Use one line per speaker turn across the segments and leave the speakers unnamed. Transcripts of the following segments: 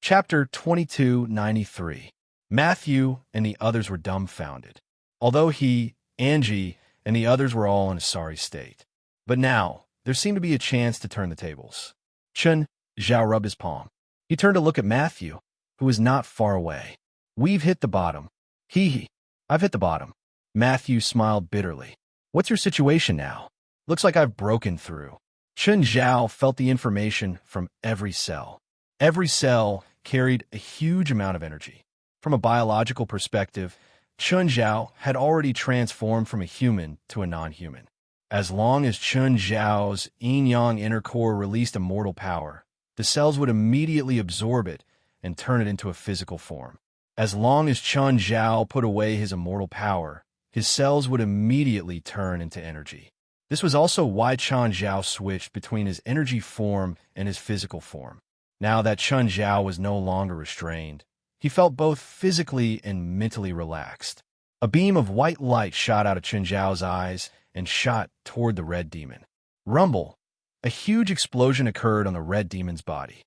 Chapter 2293. Matthew and the others were dumbfounded, although he, Angie, and the others were all in a sorry state. But now, there seemed to be a chance to turn the tables. Chun Zhao rubbed his palm. He turned to look at Matthew, who was not far away. We've hit the bottom. I've hit the bottom. Matthew smiled bitterly. What's your situation now? Looks like I've broken through. Chun Zhao felt the information from every cell. Every cell carried a huge amount of energy. From a biological perspective, Chun Zhao had already transformed from a human to a non-human. As long as Chun Zhao's yin-yang inner core released a mortal power, the cells would immediately absorb it and turn it into a physical form. As long as Chun Zhao put away his immortal power, his cells would immediately turn into energy. This was also why Chun Zhao switched between his energy form and his physical form. Now that Chun Zhao was no longer restrained, he felt both physically and mentally relaxed. A beam of white light shot out of Chun Zhao's eyes and shot toward the red demon. Rumble! A huge explosion occurred on the red demon's body.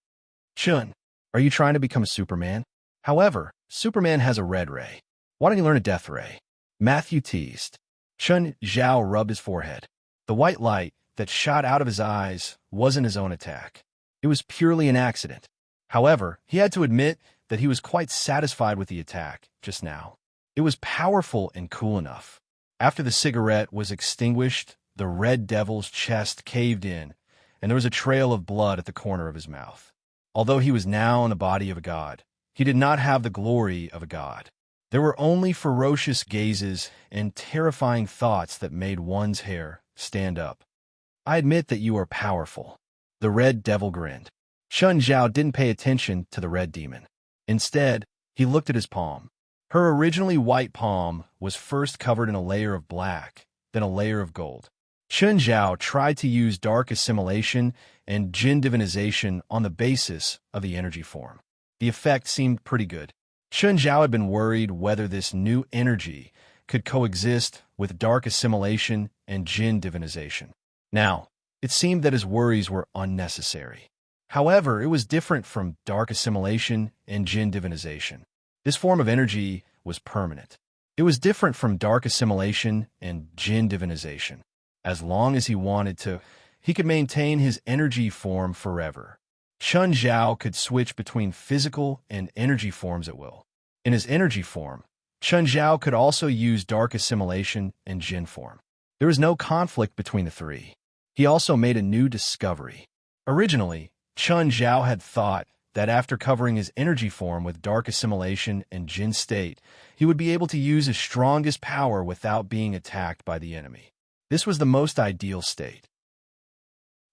Chun, are you trying to become a Superman? However, Superman has a red ray. Why don't you learn a death ray? Matthew teased. Chun Zhao rubbed his forehead. The white light that shot out of his eyes wasn't his own attack. It was purely an accident. However, he had to admit that he was quite satisfied with the attack just now. It was powerful and cool enough. After the cigarette was extinguished, the red devil's chest caved in, and there was a trail of blood at the corner of his mouth. Although he was now in the body of a god, he did not have the glory of a god. There were only ferocious gazes and terrifying thoughts that made one's hair stand up. I admit that you are powerful. The red devil grinned. Chun Zhao didn't pay attention to the red demon. Instead, he looked at his palm. Her originally white palm was first covered in a layer of black, then a layer of gold. Chun Zhao tried to use dark assimilation and Jin divinization on the basis of the energy form. The effect seemed pretty good. Chun Zhao had been worried whether this new energy could coexist with dark assimilation and Jin divinization. Now, it seemed that his worries were unnecessary. However, it was different from dark assimilation and Jin divinization. This form of energy was permanent. It was different from dark assimilation and Jin divinization. As long as he wanted to, he could maintain his energy form forever. Chun Zhao could switch between physical and energy forms at will. In his energy form, Chun Zhao could also use dark assimilation and Jin form. There was no conflict between the three. He also made a new discovery. Originally, Chun Zhao had thought that after covering his energy form with dark assimilation and Jin state, he would be able to use his strongest power without being attacked by the enemy. This was the most ideal state.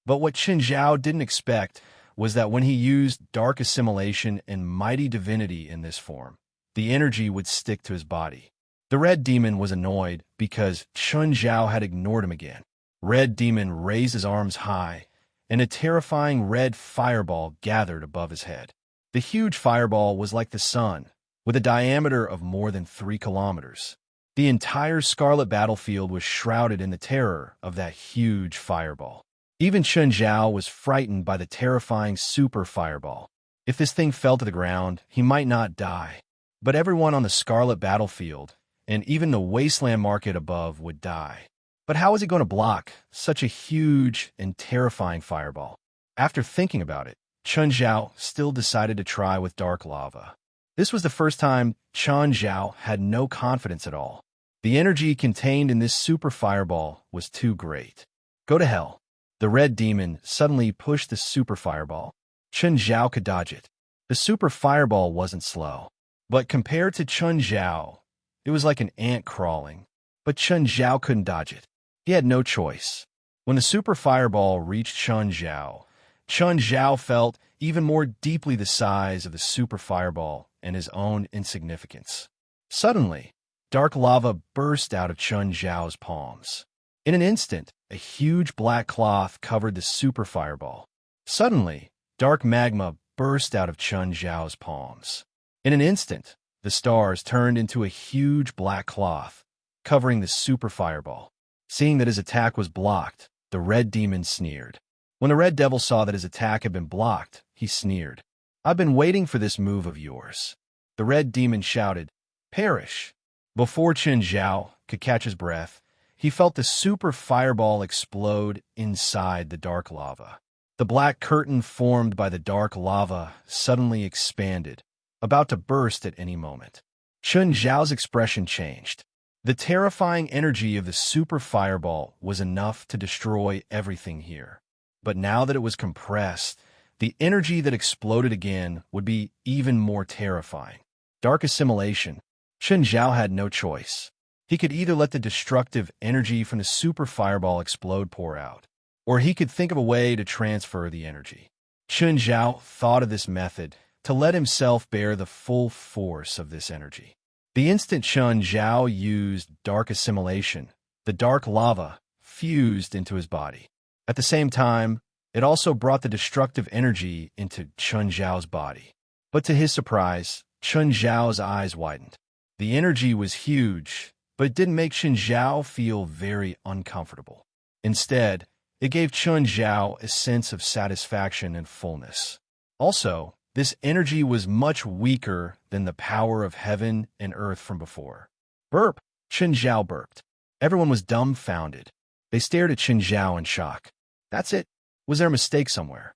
But what Chun Zhao didn't expect was that when he used dark assimilation and mighty divinity in this form, the energy would stick to his body. The red demon was annoyed because Chun Zhao had ignored him again. Red demon raised his arms high, and a terrifying red fireball gathered above his head. The huge fireball was like the sun, with a diameter of more than 3 kilometers. The entire scarlet battlefield was shrouded in the terror of that huge fireball. Even Chun Zhao was frightened by the terrifying super fireball. If this thing fell to the ground, he might not die. But everyone on the scarlet battlefield, and even the wasteland market above, would die. But how was he going to block such a huge and terrifying fireball? After thinking about it, Chun Zhao still decided to try with dark lava. This was the first time Chun Zhao had no confidence at all. The energy contained in this super fireball was too great. Go to hell. The red demon suddenly pushed the super fireball. Chun Zhao could dodge it. The super fireball wasn't slow. But compared to Chun Zhao, it was like an ant crawling. But Chun Zhao couldn't dodge it. He had no choice. When the super fireball reached Chun Zhao felt even more deeply the size of the super fireball and his own insignificance. Suddenly, dark lava burst out of Chun Zhao's palms. In an instant, a huge black cloth covered the super fireball. Suddenly, dark magma burst out of Chun Zhao's palms. In an instant, the stars turned into a huge black cloth, covering the super fireball. Seeing that his attack was blocked, the red demon sneered. When the red devil saw that his attack had been blocked, he sneered. I've been waiting for this move of yours. The red demon shouted, Perish! Before Chen Zhao could catch his breath, he felt the super fireball explode inside the dark lava. The black curtain formed by the dark lava suddenly expanded, about to burst at any moment. Chen Zhao's expression changed. The terrifying energy of the super fireball was enough to destroy everything here. But now that it was compressed, the energy that exploded again would be even more terrifying. Dark assimilation. Chen Zhao had no choice. He could either let the destructive energy from the super fireball explode pour out, or he could think of a way to transfer the energy. Chen Zhao thought of this method to let himself bear the full force of this energy. The instant Chen Zhao used dark assimilation, the dark lava fused into his body. At the same time, it also brought the destructive energy into Chen Zhao's body. But to his surprise, Chen Zhao's eyes widened. The energy was huge, but it didn't make Chen Zhao feel very uncomfortable. Instead, it gave Chen Zhao a sense of satisfaction and fullness. Also, this energy was much weaker than the power of heaven and earth from before. Burp! Chen Zhao burped. Everyone was dumbfounded. They stared at Chen Zhao in shock. That's it. Was there a mistake somewhere?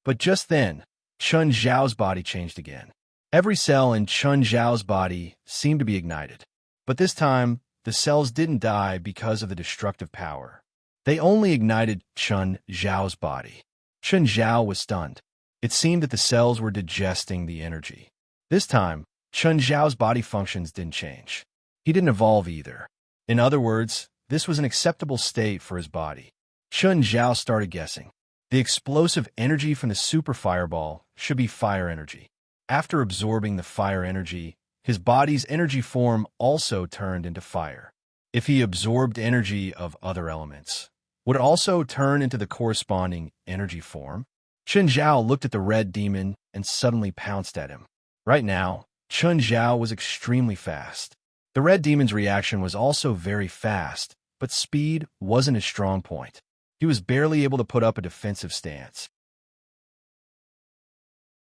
But just then, Chen Zhao's body changed again. Every cell in Chen Zhao's body seemed to be ignited. But this time, the cells didn't die because of the destructive power. They only ignited Chen Zhao's body. Chen Zhao was stunned. It seemed that the cells were digesting the energy. This time, Chen Zhao's body functions didn't change. He didn't evolve either. In other words, this was an acceptable state for his body. Chen Zhao started guessing. The explosive energy from the super fireball should be fire energy. After absorbing the fire energy, his body's energy form also turned into fire. If he absorbed energy of other elements, would it also turn into the corresponding energy form? Chen Zhao looked at the red demon and suddenly pounced at him. Right now, Chen Zhao was extremely fast. The red demon's reaction was also very fast, but speed wasn't his strong point. He was barely able to put up a defensive stance.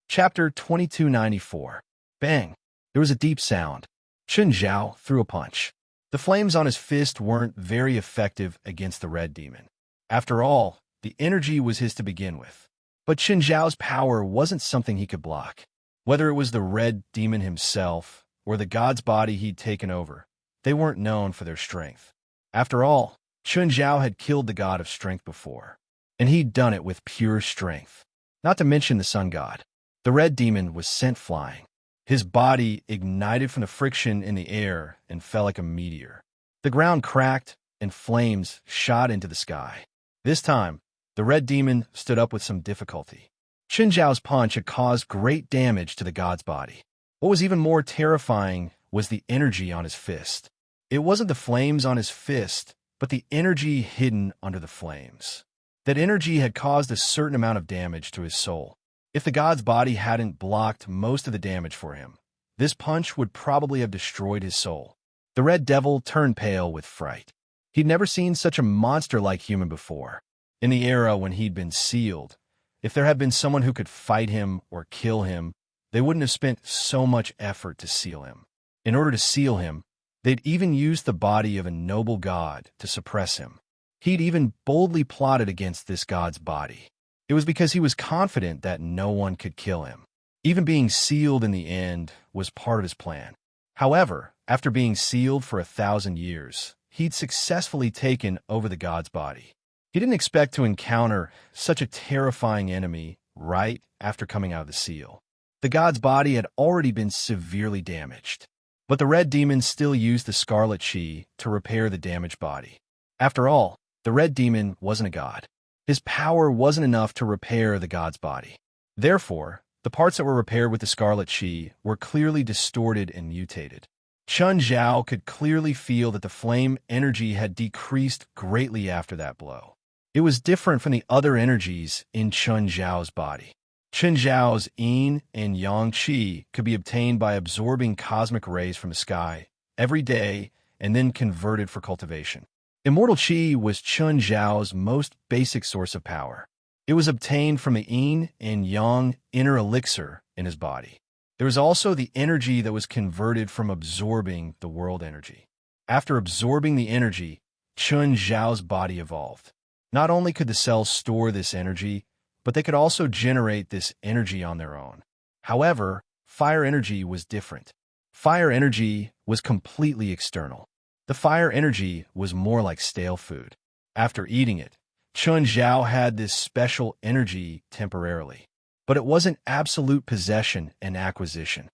Chapter 2294. Bang! There was a deep sound. Chen Zhao threw a punch. The flames on his fist weren't very effective against the red demon. After all, the energy was his to begin with. But Chen Zhao's power wasn't something he could block. Whether it was the red demon himself or the god's body he'd taken over, they weren't known for their strength. After all, Chen Zhao had killed the god of strength before, and he'd done it with pure strength. Not to mention the sun god. The red demon was sent flying. His body ignited from the friction in the air and fell like a meteor. The ground cracked, and flames shot into the sky. This time, the red demon stood up with some difficulty. Chen Zhao's punch had caused great damage to the god's body. What was even more terrifying was the energy on his fist. It wasn't the flames on his fist, but the energy hidden under the flames. That energy had caused a certain amount of damage to his soul. If the god's body hadn't blocked most of the damage for him, this punch would probably have destroyed his soul. The red devil turned pale with fright. He'd never seen such a monster-like human before. In the era when he'd been sealed, if there had been someone who could fight him or kill him, they wouldn't have spent so much effort to seal him. In order to seal him, they'd even used the body of a noble god to suppress him. He'd even boldly plotted against this god's body. It was because he was confident that no one could kill him. Even being sealed in the end was part of his plan. However, after being sealed for 1,000 years, he'd successfully taken over the god's body. He didn't expect to encounter such a terrifying enemy right after coming out of the seal. The god's body had already been severely damaged, but the red demon still used the scarlet chi to repair the damaged body. After all, the red demon wasn't a god. His power wasn't enough to repair the god's body. Therefore, the parts that were repaired with the scarlet chi were clearly distorted and mutated. Chen Zhao could clearly feel that the flame energy had decreased greatly after that blow. It was different from the other energies in Chen Zhao's body. Chen Zhao's yin and yang qi could be obtained by absorbing cosmic rays from the sky every day and then converted for cultivation. Immortal qi was Chen Zhao's most basic source of power. It was obtained from the yin and yang inner elixir in his body. There was also the energy that was converted from absorbing the world energy. After absorbing the energy, Chun Zhao's body evolved. Not only could the cells store this energy, but they could also generate this energy on their own. However, fire energy was different. Fire energy was completely external. The fire energy was more like stale food. After eating it, Chun Zhao had this special energy temporarily, but it wasn't absolute possession and acquisition.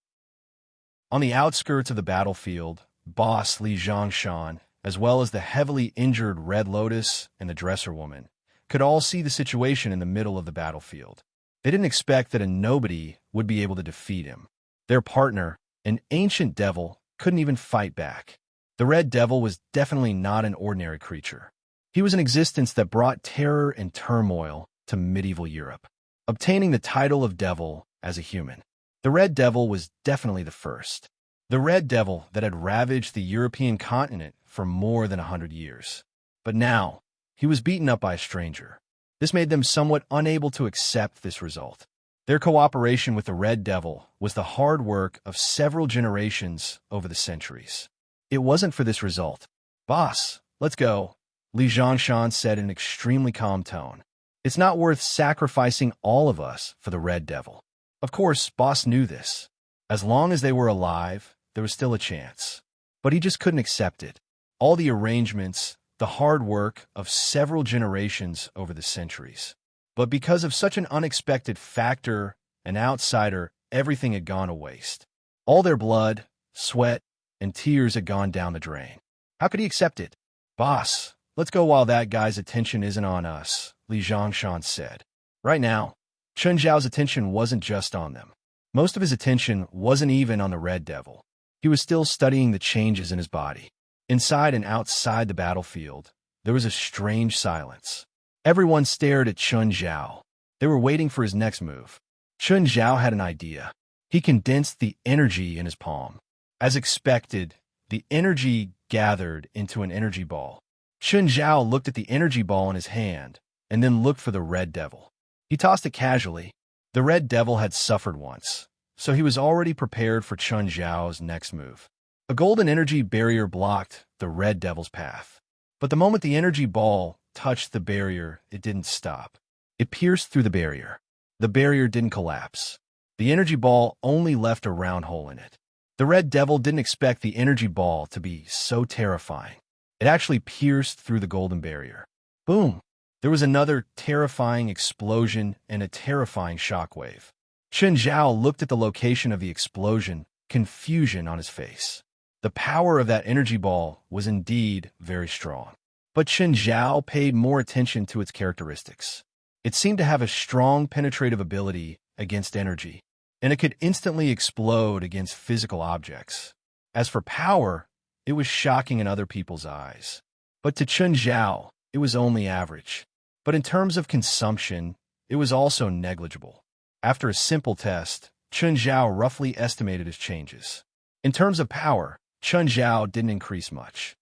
On the outskirts of the battlefield, boss Li Zhongshan, as well as the heavily injured Red Lotus and the dresser woman, could all see the situation in the middle of the battlefield. They didn't expect that a nobody would be able to defeat him. Their partner, an ancient devil, couldn't even fight back. The Red Devil was definitely not an ordinary creature. He was an existence that brought terror and turmoil to medieval Europe, obtaining the title of devil as a human. The Red Devil was definitely the first. The Red Devil that had ravaged the European continent for more than 100 years. But now, he was beaten up by a stranger. This made them somewhat unable to accept this result. Their cooperation with the Red Devil was the hard work of several generations over the centuries. It wasn't for this result. Boss, let's go, Li Zhongshan said in an extremely calm tone. It's not worth sacrificing all of us for the Red Devil. Of course, Boss knew this. As long as they were alive, there was still a chance. But he just couldn't accept it. All the arrangements, the hard work of several generations over the centuries. But because of such an unexpected factor, an outsider, everything had gone to waste. All their blood, sweat, and tears had gone down the drain. How could he accept it? Boss, let's go while that guy's attention isn't on us, Li Zhongshan said. Right now, Chun Zhao's attention wasn't just on them. Most of his attention wasn't even on the Red Devil. He was still studying the changes in his body. Inside and outside the battlefield, there was a strange silence. Everyone stared at Chun Zhao. They were waiting for his next move. Chun Zhao had an idea. He condensed the energy in his palm. As expected, the energy gathered into an energy ball. Chun Zhao looked at the energy ball in his hand and then looked for the Red Devil. He tossed it casually. The Red Devil had suffered once, so he was already prepared for Chun Zhao's next move. A golden energy barrier blocked the Red Devil's path. But the moment the energy ball touched the barrier, it didn't stop. It pierced through the barrier. The barrier didn't collapse. The energy ball only left a round hole in it. The Red Devil didn't expect the energy ball to be so terrifying. It actually pierced through the golden barrier. Boom! There was another terrifying explosion and a terrifying shockwave. Chun Zhao looked at the location of the explosion, confusion on his face. The power of that energy ball was indeed very strong. But Chun Zhao paid more attention to its characteristics. It seemed to have a strong penetrative ability against energy, and it could instantly explode against physical objects. As for power, it was shocking in other people's eyes. But to Chun Zhao, it was only average. But in terms of consumption, it was also negligible. After a simple test, Chun Zhao roughly estimated his changes. In terms of power, Chun Zhao didn't increase much.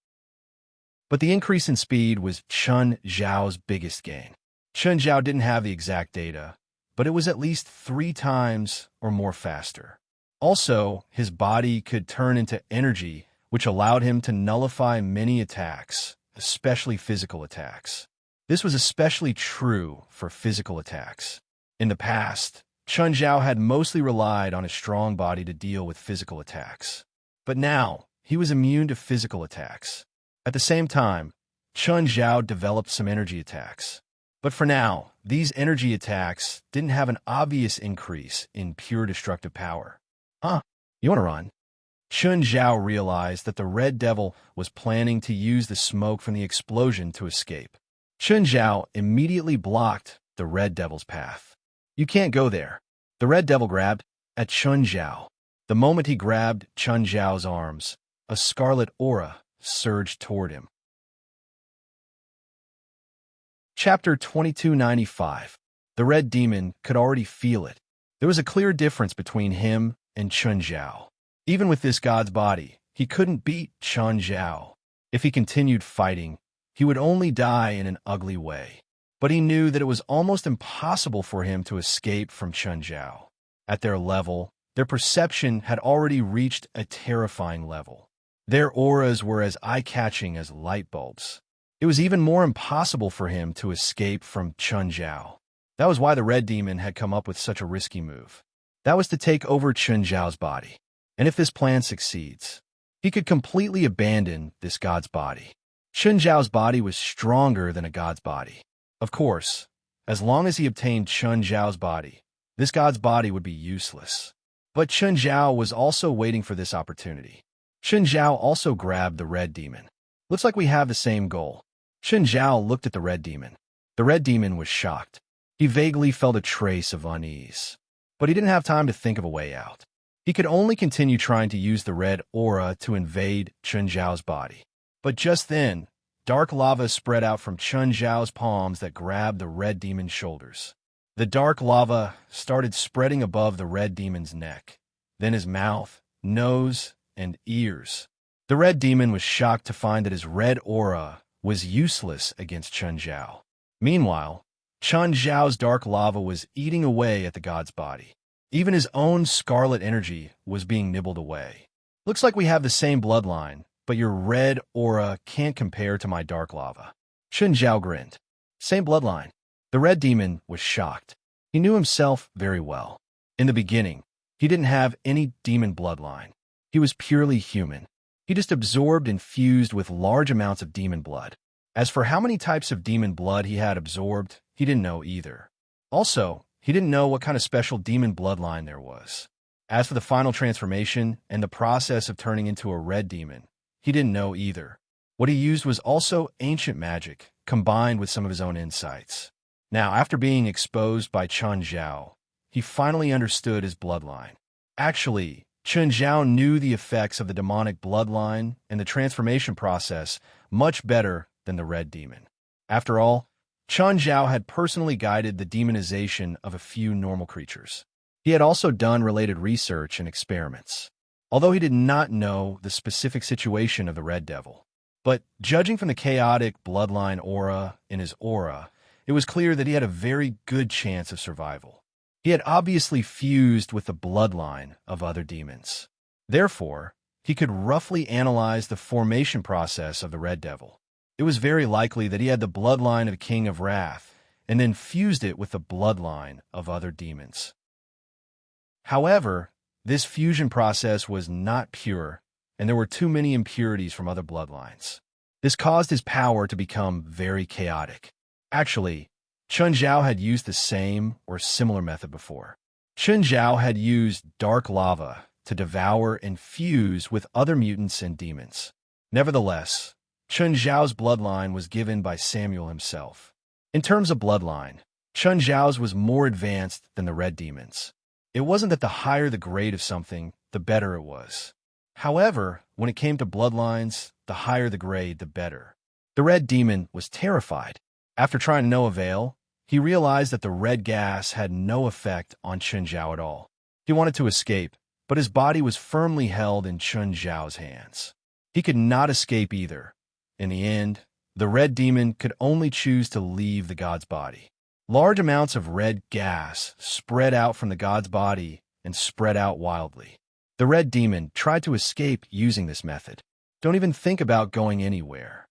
But the increase in speed was Chun Zhao's biggest gain. Chun Zhao didn't have the exact data, but it was at least 3 times or more faster. Also, his body could turn into energy, which allowed him to nullify many attacks, especially physical attacks. This was especially true for physical attacks. In the past, Chun Zhao had mostly relied on his strong body to deal with physical attacks. But now, he was immune to physical attacks. At the same time, Chun Zhao developed some energy attacks. But for now, these energy attacks didn't have an obvious increase in pure destructive power. Huh? You want to run? Chun Zhao realized that the Red Devil was planning to use the smoke from the explosion to escape. Chun Zhao immediately blocked the Red Devil's path. You can't go there. The Red Devil grabbed at Chun Zhao. The moment he grabbed Chun Zhao's arms, a scarlet aura surged toward him. Chapter 2295. The Red Demon could already feel it. There was a clear difference between him and Chun Zhao. Even with this god's body, he couldn't beat Chun Zhao. If he continued fighting, he would only die in an ugly way. but he knew that it was almost impossible for him to escape from Chun Zhao. At their level, their perception had already reached a terrifying level. Their auras were as eye-catching as light bulbs. It was even more impossible for him to escape from Chun Zhao. That was why the Red Demon had come up with such a risky move. That was to take over Chun Zhao's body. And if this plan succeeds, he could completely abandon this god's body. Chun Zhao's body was stronger than a god's body. Of course, as long as he obtained Chun Zhao's body, this god's body would be useless. But Chun Zhao was also waiting for this opportunity. Chun Zhao also grabbed the Red Demon. Looks like we have the same goal. Chun Zhao looked at the Red Demon. The Red Demon was shocked. He vaguely felt a trace of unease. But he didn't have time to think of a way out. He could only continue trying to use the red aura to invade Chun Zhao's body. But just then, dark lava spread out from Chun Zhao's palms that grabbed the Red Demon's shoulders. The dark lava started spreading above the Red Demon's neck, then his mouth, nose, and ears. The Red Demon was shocked to find that his red aura was useless against Chun Zhao. Meanwhile, Chun Zhao's dark lava was eating away at the god's body. Even his own scarlet energy was being nibbled away. Looks like we have the same bloodline, but your red aura can't compare to my dark lava. Chun Zhao grinned. Same bloodline. The Red Demon was shocked. He knew himself very well. In the beginning, he didn't have any demon bloodline. He was purely human. He just absorbed and fused with large amounts of demon blood. As for how many types of demon blood he had absorbed, he didn't know either. Also, he didn't know what kind of special demon bloodline there was. As for the final transformation and the process of turning into a red demon, he didn't know either. What he used was also ancient magic, combined with some of his own insights. Now, after being exposed by Chun Zhao, he finally understood his bloodline. Actually, Chun Zhao knew the effects of the demonic bloodline and the transformation process much better than the Red Demon. After all, Chun Zhao had personally guided the demonization of a few normal creatures. He had also done related research and experiments, although he did not know the specific situation of the Red Devil. But judging from the chaotic bloodline aura in his aura, it was clear that he had a very good chance of survival. He had obviously fused with the bloodline of other demons. Therefore, he could roughly analyze the formation process of the Red Devil. It was very likely that he had the bloodline of the King of Wrath and then fused it with the bloodline of other demons. However, this fusion process was not pure, and there were too many impurities from other bloodlines. This caused his power to become very chaotic. Actually, Chun Zhao had used the same or similar method before. Chun Zhao had used dark lava to devour and fuse with other mutants and demons. Nevertheless, Chun Zhao's bloodline was given by Samuel himself. In terms of bloodline, Chun Zhao's was more advanced than the Red Demon's. It wasn't that the higher the grade of something, the better it was. However, when it came to bloodlines, the higher the grade, the better. The Red Demon was terrified. After trying to no avail, he realized that the red gas had no effect on Chun Zhao at all. He wanted to escape, but his body was firmly held in Chun Zhao's hands. He could not escape either. In the end, the Red Demon could only choose to leave the god's body. Large amounts of red gas spread out from the god's body and spread out wildly. The Red Demon tried to escape using this method. Don't even think about going anywhere.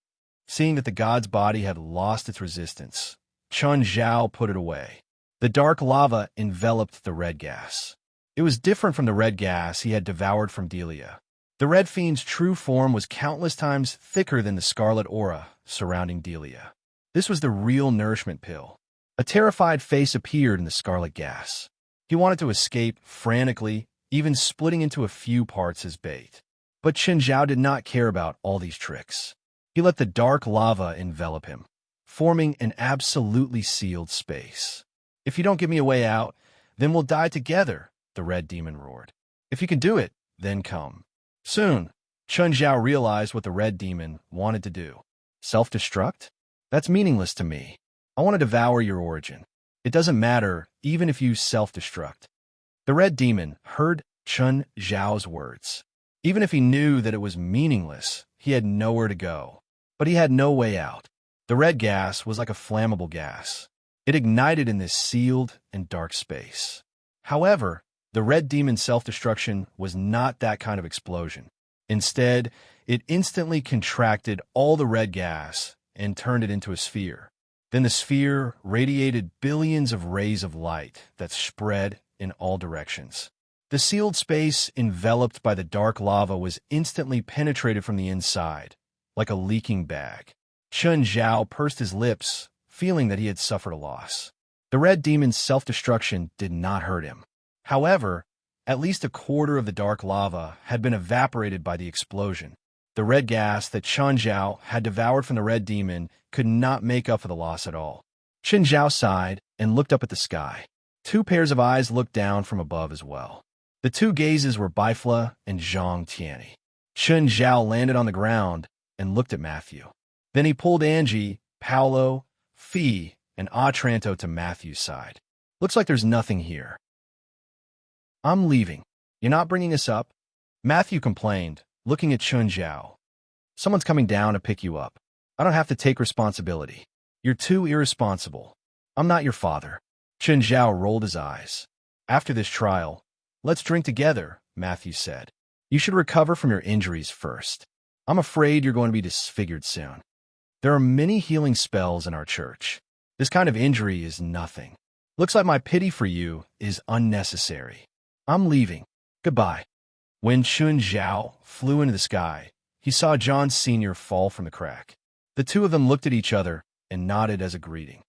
Seeing that the god's body had lost its resistance, Chun Zhao put it away. The dark lava enveloped the red gas. It was different from the red gas he had devoured from Delia. The Red Fiend's true form was countless times thicker than the scarlet aura surrounding Delia. This was the real nourishment pill. A terrified face appeared in the scarlet gas. He wanted to escape frantically, even splitting into a few parts as bait. But Chun Zhao did not care about all these tricks. He let the dark lava envelop him, forming an absolutely sealed space. If you don't give me a way out, then we'll die together, the Red Demon roared. If you can do it, then come. Soon, Chun Zhao realized what the Red Demon wanted to do. Self-destruct? That's meaningless to me. I want to devour your origin. It doesn't matter, even if you self-destruct. The Red Demon heard Chun Zhao's words. Even if he knew that it was meaningless, he had nowhere to go. But he had no way out. The red gas was like a flammable gas. It ignited in this sealed and dark space. However, the red demon's self-destruction was not that kind of explosion. Instead, it instantly contracted all the red gas and turned it into a sphere. Then the sphere radiated billions of rays of light that spread in all directions. The sealed space enveloped by the dark lava was instantly penetrated from the inside, like a leaking bag. Chun Zhao pursed his lips, feeling that he had suffered a loss. The red demon's self-destruction did not hurt him. However, at least a quarter of the dark lava had been evaporated by the explosion. The red gas that Chun Zhao had devoured from the red demon could not make up for the loss at all. Chun Zhao sighed and looked up at the sky. Two pairs of eyes looked down from above as well. The two gazes were Bifla and Zhang Tianyi. Chun Zhao landed on the ground and looked at Matthew. Then he pulled Angie, Paolo, Fee, and Otranto to Matthew's side. Looks like there's nothing here. I'm leaving. You're not bringing us up? Matthew complained, looking at Chun Zhao. Someone's coming down to pick you up. I don't have to take responsibility. You're too irresponsible. I'm not your father. Chun Zhao rolled his eyes. After this trial, let's drink together, Matthew said. You should recover from your injuries first. I'm afraid you're going to be disfigured soon. There are many healing spells in our church. This kind of injury is nothing. Looks like my pity for you is unnecessary. I'm leaving. Goodbye. When Chun Zhao flew into the sky, he saw John Sr. fall from the crack. The two of them looked at each other and nodded as a greeting.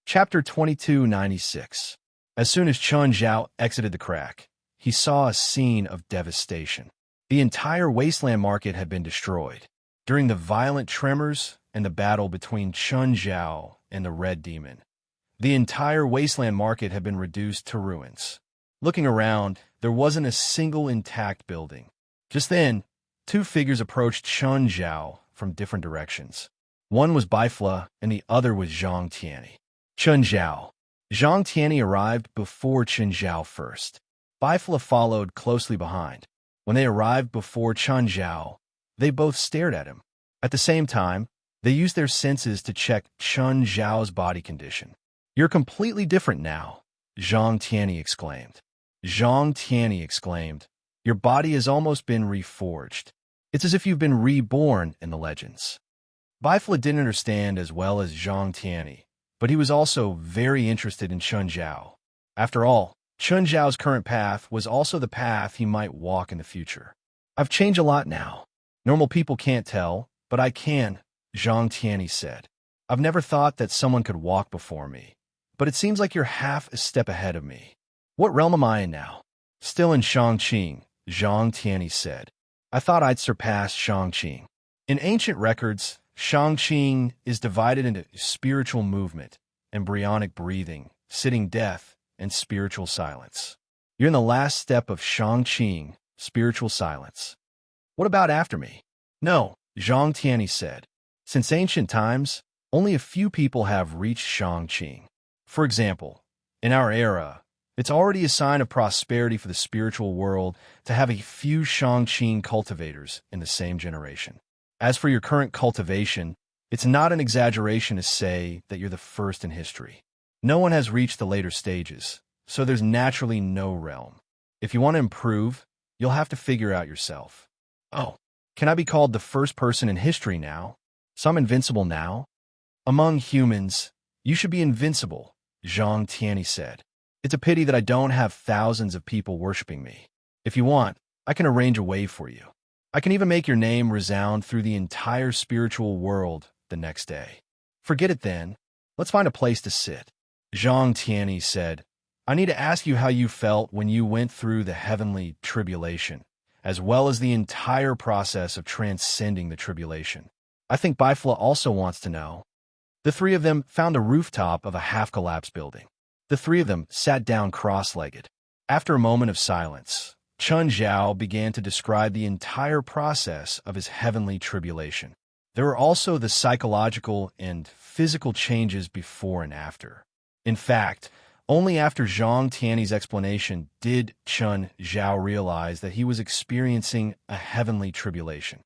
Chapter 2296. As soon as Chun Zhao exited the crack, he saw a scene of devastation. The entire wasteland market had been destroyed. During the violent tremors and the battle between Chun Zhao and the Red Demon, the entire wasteland market had been reduced to ruins. Looking around, there wasn't a single intact building. Just then, two figures approached Chun Zhao from different directions. One was Bifla and the other was Zhang Tianyi. Chun Zhao. Zhang Tianyi arrived before Chun Zhao first. Bifla followed closely behind. When they arrived before Chun Zhao, they both stared at him. At the same time, they used their senses to check Chun Zhao's body condition. You're completely different now, Zhang Tianyi exclaimed. Zhang Tianyi exclaimed, your body has almost been reforged. It's as if you've been reborn in the legends. Bifla didn't understand as well as Zhang Tianyi, but he was also very interested in Chun Zhao. After all, Chun Zhao's current path was also the path he might walk in the future. I've changed a lot now. Normal people can't tell, but I can, Zhang Tianyi said. I've never thought that someone could walk before me, but it seems like you're half a step ahead of me. What realm am I in now? Still in Shangqing, Zhang Tianyi said. I thought I'd surpassed Shangqing. In ancient records, Shangqing is divided into spiritual movement, embryonic breathing, sitting death, and spiritual silence. You're in the last step of Shangqing, spiritual silence. What about after me? No, Zhang Tianyi said. Since ancient times, only a few people have reached Shangqing. For example, in our era, it's already a sign of prosperity for the spiritual world to have a few Shangqing cultivators in the same generation. As for your current cultivation, it's not an exaggeration to say that you're the first in history. No one has reached the later stages, so there's naturally no realm. If you want to improve, you'll have to figure out yourself. Oh, can I be called the first person in history now? So I'm invincible now? Among humans, you should be invincible, Zhang Tianyi said. It's a pity that I don't have thousands of people worshipping me. If you want, I can arrange a way for you. I can even make your name resound through the entire spiritual world the next day. Forget it then. Let's find a place to sit. Zhang Tianyi said, I need to ask you how you felt when you went through the heavenly tribulation, as well as the entire process of transcending the tribulation. I think Bifla also wants to know. The three of them found a rooftop of a half-collapsed building. The three of them sat down cross-legged. After a moment of silence, Chun Zhao began to describe the entire process of his heavenly tribulation. There were also the psychological and physical changes before and after. In fact, only after Zhang Tianyi's explanation did Chun Zhao realize that he was experiencing a heavenly tribulation.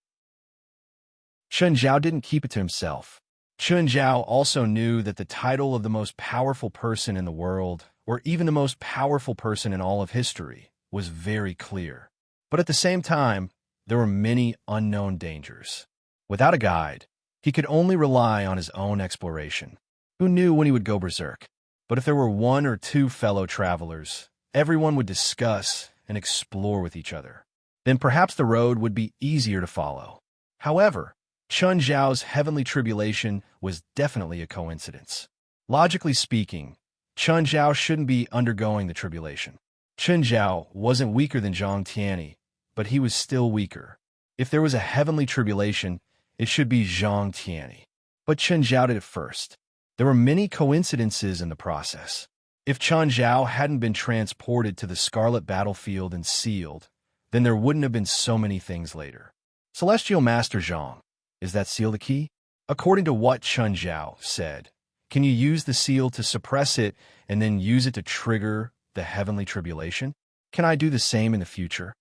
Chun Zhao didn't keep it to himself. Chun Zhao also knew that the title of the most powerful person in the world, or even the most powerful person in all of history, was very clear. But at the same time, there were many unknown dangers. Without a guide, he could only rely on his own exploration. Who knew when he would go berserk? But if there were one or two fellow travelers, everyone would discuss and explore with each other. Then perhaps the road would be easier to follow. However, Chun Zhao's heavenly tribulation was definitely a coincidence. Logically speaking, Chun Zhao shouldn't be undergoing the tribulation. Chun Zhao wasn't weaker than Zhang Tianyi, but he was still weaker. If there was a heavenly tribulation, it should be Zhang Tianyi. But Chun Zhao did it first. There were many coincidences in the process. If Chun Zhao hadn't been transported to the Scarlet Battlefield and sealed, then there wouldn't have been so many things later. Celestial Master Zhang, is that seal the key? According to what Chun Zhao said, can you use the seal to suppress it and then use it to trigger the heavenly tribulation? Can I do the same in the future?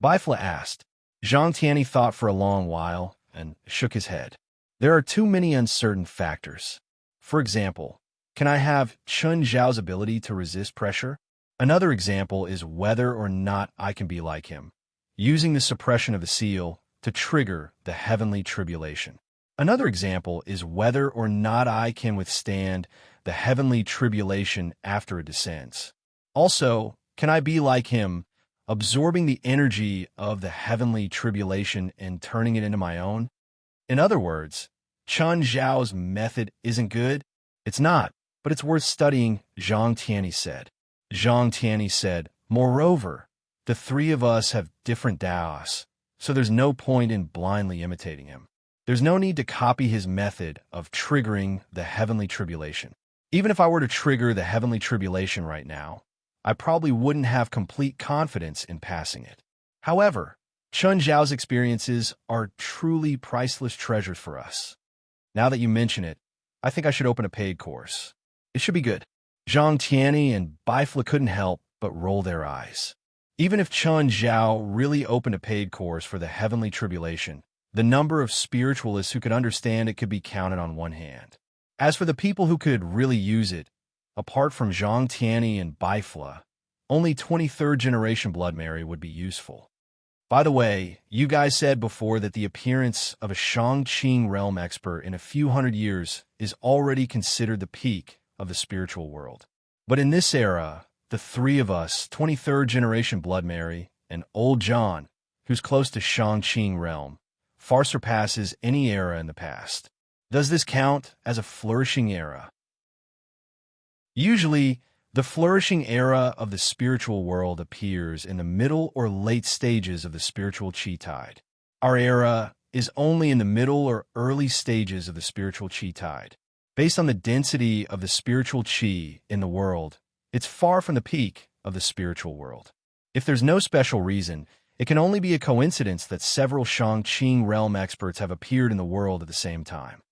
Bifla asked. Zhang Tianyi thought for a long while and shook his head. There are too many uncertain factors. For example, can I have Chun Zhao's ability to resist pressure? Another example is whether or not I can be like him, using the suppression of the seal to trigger the heavenly tribulation. Another example is whether or not I can withstand the heavenly tribulation after it descends. Also, can I be like him, absorbing the energy of the heavenly tribulation and turning it into my own? In other words, Chun Zhao's method isn't good? It's not, but it's worth studying, Zhang Tianyi said. Zhang Tianyi said, moreover, the three of us have different Daos, so there's no point in blindly imitating him. There's no need to copy his method of triggering the heavenly tribulation. Even if I were to trigger the heavenly tribulation right now, I probably wouldn't have complete confidence in passing it. However, Chun Zhao's experiences are truly priceless treasures for us. Now that you mention it, I think I should open a paid course. It should be good. Zhang Tianyi and Bifla couldn't help but roll their eyes. Even if Chun Zhao really opened a paid course for the heavenly tribulation, the number of spiritualists who could understand it could be counted on one hand. As for the people who could really use it, apart from Zhang Tianyi and Bifla, only 23rd generation Blood Mary would be useful. By the way, you guys said before that the appearance of a Shang-Qing realm expert in a few hundred years is already considered the peak of the spiritual world. But in this era, the three of us, 23rd generation Blood Mary, and Old John, who's close to Shang-Qing realm, far surpasses any era in the past. Does this count as a flourishing era? Usually, the flourishing era of the spiritual world appears in the middle or late stages of the spiritual chi tide. Our era is only in the middle or early stages of the spiritual chi tide. Based on the density of the spiritual chi in the world, it's far from the peak of the spiritual world. If there's no special reason, it can only be a coincidence that several Shang-Qing realm experts have appeared in the world at the same time.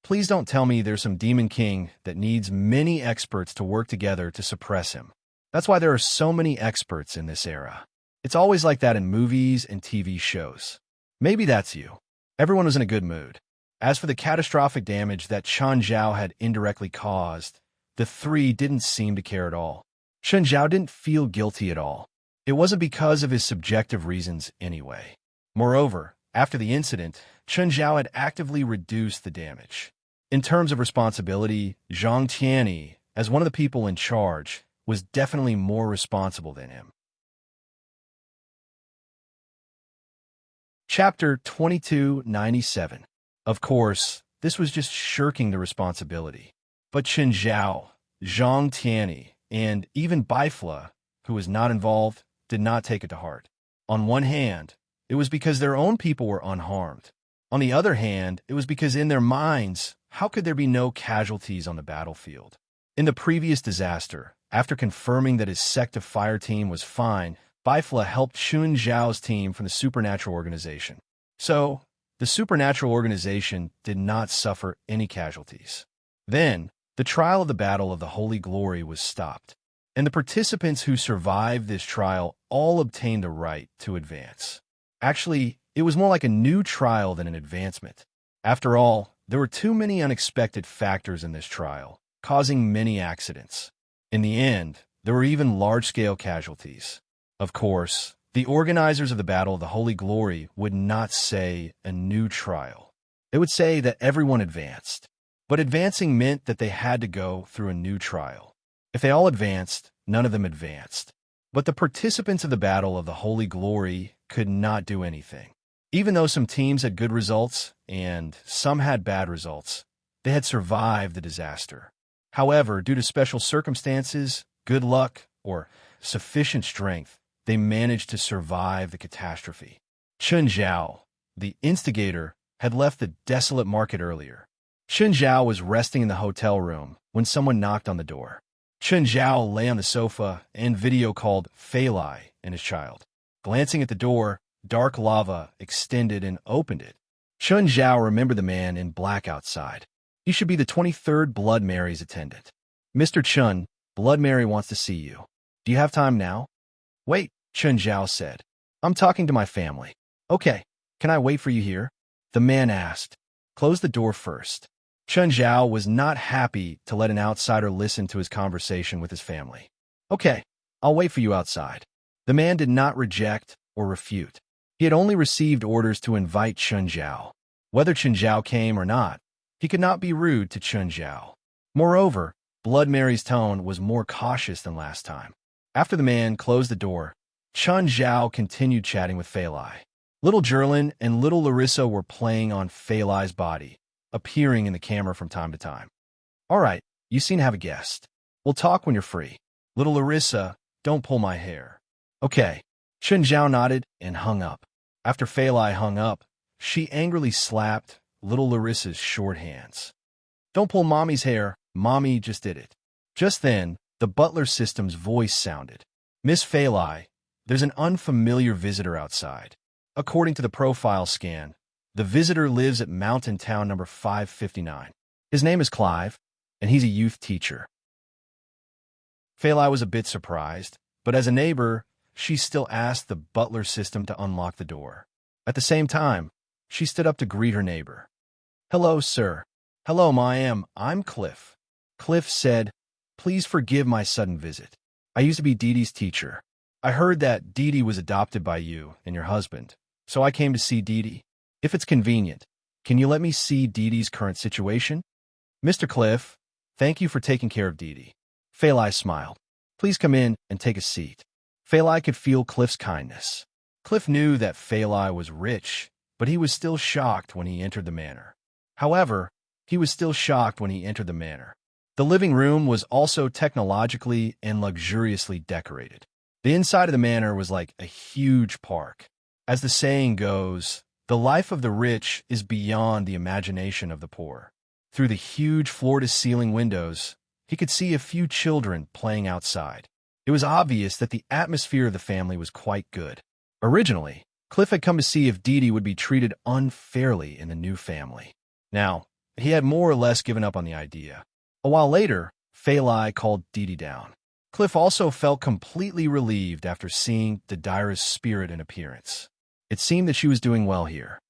Please don't tell me there's some demon king that needs many experts to work together to suppress him. That's why there are so many experts in this era. It's always like that in movies and TV shows. Maybe that's you. Everyone was in a good mood. As for the catastrophic damage that Chun Zhao had indirectly caused, the three didn't seem to care at all. Chun Zhao didn't feel guilty at all. It wasn't because of his subjective reasons anyway. Moreover, after the incident, Chun Zhao had actively reduced the damage. In terms of responsibility, Zhang Tianyi, as one of the people in charge, was definitely more responsible than him. Chapter 2297. Of course, this was just shirking the responsibility. But Chun Zhao, Zhang Tianyi, and even Bifla, who was not involved, did not take it to heart. On one hand, it was because their own people were unharmed. On the other hand, it was because in their minds, how could there be no casualties on the battlefield? In the previous disaster, after confirming that his sect of fire team was fine, Bifla helped Chun Zhao's team from the supernatural organization. So, the supernatural organization did not suffer any casualties. Then, the trial of the Battle of the Holy Glory was stopped, and the participants who survived this trial all obtained the right to advance. Actually, it was more like a new trial than an advancement. After all, there were too many unexpected factors in this trial, causing many accidents. In the end, there were even large-scale casualties. Of course, the organizers of the Battle of the Holy Glory would not say a new trial. They would say that everyone advanced. But advancing meant that they had to go through a new trial. If they all advanced, none of them advanced. But the participants of the Battle of the Holy Glory could not do anything. Even though some teams had good results and some had bad results, they had survived the disaster. However, due to special circumstances, good luck, or sufficient strength, they managed to survive the catastrophe. Chun Zhao, the instigator, had left the desolate market earlier. Chun Zhao was resting in the hotel room when someone knocked on the door. Chun Zhao lay on the sofa and video called Fei Lai and his child. Glancing at the door, dark lava extended and opened it. Chun Zhao remembered the man in black outside. He should be the 23rd Blood Mary's attendant. Mr. Chun, Blood Mary wants to see you. Do you have time now? Wait, Chun Zhao said. I'm talking to my family. Okay, can I wait for you here? The man asked. Close the door first. Chun Zhao was not happy to let an outsider listen to his conversation with his family. Okay, I'll wait for you outside. The man did not reject or refute. He had only received orders to invite Chun Zhao. Whether Chun Zhao came or not, he could not be rude to Chun Zhao. Moreover, Blood Mary's tone was more cautious than last time. After the man closed the door, Chun Zhao continued chatting with Fei Lai. Little Jerlin and little Larissa were playing on Fei Lai's body, appearing in the camera from time to time. All right, you seem to have a guest. We'll talk when you're free. Little Larissa, don't pull my hair. Okay. Chun Zhao nodded and hung up. After Fei Lai hung up, she angrily slapped little Larissa's short hands. Don't pull Mommy's hair. Mommy just did it. Just then, the butler system's voice sounded. Miss Fei Lai, there's an unfamiliar visitor outside. According to the profile scan, the visitor lives at Mountain Town number 559. His name is Clive, and he's a youth teacher. Fei Lai was a bit surprised, but as a neighbor, she still asked the butler system to unlock the door. At the same time, she stood up to greet her neighbor. Hello, sir. Hello, I'm Cliff. Cliff said, please forgive my sudden visit. I used to be Dee Dee's teacher. I heard that Dee Dee was adopted by you and your husband, so I came to see Dee Dee. If it's convenient, can you let me see Dee Dee's current situation? Mr. Cliff, thank you for taking care of Dee Dee. Fei Lai smiled. Please come in and take a seat. Fei Lai could feel Cliff's kindness. Cliff knew that Fei Lai was rich, but he was still shocked when he entered the manor. However, he was still shocked when he entered the manor. The living room was also technologically and luxuriously decorated. The inside of the manor was like a huge park. As the saying goes, the life of the rich is beyond the imagination of the poor. Through the huge floor-to-ceiling windows, he could see a few children playing outside. It was obvious that the atmosphere of the family was quite good. Originally, Cliff had come to see if Dee Dee would be treated unfairly in the new family. Now, he had more or less given up on the idea. A while later, Fei Lai called Dee Dee down. Cliff also felt completely relieved after seeing Didira's spirit and appearance. It seemed that she was doing well here.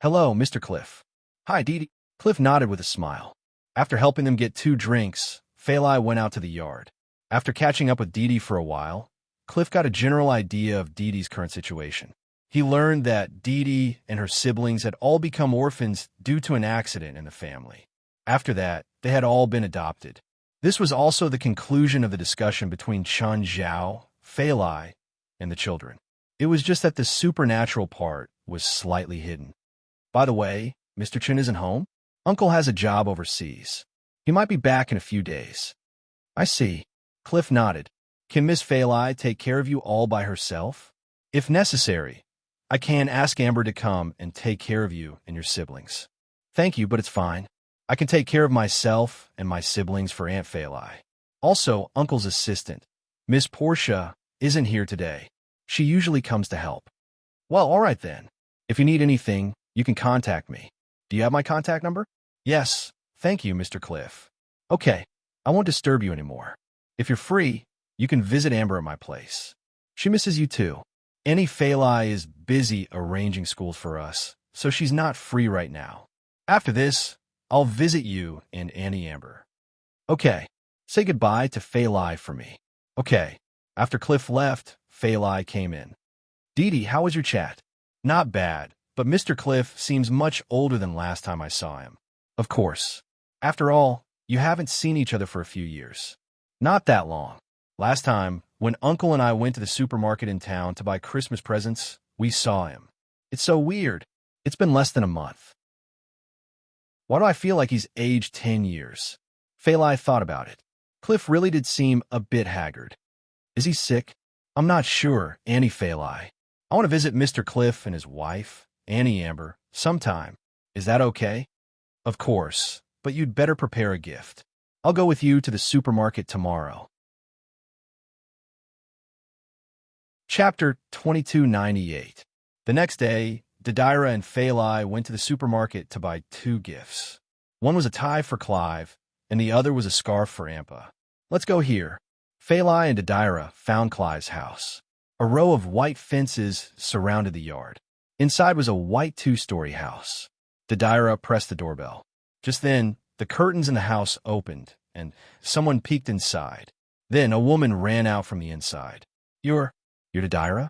Hello, Mr. Cliff. Hi, Dee Dee. Cliff nodded with a smile. After helping them get 2 drinks, Fei Lai went out to the yard. After catching up with Dee Dee for a while, Cliff got a general idea of Dee Dee's current situation. He learned that Dee Dee and her siblings had all become orphans due to an accident in the family. After that, they had all been adopted. This was also the conclusion of the discussion between Chun Zhao, Fei Lai, and the children. It was just that the supernatural part was slightly hidden. By the way, Mr. Chun isn't home. Uncle has a job overseas. He might be back in a few days. I see. Cliff nodded. Can Miss Fei Lai take care of you all by herself? If necessary, I can ask Amber to come and take care of you and your siblings. Thank you, but it's fine. I can take care of myself and my siblings for Aunt Fei Lai. Also, Uncle's assistant, Miss Portia, isn't here today. She usually comes to help. Well, all right then. If you need anything, you can contact me. Do you have my contact number? Yes. Thank you, Mr. Cliff. Okay, I won't disturb you anymore. If you're free, you can visit Amber at my place. She misses you too. Annie Fei Lai is busy arranging schools for us, so she's not free right now. After this, I'll visit you and Annie Amber. Okay. Say goodbye to Fei Lai for me. Okay. After Cliff left, Fei Lai came in. Dee Dee, how was your chat? Not bad, but Mr. Cliff seems much older than last time I saw him. Of course. After all, you haven't seen each other for a few years. Not that long. Last time, when Uncle and I went to the supermarket in town to buy Christmas presents, we saw him. It's so weird. It's been less than a month. Why do I feel like he's aged 10 years? Fei Lai thought about it. Cliff really did seem a bit haggard. Is he sick? I'm not sure, Annie Fei Lai. I want to visit Mr. Cliff and his wife, Annie Amber, sometime. Is that okay? Of course, but you'd better prepare a gift. I'll go with you to the supermarket tomorrow. Chapter 2298. The next day, Didira and Fei Lai went to the supermarket to buy 2 gifts. One was a tie for Clive, and the other was a scarf for Ampa. Let's go here. Fei Lai and Didira found Clive's house. A row of white fences surrounded the yard. Inside was a white 2-story house. Didira pressed the doorbell. Just then, the curtains in the house opened, and someone peeked inside. Then a woman ran out from the inside. You're Didira?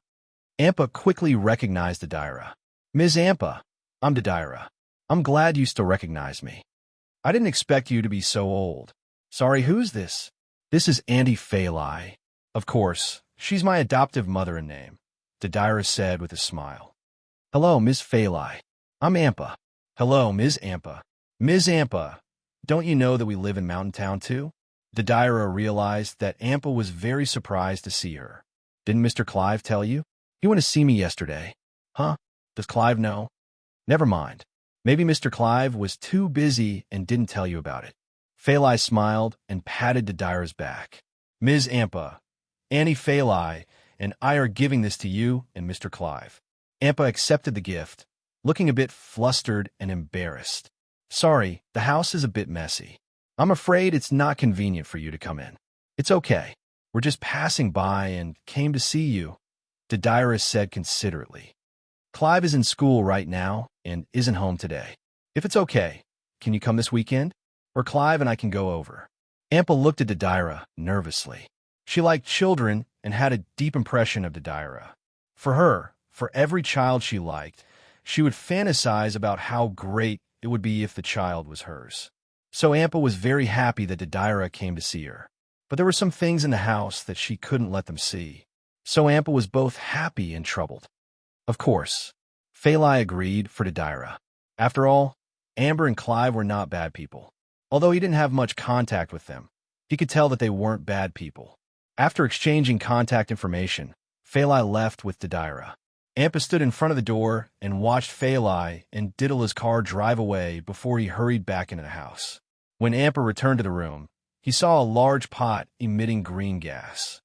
Ampa quickly recognized Didira. Ms. Ampa, I'm Didira. I'm glad you still recognize me. I didn't expect you to be so old. Sorry, who's this? This is Auntie Fei Lai. Of course, she's my adoptive mother in name, Didira said with a smile. Hello, Ms. Fei Lai. I'm Ampa. Hello, Ms. Ampa. Ms. Ampa, don't you know that we live in Mountain Town too? Didira realized that Ampa was very surprised to see her. Didn't Mr. Clive tell you? He went to see me yesterday. Huh? Does Clive know? Never mind. Maybe Mr. Clive was too busy and didn't tell you about it. Fei Lai smiled and patted Didira's back. Ms. Ampa, Annie Fei Lai, and I are giving this to you and Mr. Clive. Ampa accepted the gift, looking a bit flustered and embarrassed. Sorry, the house is a bit messy. I'm afraid it's not convenient for you to come in. It's okay. We're just passing by and came to see you, Didira said considerately. Clive is in school right now and isn't home today. If it's okay, can you come this weekend? Or Clive and I can go over. Ampa looked at Didira nervously. She liked children and had a deep impression of Didira. For her, for every child she liked, she would fantasize about how great it would be if the child was hers. So Ampa was very happy that Didira came to see her. But there were some things in the house that she couldn't let them see. So Ampa was both happy and troubled. Of course, Fei Lai agreed for Didira. After all, Amber and Clive were not bad people. Although he didn't have much contact with them, he could tell that they weren't bad people. After exchanging contact information, Fei Lai left with Didira. Ampa stood in front of the door and watched Fei Lai and Didila's car drive away before he hurried back into the house. When Ampa returned to the room, he saw a large pot emitting green gas.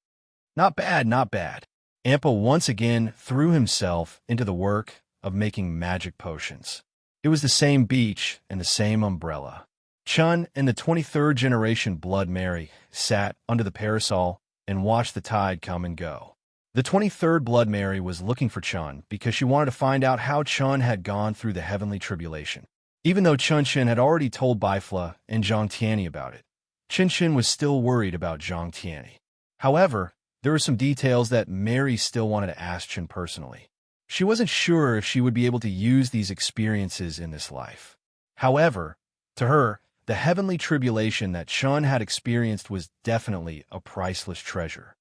Not bad, not bad. Ampa once again threw himself into the work of making magic potions. It was the same beach and the same umbrella. Chun and the 23rd generation Blood Mary sat under the parasol and watched the tide come and go. The 23rd Blood Mary was looking for Chun because she wanted to find out how Chun had gone through the heavenly tribulation. Even though Chun Shin had already told Baifla and Zhang Tianyi about it, Chin Shin was still worried about Zhang Tianyi. However, there were some details that Mary still wanted to ask Chin personally. She wasn't sure if she would be able to use these experiences in this life. However, to her, the heavenly tribulation that Chun had experienced was definitely a priceless treasure.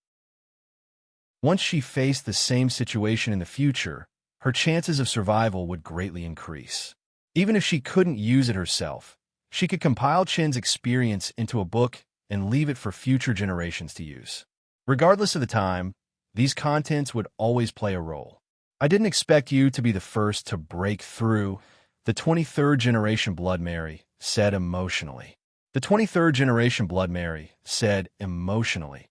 Once she faced the same situation in the future, her chances of survival would greatly increase. Even if she couldn't use it herself, she could compile Chin's experience into a book and leave it for future generations to use. Regardless of the time, these contents would always play a role. I didn't expect you to be the first to break through, the 23rd generation Blood Mary said emotionally. The 23rd generation Blood Mary said emotionally.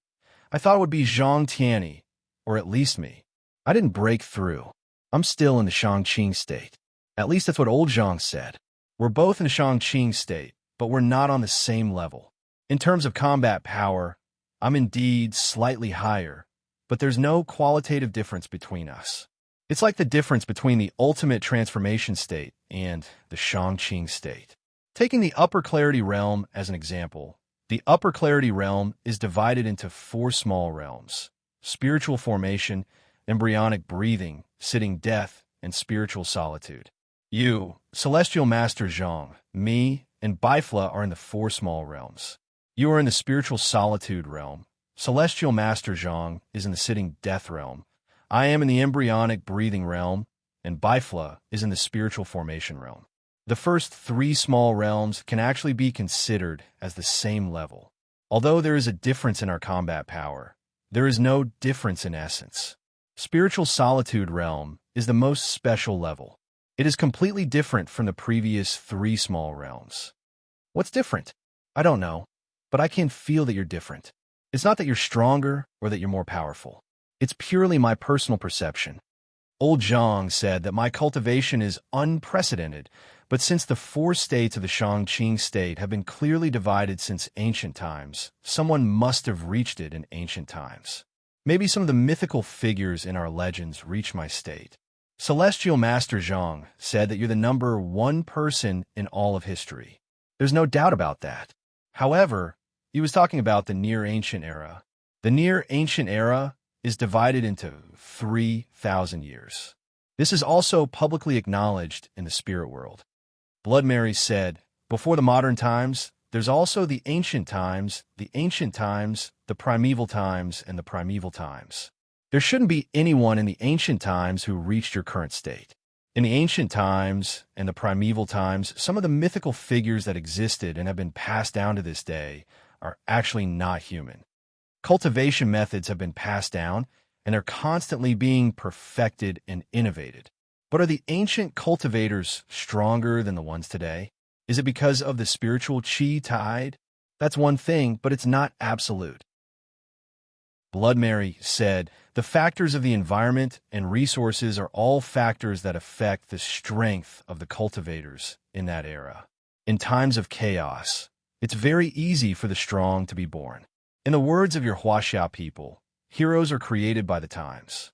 I thought it would be Zhang Tianyi, or at least me. I didn't break through. I'm still in the Shangqing state. At least that's what old Zhang said. We're both in the Shangqing state, but we're not on the same level. In terms of combat power, I'm indeed slightly higher, but there's no qualitative difference between us. It's like the difference between the ultimate transformation state and the Shang-Qing state. Taking the upper clarity realm as an example, the upper clarity realm is divided into 4 small realms: spiritual formation, embryonic breathing, sitting death, and spiritual solitude. You, Celestial Master Zhang, me, and Bifla are in the 4 small realms. You are in the spiritual solitude realm. Celestial Master Zhang is in the sitting death realm. I am in the embryonic breathing realm, and Bifla is in the spiritual formation realm. The first 3 small realms can actually be considered as the same level. Although there is a difference in our combat power, there is no difference in essence. Spiritual Solitude realm is the most special level. It is completely different from the previous 3 small realms. What's different? I don't know, but I can feel that you're different. It's not that you're stronger or that you're more powerful. It's purely my personal perception. Old Zhang said that my cultivation is unprecedented, but since the 4 states of the Shang-Qing state have been clearly divided since ancient times, someone must have reached it in ancient times. Maybe some of the mythical figures in our legends reached my state. Celestial Master Zhang said that you're the number 1 person in all of history. There's no doubt about that. However, he was talking about the Near Ancient Era. The Near Ancient Era is divided into 3,000 years. This is also publicly acknowledged in the spirit world. Blood Mary said, before the modern times, there's also the ancient times, the primeval times, and the primeval times. There shouldn't be anyone in the ancient times who reached your current state. In the ancient times and the primeval times, some of the mythical figures that existed and have been passed down to this day are actually not human. Cultivation methods have been passed down, and they're constantly being perfected and innovated. But are the ancient cultivators stronger than the ones today? Is it because of the spiritual chi tide? That's one thing, but it's not absolute. Blood Mary said, the factors of the environment and resources are all factors that affect the strength of the cultivators in that era. In times of chaos, it's very easy for the strong to be born. In the words of your Huaxia people, heroes are created by the times.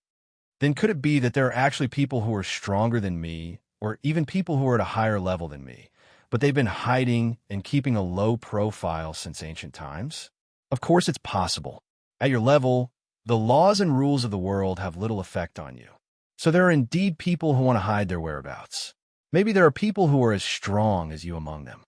Then could it be that there are actually people who are stronger than me, or even people who are at a higher level than me, but they've been hiding and keeping a low profile since ancient times? Of course it's possible. At your level, the laws and rules of the world have little effect on you. So there are indeed people who want to hide their whereabouts. Maybe there are people who are as strong as you among them.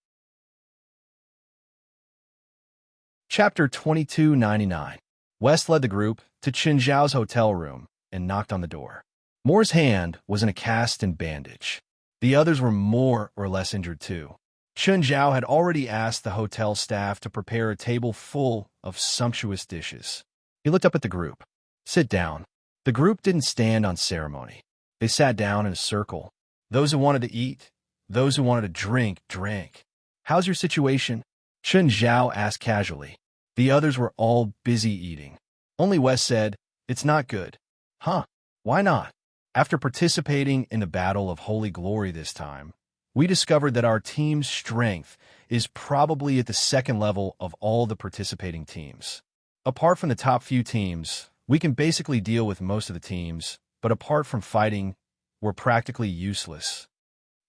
Chapter 2299. West led the group to Qin Zhao's hotel room and knocked on the door. Moore's hand was in a cast and bandage. The others were more or less injured too. Qin Zhao had already asked the hotel staff to prepare a table full of sumptuous dishes. He looked up at the group. Sit down. The group didn't stand on ceremony. They sat down in a circle. Those who wanted to eat, those who wanted to drink, drank. How's your situation? Qin Zhao asked casually. The others were all busy eating. Only Wes said, it's not good. Huh? Why not? After participating in the Battle of Holy Glory this time, we discovered that our team's strength is probably at the 2nd level of all the participating teams. Apart from the top few teams, we can basically deal with most of the teams, but apart from fighting, we're practically useless.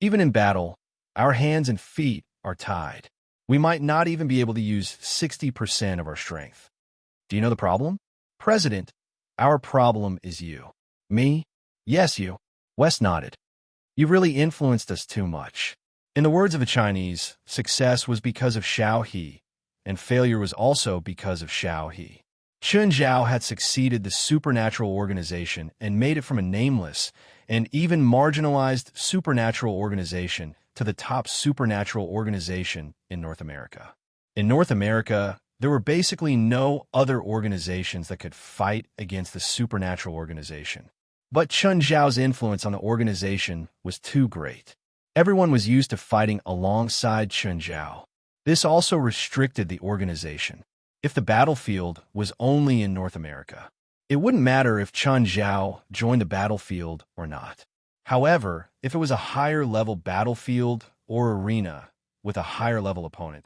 Even in battle, our hands and feet are tied. We might not even be able to use 60% of our strength. Do you know the problem? President, our problem is you. Me? Yes, you. Wes nodded. You really influenced us too much. In the words of the Chinese, success was because of Xiao He, and failure was also because of Xiao He. Qin Zhao had succeeded the supernatural organization and made it from a nameless and even marginalized supernatural organization to the top supernatural organization in North America. In North America, there were basically no other organizations that could fight against the supernatural organization. But Qin Zhao's influence on the organization was too great. Everyone was used to fighting alongside Qin Zhao. This also restricted the organization. If the battlefield was only in North America, it wouldn't matter if Qin Zhao joined the battlefield or not. However, if it was a higher-level battlefield or arena with a higher-level opponent,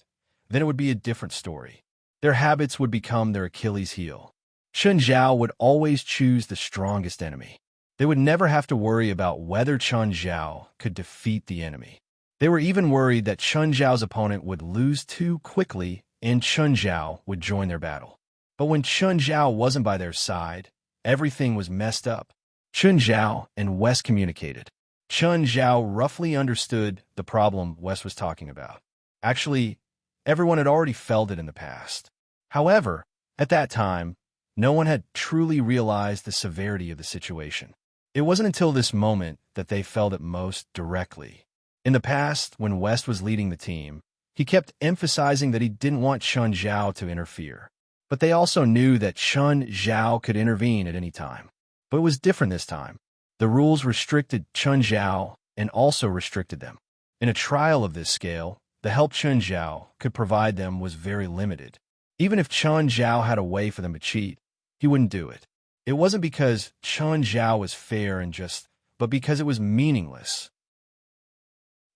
then it would be a different story. Their habits would become their Achilles heel. Qin Zhao would always choose the strongest enemy. They would never have to worry about whether Chun Zhao could defeat the enemy. They were even worried that Chun Zhao's opponent would lose too quickly and Chun Zhao would join their battle. But when Chun Zhao wasn't by their side, everything was messed up. Chun Zhao and Wes communicated. Chun Zhao roughly understood the problem Wes was talking about. Actually, everyone had already felt it in the past. However, at that time, no one had truly realized the severity of the situation. It wasn't until this moment that they felt it most directly. In the past, when West was leading the team, he kept emphasizing that he didn't want Chun Zhao to interfere. But they also knew that Chun Zhao could intervene at any time. But it was different this time. The rules restricted Chun Zhao and also restricted them. In a trial of this scale, the help Chun Zhao could provide them was very limited. Even if Chun Zhao had a way for them to cheat, he wouldn't do it. It wasn't because Chun Zhao was fair and just, but because it was meaningless.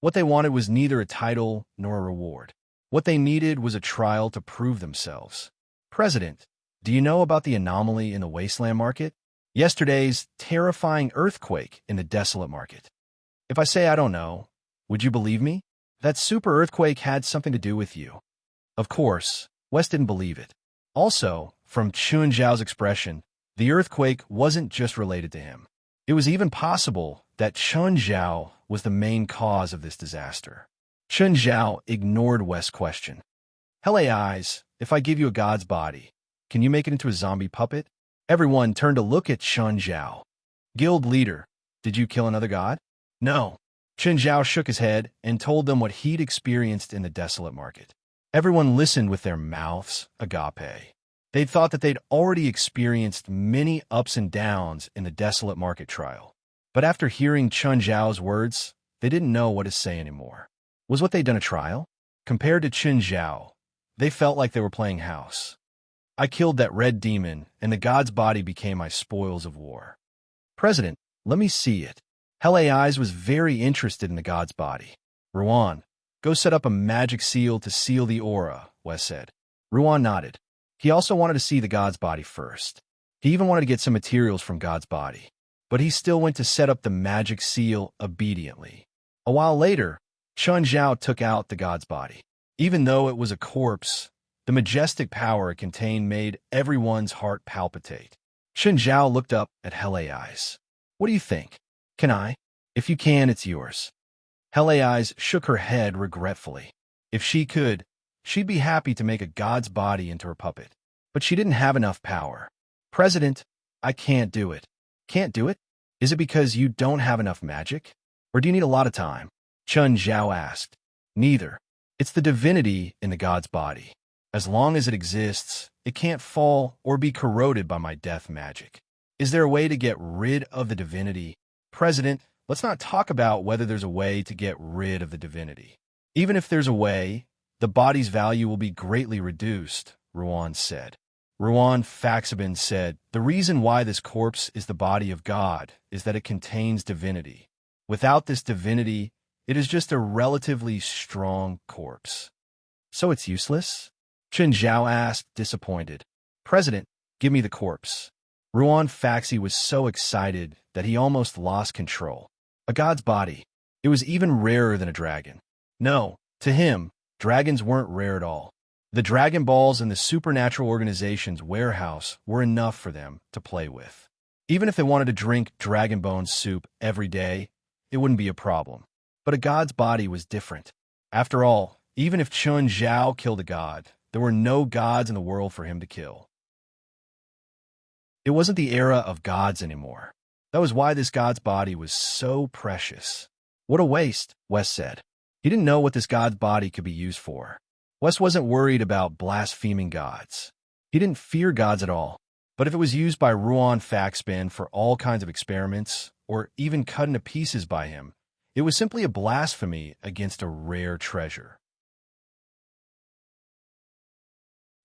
What they wanted was neither a title nor a reward. What they needed was a trial to prove themselves. President, do you know about the anomaly in the wasteland market? Yesterday's terrifying earthquake in the desolate market. If I say I don't know, would you believe me? That super earthquake had something to do with you. Of course, West didn't believe it. Also, from Chun Zhao's expression, the earthquake wasn't just related to him. It was even possible that Chun Zhao was the main cause of this disaster. Chun Zhao ignored West's question. Hell eyes, if I give you a god's body, can you make it into a zombie puppet? Everyone turned to look at Chun Zhao. Guild leader, did you kill another god? No. Chun Zhao shook his head and told them what he'd experienced in the desolate market. Everyone listened with their mouths agape. They thought that they'd already experienced many ups and downs in the desolate market trial. But after hearing Chun Zhao's words, they didn't know what to say anymore. Was what they'd done a trial? Compared to Chun Zhao, they felt like they were playing house. I killed that red demon, and the god's body became my spoils of war. President, let me see it. Hell Eyes was very interested in the god's body. Ruan, go set up a magic seal to seal the aura, Wes said. Ruan nodded. He also wanted to see the god's body first. He even wanted to get some materials from God's body. But he still went to set up the magic seal obediently. A while later, Chun Zhao took out the god's body. Even though it was a corpse, the majestic power it contained made everyone's heart palpitate. Chun Zhao looked up at Hell Eyes. What do you think? Can I? If you can, it's yours. Hell Eyes shook her head regretfully. If she could, she'd be happy to make a god's body into her puppet. But she didn't have enough power. President, I can't do it. Can't do it? Is it because you don't have enough magic? Or do you need a lot of time? Chun Zhao asked. Neither. It's the divinity in the god's body. As long as it exists, it can't fall or be corroded by my death magic. Is there a way to get rid of the divinity? President, let's not talk about whether there's a way to get rid of the divinity. Even if there's a way, the body's value will be greatly reduced, Ruan said. Ruan Faxabin said, the reason why this corpse is the body of God is that it contains divinity. Without this divinity, it is just a relatively strong corpse. So it's useless? Chun Zhao asked, disappointed. President, give me the corpse. Ruan Faxi was so excited that he almost lost control. A god's body. It was even rarer than a dragon. No, to him, dragons weren't rare at all. The Dragon Balls in the Supernatural Organization's warehouse were enough for them to play with. Even if they wanted to drink dragon bone soup every day, it wouldn't be a problem. But a god's body was different. After all, even if Chun Zhao killed a god, there were no gods in the world for him to kill. It wasn't the era of gods anymore. That was why this god's body was so precious. What a waste, Wes said. He didn't know what this god's body could be used for. Wes wasn't worried about blaspheming gods. He didn't fear gods at all. But if it was used by Ruan Faxbin for all kinds of experiments, or even cut into pieces by him, it was simply a blasphemy against a rare treasure.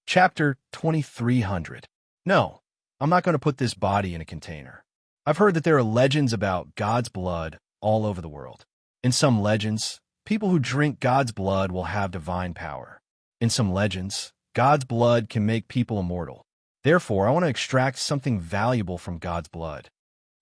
Chapter 2300. No, I'm not going to put this body in a container. I've heard that there are legends about God's blood all over the world. In some legends, people who drink God's blood will have divine power. In some legends, God's blood can make people immortal. Therefore, I want to extract something valuable from God's blood.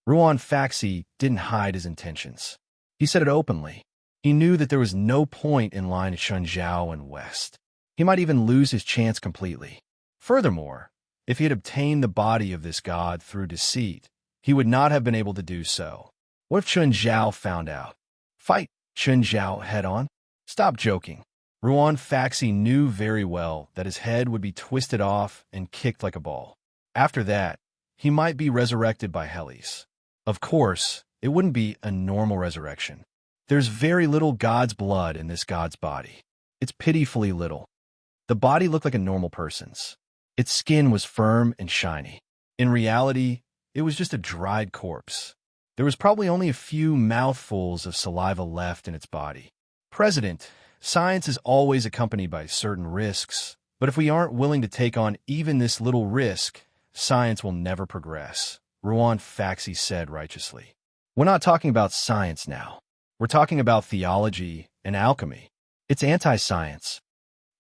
Ruan Faxi didn't hide his intentions. He said it openly. He knew that there was no point in lying to Chun Zhao and West. He might even lose his chance completely. Furthermore, if he had obtained the body of this god through deceit, he would not have been able to do so. What if Chun Zhao found out? Fight Chun Zhao head-on? Stop joking. Ruan Faxi knew very well that his head would be twisted off and kicked like a ball. After that, he might be resurrected by Helios. Of course, it wouldn't be a normal resurrection. There's very little god's blood in this god's body. It's pitifully little. The body looked like a normal person's. Its skin was firm and shiny. In reality, it was just a dried corpse. There was probably only a few mouthfuls of saliva left in its body. President, science is always accompanied by certain risks, but if we aren't willing to take on even this little risk, science will never progress, Ruan Faxi said righteously. We're not talking about science now. We're talking about theology and alchemy. It's anti-science.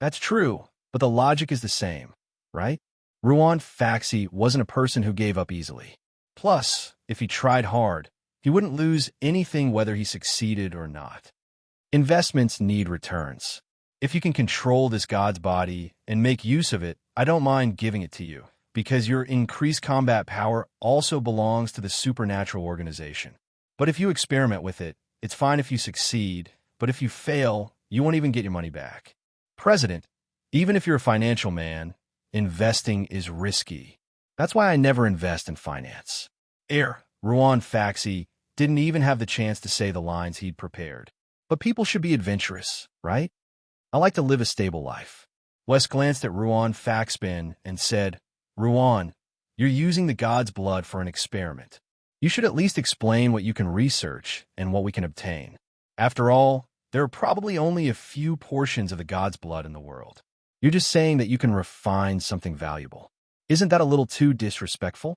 That's true, but the logic is the same, right? Ruan Faxi wasn't a person who gave up easily. Plus, if he tried hard, he wouldn't lose anything whether he succeeded or not. Investments need returns. If you can control this god's body and make use of it, I don't mind giving it to you, because your increased combat power also belongs to the supernatural organization. But if you experiment with it, it's fine if you succeed, but if you fail, you won't even get your money back. President, even if you're a financial man, investing is risky. That's why I never invest in finance. Ruan Faxi didn't even have the chance to say the lines he'd prepared. But people should be adventurous, right? I like to live a stable life. Wes glanced at Ruan Faxbin and said, Ruan, you're using the god's blood for an experiment. You should at least explain what you can research and what we can obtain. After all, there are probably only a few portions of the god's blood in the world. You're just saying that you can refine something valuable. Isn't that a little too disrespectful?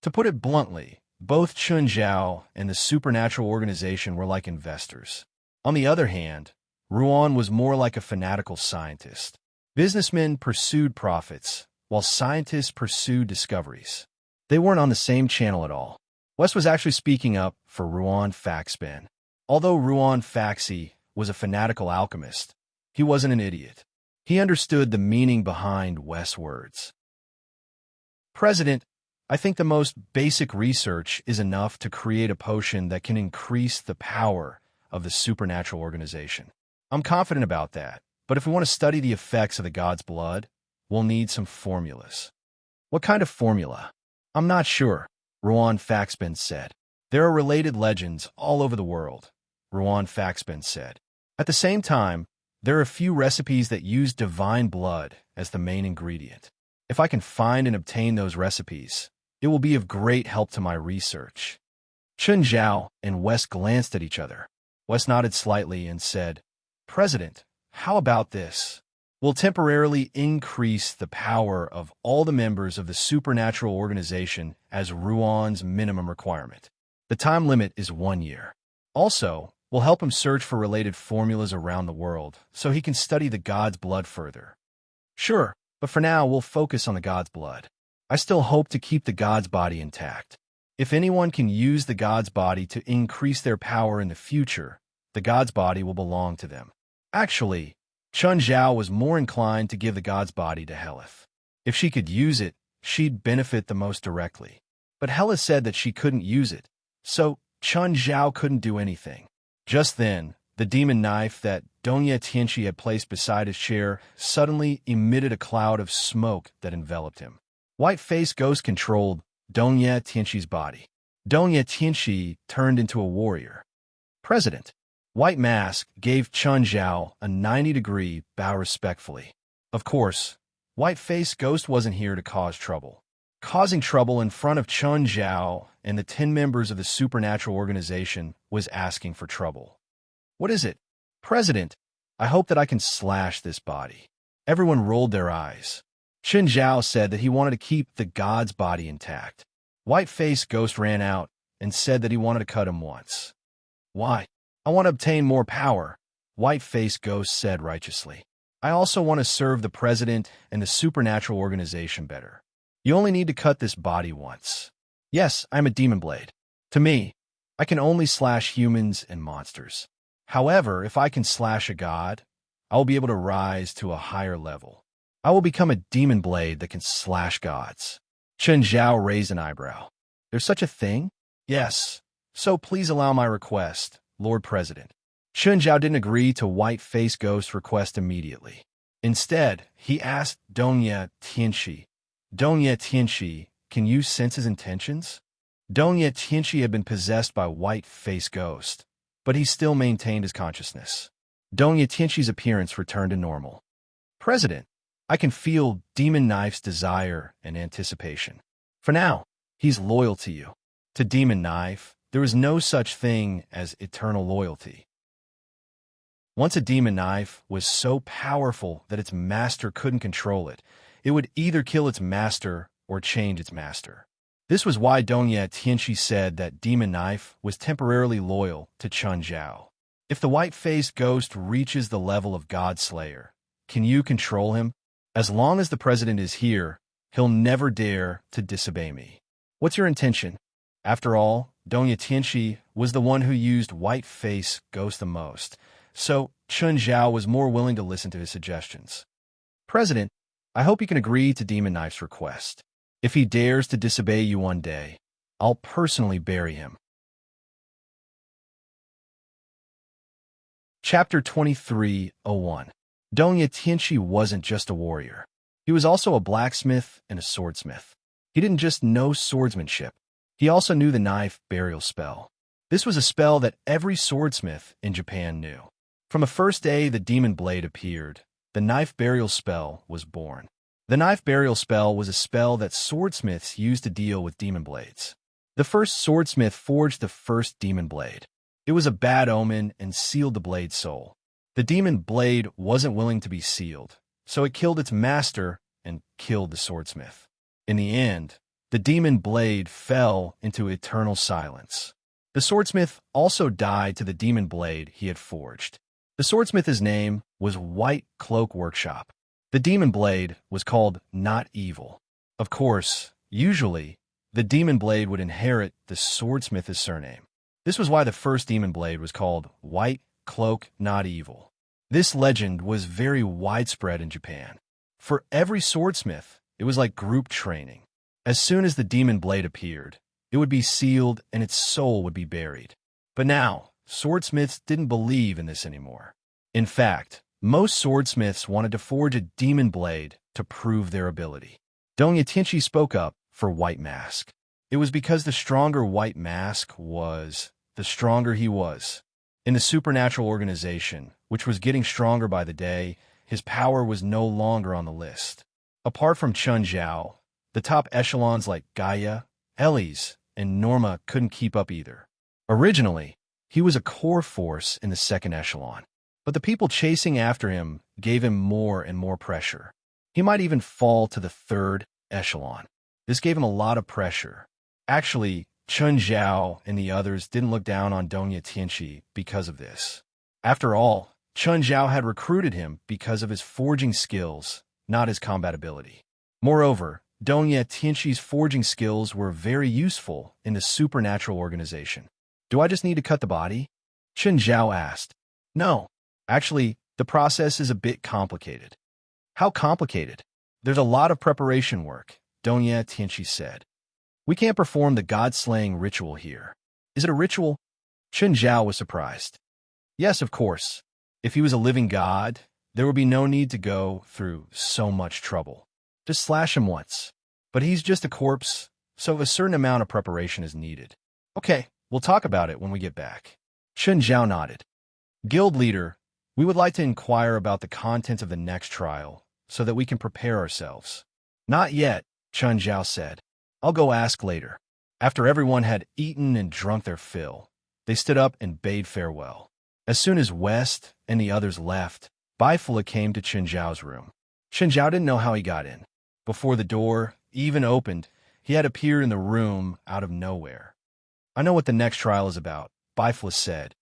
To put it bluntly, both Chun Zhao and the supernatural organization were like investors. On the other hand, Ruan was more like a fanatical scientist. Businessmen pursued profits, while scientists pursued discoveries. They weren't on the same channel at all. Wes was actually speaking up for Ruan Faxbin. Although Ruan Faxi was a fanatical alchemist, he wasn't an idiot. He understood the meaning behind Wes' words. President, I think the most basic research is enough to create a potion that can increase the power of the supernatural organization. I'm confident about that, but if we want to study the effects of the god's blood, we'll need some formulas. What kind of formula? I'm not sure, Ruan Faxbin said. There are related legends all over the world, Ruan Faxbin said. At the same time, there are a few recipes that use divine blood as the main ingredient. If I can find and obtain those recipes, it will be of great help to my research. Chun Zhao and Wes glanced at each other. Wes nodded slightly and said, President, how about this? We'll temporarily increase the power of all the members of the supernatural organization as Ruan's minimum requirement. The time limit is 1 year. Also, we'll help him search for related formulas around the world so he can study the god's blood further. Sure, but for now we'll focus on the god's blood. I still hope to keep the god's body intact. If anyone can use the god's body to increase their power in the future, the god's body will belong to them. Actually, Chun Zhao was more inclined to give the god's body to Helith. If she could use it, she'd benefit the most directly. But Helith said that she couldn't use it, so Chun Zhao couldn't do anything. Just then, the demon knife that Dongye Tianchi had placed beside his chair suddenly emitted a cloud of smoke that enveloped him. White-faced ghost controlled Dongye Tianchi's body. Dongye Tianchi turned into a warrior. President, White Mask gave Chun Zhao a 90-degree bow respectfully. Of course, White-faced ghost wasn't here to cause trouble. Causing trouble in front of Chun Zhao and the 10 members of the supernatural organization was asking for trouble. What is it? President, I hope that I can slash this body. Everyone rolled their eyes. Chun Zhao said that he wanted to keep the god's body intact. White-faced ghost ran out and said that he wanted to cut him once. Why? I want to obtain more power, White-faced ghost said righteously. I also want to serve the president and the supernatural organization better. You only need to cut this body once. Yes, I'm a demon blade. To me, I can only slash humans and monsters. However, if I can slash a god, I will be able to rise to a higher level. I will become a demon blade that can slash gods. Chen Zhao raised an eyebrow. There's such a thing? Yes. So please allow my request, Lord President. Chen Zhao didn't agree to White-Faced Ghost's request immediately. Instead, he asked Donya Tianxi. Donya Tianxi, can you sense his intentions? Donya Tianxi had been possessed by White-Faced Ghost, but he still maintained his consciousness. Donya Tianxi's appearance returned to normal. President, I can feel Demon Knife's desire and anticipation. For now, he's loyal to you. To Demon Knife, there is no such thing as eternal loyalty. Once a Demon Knife was so powerful that its master couldn't control it, it would either kill its master or change its master. This was why Donya Tianxi said that Demon Knife was temporarily loyal to Chen Zhao. If the White-Faced Ghost reaches the level of God Slayer, can you control him? As long as the president is here, he'll never dare to disobey me. What's your intention? After all, Donya Tianxi was the one who used White-Faced Ghost the most, so Chen Zhao was more willing to listen to his suggestions. President, I hope you can agree to Demon Knife's request. If he dares to disobey you one day, I'll personally bury him. Chapter 23:01. Donya Tianxi wasn't just a warrior. He was also a blacksmith and a swordsmith. He didn't just know swordsmanship. He also knew the knife burial spell. This was a spell that every swordsmith in Japan knew. From the first day the demon blade appeared, the knife burial spell was born. The knife burial spell was a spell that swordsmiths used to deal with demon blades. The first swordsmith forged the first demon blade. It was a bad omen and sealed the blade's soul. The demon blade wasn't willing to be sealed, so it killed its master and killed the swordsmith. In the end, the demon blade fell into eternal silence. The swordsmith also died to the demon blade he had forged. The swordsmith's name was White Cloak Workshop. The demon blade was called Not Evil. Of course, usually, the demon blade would inherit the swordsmith's surname. This was why the first demon blade was called White Cloak Not Evil. This legend was very widespread in Japan. For every swordsmith, it was like group training. As soon as the demon blade appeared, it would be sealed and its soul would be buried. But now, swordsmiths didn't believe in this anymore. In fact, most swordsmiths wanted to forge a demon blade to prove their ability. Donya Tianxi spoke up for White Mask. It was because the stronger White Mask was, the stronger he was. In the supernatural organization, which was getting stronger by the day, his power was no longer on the list. Apart from Chen Zhao, the top echelons like Gaia, Elise, and Norma couldn't keep up either. Originally, he was a core force in the second echelon, but the people chasing after him gave him more and more pressure. He might even fall to the third echelon. This gave him a lot of pressure. Actually, Chen Zhao and the others didn't look down on Donya Tianxi because of this. After all, Chen Zhao had recruited him because of his forging skills, not his combat ability. Moreover, Donya Tianxi's forging skills were very useful in the supernatural organization. Do I just need to cut the body? Chen Zhao asked. No. Actually, the process is a bit complicated. How complicated? There's a lot of preparation work, Donya Tianxi said. We can't perform the god-slaying ritual here. Is it a ritual? Chen Zhao was surprised. Yes, of course. If he was a living god, there would be no need to go through so much trouble. Just slash him once. But he's just a corpse, so a certain amount of preparation is needed. Okay, we'll talk about it when we get back. Chen Zhao nodded. Guild leader, we would like to inquire about the content of the next trial, so that we can prepare ourselves. Not yet, Chen Zhao said. I'll go ask later. After everyone had eaten and drunk their fill, they stood up and bade farewell. As soon as West and the others left, Bifula came to Chen Zhao's room. Chen Zhao didn't know how he got in. Before the door even opened, he had appeared in the room out of nowhere. I know what the next trial is about, Bifula said.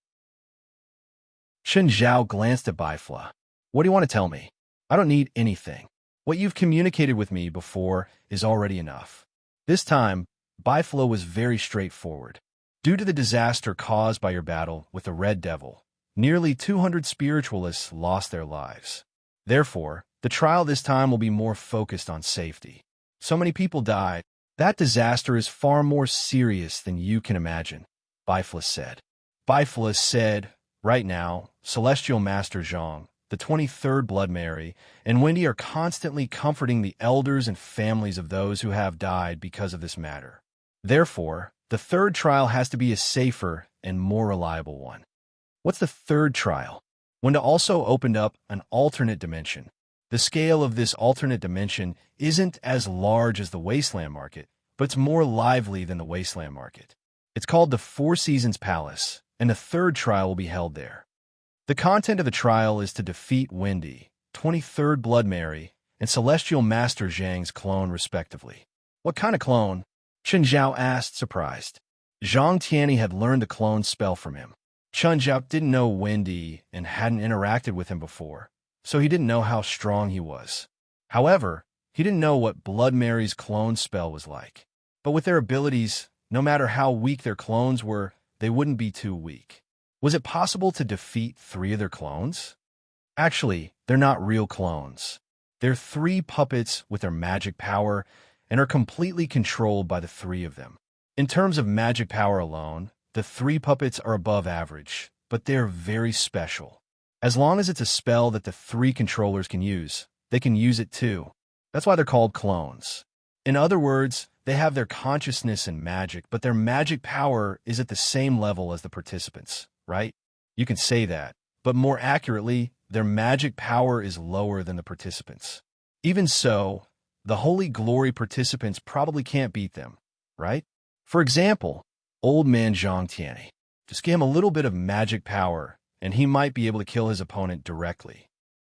Chen Zhao glanced at Bifula. What do you want to tell me? I don't need anything. What you've communicated with me before is already enough. This time, Bifula was very straightforward. Due to the disaster caused by your battle with the Red Devil, nearly 200 spiritualists lost their lives. Therefore, the trial this time will be more focused on safety. So many people died. That disaster is far more serious than you can imagine, Biflus said. Biflus said, right now, Celestial Master Zhang, the 23rd Blood Mary, and Wendy are constantly comforting the elders and families of those who have died because of this matter. Therefore, the third trial has to be a safer and more reliable one. What's the third trial? Wenda also opened up an alternate dimension. The scale of this alternate dimension isn't as large as the Wasteland Market, but it's more lively than the Wasteland Market. It's called the Four Seasons Palace, and the third trial will be held there. The content of the trial is to defeat Wendy, 23rd Blood Mary, and Celestial Master Zhang's clone respectively. What kind of clone? Chen Zhao asked, surprised. Zhang Tianyi had learned the clone spell from him. Chen Zhao didn't know Wendy and hadn't interacted with him before, so he didn't know how strong he was. However, he didn't know what Blood Mary's clone spell was like. But with their abilities, no matter how weak their clones were, they wouldn't be too weak. Was it possible to defeat 3 of their clones? Actually, they're not real clones. They're 3 puppets with their magic power and are completely controlled by the 3 of them. In terms of magic power alone, the 3 puppets are above average, but they're very special. As long as it's a spell that the 3 controllers can use, they can use it too. That's why they're called clones. In other words, they have their consciousness and magic, but their magic power is at the same level as the participants, right? You can say that, but more accurately, their magic power is lower than the participants. Even so, the Holy Glory participants probably can't beat them, right? For example, Old Man Zhang Tianyi. Just give him a little bit of magic power, and he might be able to kill his opponent directly.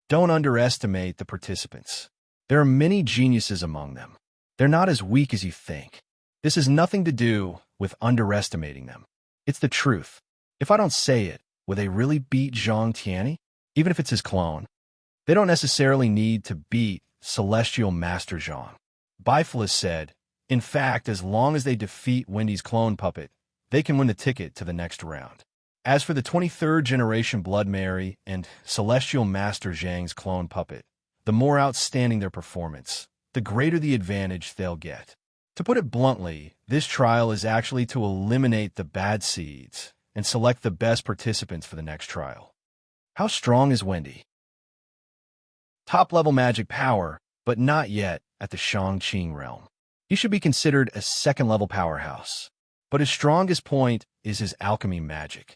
Don't underestimate the participants. There are many geniuses among them. They're not as weak as you think. This has nothing to do with underestimating them. It's the truth. If I don't say it, will they really beat Zhang Tianyi? Even if it's his clone? They don't necessarily need to beat Celestial Master Zhang. Biflus said, in fact, as long as they defeat Wendy's clone puppet, they can win the ticket to the next round. As for the 23rd generation Blood Mary and Celestial Master Zhang's clone puppet, the more outstanding their performance, the greater the advantage they'll get. To put it bluntly, this trial is actually to eliminate the bad seeds and select the best participants for the next trial. How strong is Wendy? Top-level magic power, but not yet at the Shangqing realm. He should be considered a second-level powerhouse, but his strongest point is his alchemy magic.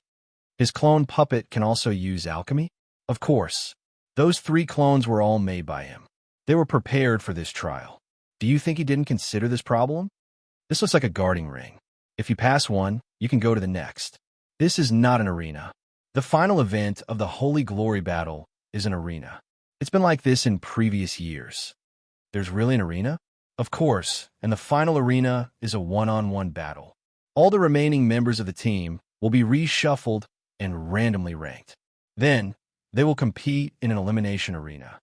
His clone puppet can also use alchemy? Of course. Those 3 clones were all made by him. They were prepared for this trial. Do you think he didn't consider this problem? This looks like a guarding ring. If you pass one, you can go to the next. This is not an arena. The final event of the Holy Glory battle is an arena. It's been like this in previous years. There's really an arena? Of course, and the final arena is a one-on-one battle. All the remaining members of the team will be reshuffled and randomly ranked. Then, they will compete in an elimination arena.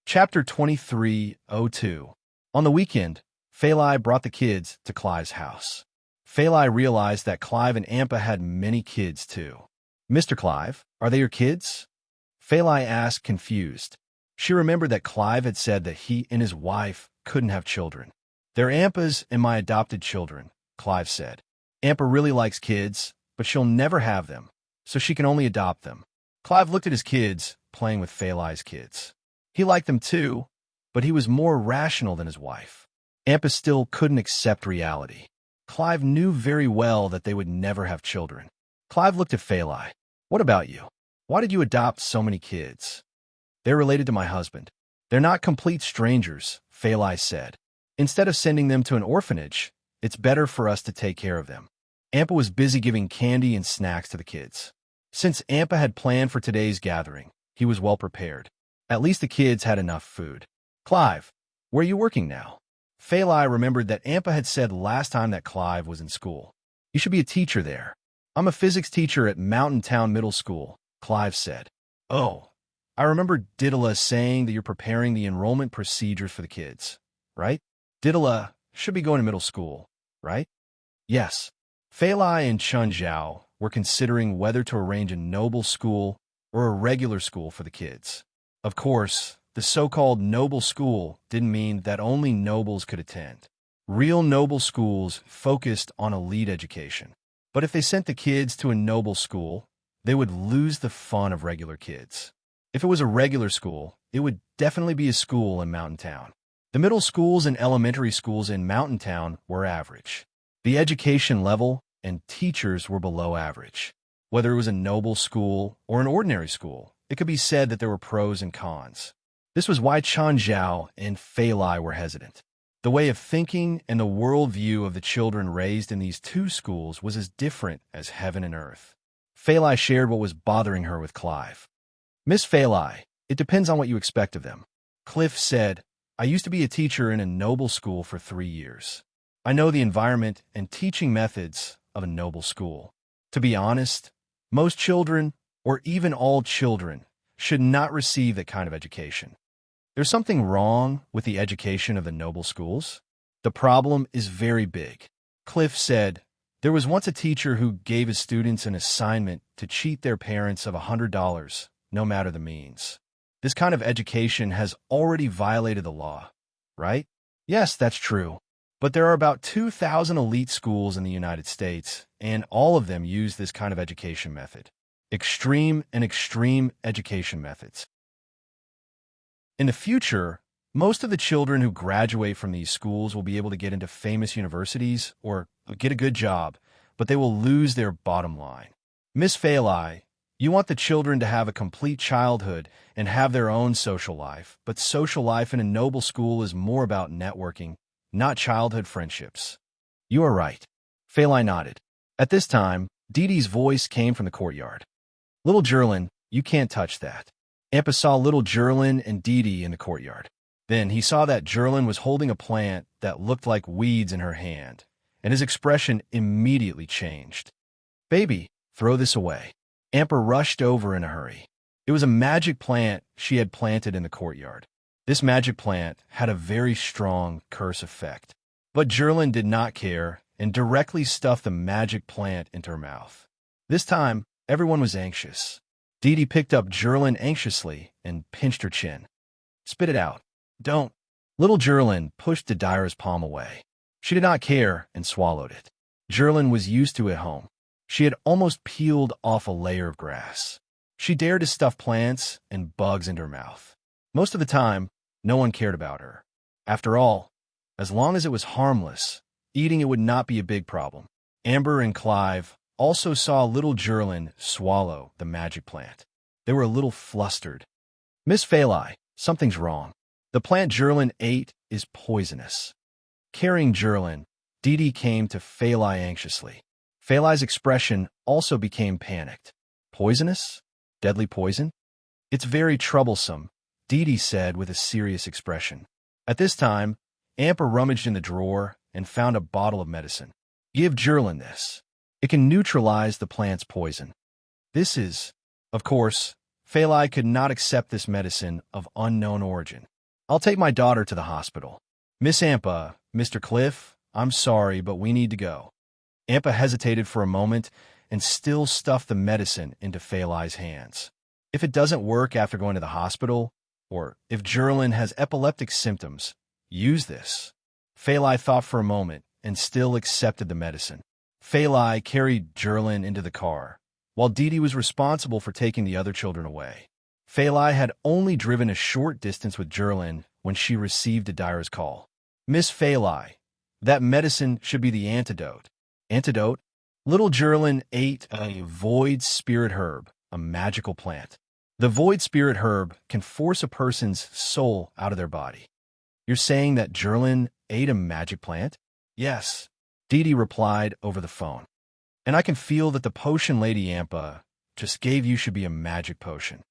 Chapter 2302. On the weekend, Feilai brought the kids to Clive's house. Feilai realized that Clive and Ampa had many kids too. Mr. Clive, are they your kids? Feilai asked, confused. She remembered that Clive had said that he and his wife couldn't have children. They're Ampa's and my adopted children, Clive said. Ampa really likes kids, but she'll never have them, so she can only adopt them. Clive looked at his kids, playing with Feilai's kids. He liked them too, but he was more rational than his wife. Ampa still couldn't accept reality. Clive knew very well that they would never have children. Clive looked at Feilai. What about you? Why did you adopt so many kids? They're related to my husband. They're not complete strangers, Feilai said. Instead of sending them to an orphanage, it's better for us to take care of them. Ampa was busy giving candy and snacks to the kids. Since Ampa had planned for today's gathering, he was well prepared. At least the kids had enough food. Clive, where are you working now? Feilai remembered that Ampa had said last time that Clive was in school. You should be a teacher there. I'm a physics teacher at Mountain Town Middle School, Clive said. Oh, I remember Didala saying that you're preparing the enrollment procedures for the kids, right? Didala, should be going to middle school, right? Yes. Fei Lai and Chun Zhao were considering whether to arrange a noble school or a regular school for the kids. Of course, the so-called noble school didn't mean that only nobles could attend. Real noble schools focused on elite education. But if they sent the kids to a noble school, they would lose the fun of regular kids. If it was a regular school, it would definitely be a school in Mountain Town. The middle schools and elementary schools in Mountain Town were average. The education level and teachers were below average. Whether it was a noble school or an ordinary school, it could be said that there were pros and cons. This was why Chun Zhao and Fei Lai were hesitant. The way of thinking and the worldview of the children raised in these two schools was as different as heaven and earth. Fei Lai shared what was bothering her with Clive. Miss Fei Lai, it depends on what you expect of them. Cliff said, I used to be a teacher in a noble school for 3 years. I know the environment and teaching methods of a noble school. To be honest, most children, or even all children, should not receive that kind of education. There's something wrong with the education of the noble schools. The problem is very big. Cliff said, there was once a teacher who gave his students an assignment to cheat their parents of $100, no matter the means. This kind of education has already violated the law, right? Yes, that's true. But there are about 2,000 elite schools in the United States, and all of them use this kind of education method. Extreme education methods. In the future, most of the children who graduate from these schools will be able to get into famous universities or get a good job, but they will lose their bottom line. Miss Fei Lai, you want the children to have a complete childhood and have their own social life, but social life in a noble school is more about networking, not childhood friendships. You are right. Fei Lai nodded. At this time, Dee Dee's voice came from the courtyard. Little Jerlin, you can't touch that. Ampa saw little Jerlin and Dee Dee in the courtyard. Then he saw that Jerlin was holding a plant that looked like weeds in her hand, and his expression immediately changed. Baby, throw this away. Ampa rushed over in a hurry. It was a magic plant she had planted in the courtyard. This magic plant had a very strong curse effect. But Jerlin did not care and directly stuffed the magic plant into her mouth. This time, everyone was anxious. Dee Dee picked up Jerlin anxiously and pinched her chin. Spit it out. Don't. Little Jerlin pushed Didira's palm away. She did not care and swallowed it. Jerlin was used to it at home. She had almost peeled off a layer of grass. She dared to stuff plants and bugs into her mouth. Most of the time, no one cared about her. After all, as long as it was harmless, eating it would not be a big problem. Amber and Clive also saw little Jerlin swallow the magic plant. They were a little flustered. Miss Fei Lai, something's wrong. The plant Jerlin ate is poisonous. Carrying Jerlin, Dee Dee came to Fei Lai anxiously. Fei Lai's expression also became panicked. Poisonous? Deadly poison? It's very troublesome, Dee Dee said with a serious expression. At this time, Ampa rummaged in the drawer and found a bottle of medicine. Give Jerlin this. It can neutralize the plant's poison. This is, of course, Fei Lai could not accept this medicine of unknown origin. I'll take my daughter to the hospital. Miss Ampa, Mr. Cliff, I'm sorry, but we need to go. Ampa hesitated for a moment and still stuffed the medicine into Fei Lai's hands. If it doesn't work after going to the hospital, or if Jerlin has epileptic symptoms, use this. Fei Lai thought for a moment and still accepted the medicine. Fei Lai carried Jerlin into the car, while Dee Dee was responsible for taking the other children away. Fei Lai had only driven a short distance with Jerlin when she received Didira's call. Miss Fei Lai, that medicine should be the antidote. Antidote? Little Jerlin ate a void spirit herb, a magical plant. The void spirit herb can force a person's soul out of their body. You're saying that Jerlin ate a magic plant? Yes, Dee Dee replied over the phone. And I can feel that the potion Lady Ampa just gave you should be a magic potion.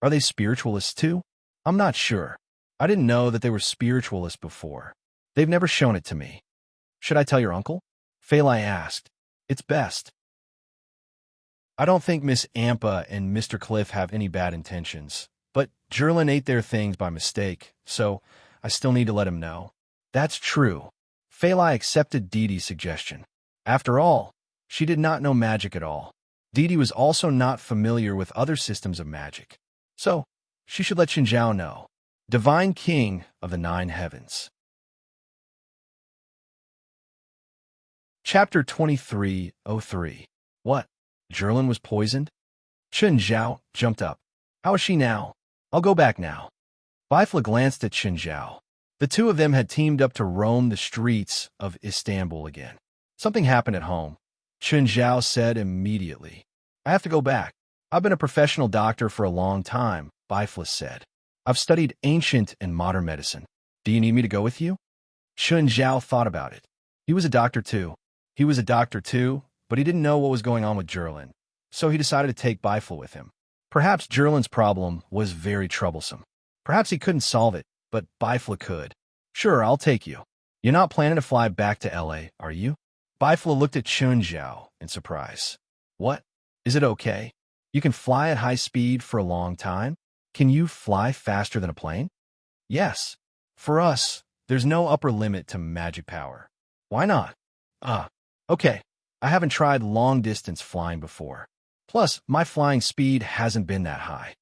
Are they spiritualists too? I'm not sure. I didn't know that they were spiritualists before. They've never shown it to me. Should I tell your uncle? Fei Lai asked. It's best. I don't think Miss Ampa and Mr. Cliff have any bad intentions, but Jerlin ate their things by mistake, so I still need to let him know. That's true. Fei Lai accepted Didi's suggestion. After all, she did not know magic at all. Didi was also not familiar with other systems of magic. So, she should let Qinzhao know. Divine King of the Nine Heavens. Chapter 2303. What? Zhilin was poisoned? Qinzhao jumped up. How is she now? I'll go back now. Bifla glanced at Qinzhao. The two of them had teamed up to roam the streets of Istanbul again. Something happened at home, Qinzhao said immediately. I have to go back. I've been a professional doctor for a long time, Bifla said. I've studied ancient and modern medicine. Do you need me to go with you? Qinzhao thought about it. He was a doctor too. But he didn't know what was going on with Zhilin, so he decided to take Bifla with him. Perhaps Zhilin's problem was very troublesome. Perhaps he couldn't solve it, but Bifla could. Sure, I'll take you. You're not planning to fly back to LA, are you? Bifla looked at Qinzhao in surprise. What? Is it okay? You can fly at high speed for a long time? Can you fly faster than a plane? Yes. For us, there's no upper limit to magic power. Why not? Okay. I haven't tried long-distance flying before. Plus, my flying speed hasn't been that high.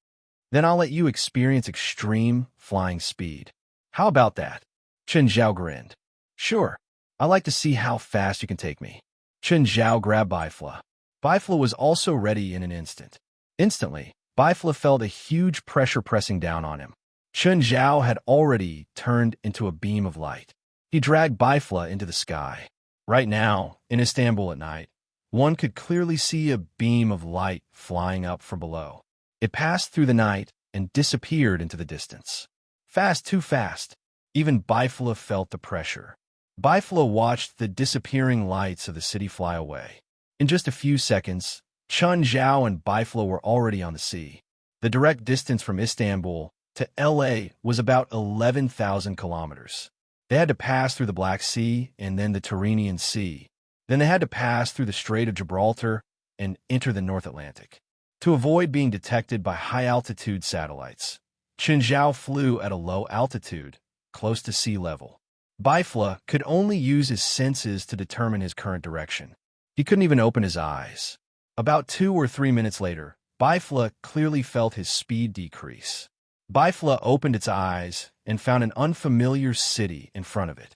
Then I'll let you experience extreme flying speed. How about that? Qinzhao grinned. Sure. I'd like to see how fast you can take me. Qinzhao grabbed Bifla. Bifla was also ready in an instant. Instantly, Bifla felt a huge pressure pressing down on him. Qinzhao had already turned into a beam of light. He dragged Bifla into the sky. Right now, in Istanbul at night, one could clearly see a beam of light flying up from below. It passed through the night and disappeared into the distance. Fast, too fast. Even Bifla felt the pressure. Bifla watched the disappearing lights of the city fly away. In just a few seconds, Qinzhao and Bifla were already on the sea. The direct distance from Istanbul to LA was about 11,000 kilometers. They had to pass through the Black Sea and then the Tyrrhenian Sea. Then they had to pass through the Strait of Gibraltar and enter the North Atlantic. To avoid being detected by high-altitude satellites, Qinzhao flew at a low altitude, close to sea level. Bifla could only use his senses to determine his current direction. He couldn't even open his eyes. About 2 or 3 minutes later, Bifla clearly felt his speed decrease. Bifla opened its eyes and found an unfamiliar city in front of it.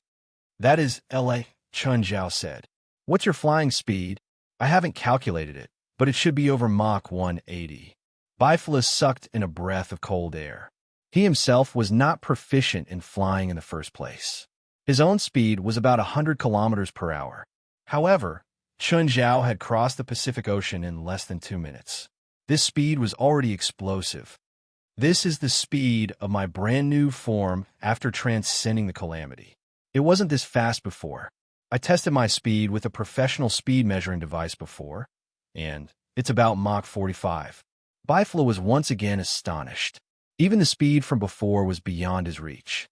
That is LA, Qinzhao said. What's your flying speed? I haven't calculated it, but it should be over Mach 180. Bifla sucked in a breath of cold air. He himself was not proficient in flying in the first place. His own speed was about 100 kilometers per hour. However, Qinzhao had crossed the Pacific Ocean in less than 2 minutes. This speed was already explosive. This is the speed of my brand new form after transcending the calamity. It wasn't this fast before. I tested my speed with a professional speed measuring device before, and it's about Mach 45. Bifla was once again astonished. Even the speed from before was beyond his reach.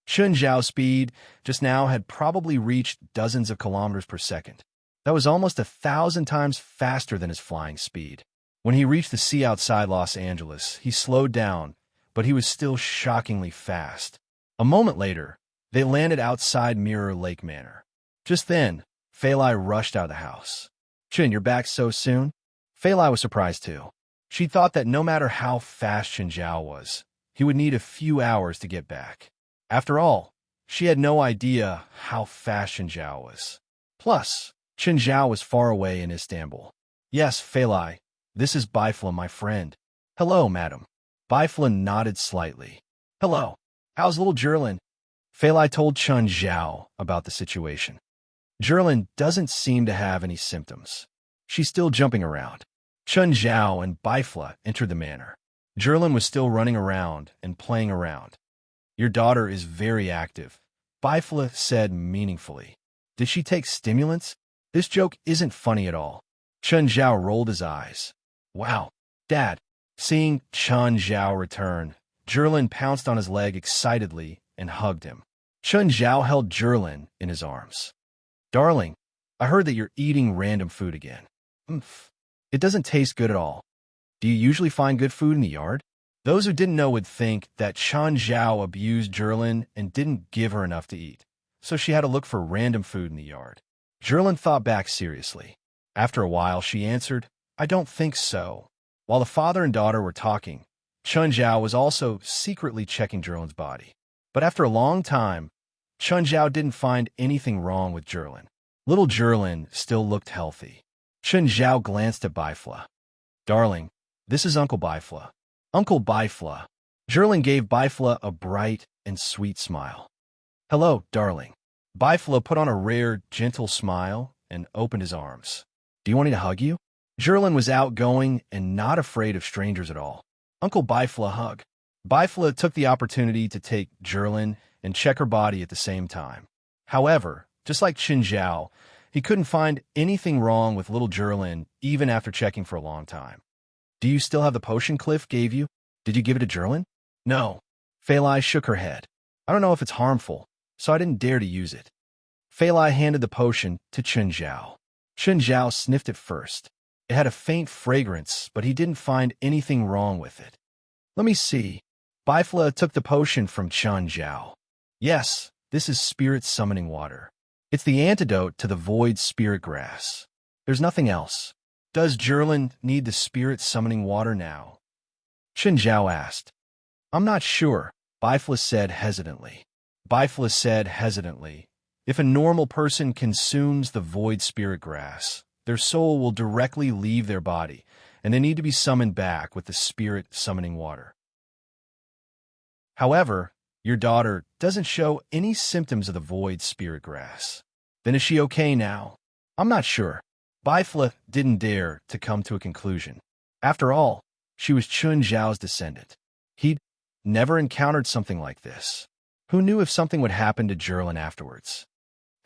Qinzhao's speed just now had probably reached dozens of kilometers per second. That was almost 1,000 times faster than his flying speed. When he reached the sea outside Los Angeles, he slowed down, but he was still shockingly fast. A moment later, they landed outside Mirror Lake Manor. Just then, Fei Lai rushed out of the house. Qin, you're back so soon? Fei Lai was surprised too. She thought that no matter how fast Qinzhao was, he would need a few hours to get back. After all, she had no idea how fast Qinzhao was. Plus, Qinzhao was far away in Istanbul. Yes, Fei Lai, this is Bifla, my friend. Hello, madam. Bifla nodded slightly. Hello. How's little Zhilin? Fei Lai told Qinzhao about the situation. Zhilin doesn't seem to have any symptoms. She's still jumping around. Qinzhao and Bifla entered the manor. Zhilin was still running around and playing around. Your daughter is very active, Bifla said meaningfully. Did she take stimulants? This joke isn't funny at all. Qinzhao rolled his eyes. Wow, Dad. Seeing Qinzhao return, Zhilin pounced on his leg excitedly and hugged him. Qinzhao held Zhilin in his arms. Darling, I heard that you're eating random food again. It doesn't taste good at all. Do you usually find good food in the yard? Those who didn't know would think that Qinzhao abused Zhilin and didn't give her enough to eat. so she had to look for random food in the yard. Jerlin thought back seriously. After a while, she answered, I don't think so. While the father and daughter were talking, Chun Zhao was also secretly checking Jerlin's body. But after a long time, Chun Zhao didn't find anything wrong with Jerlin. Little Jerlin still looked healthy. Chun Zhao glanced at Bifla. Darling, this is Uncle Bifla. Uncle Bifla. Jerlin gave Bifla a bright and sweet smile. Hello, darling. Bifla put on a rare, gentle smile and opened his arms. Do you want me to hug you? Jerlin was outgoing and not afraid of strangers at all. Uncle Bifla hug. Bifla took the opportunity to take Jerlin and check her body at the same time. However, just like Chun Zhao, he couldn't find anything wrong with little Jerlin even after checking for a long time. Do you still have the potion Cliff gave you? Did you give it to Jerlin? No. Feilai shook her head. I don't know if it's harmful, so I didn't dare to use it. Feilai handed the potion to Chun Zhao. Chun Zhao sniffed it first. It had a faint fragrance, but he didn't find anything wrong with it. Let me see. Bifla took the potion from Chun Zhao. Yes, this is spirit summoning water. It's the antidote to the void spirit grass. There's nothing else. Does Jerlin need the spirit summoning water now? Chun Zhao asked. I'm not sure, Bifla said hesitantly. Bifla said hesitantly. If a normal person consumes the void spirit grass, their soul will directly leave their body, and they need to be summoned back with the spirit summoning water. However, your daughter doesn't show any symptoms of the void spirit grass. Then is she okay now? I'm not sure. Bifla didn't dare to come to a conclusion. After all, she was Chun Zhao's descendant. He'd never encountered something like this. Who knew if something would happen to Jerlin afterwards?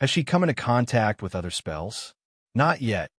Has she come into contact with other spells? Not yet.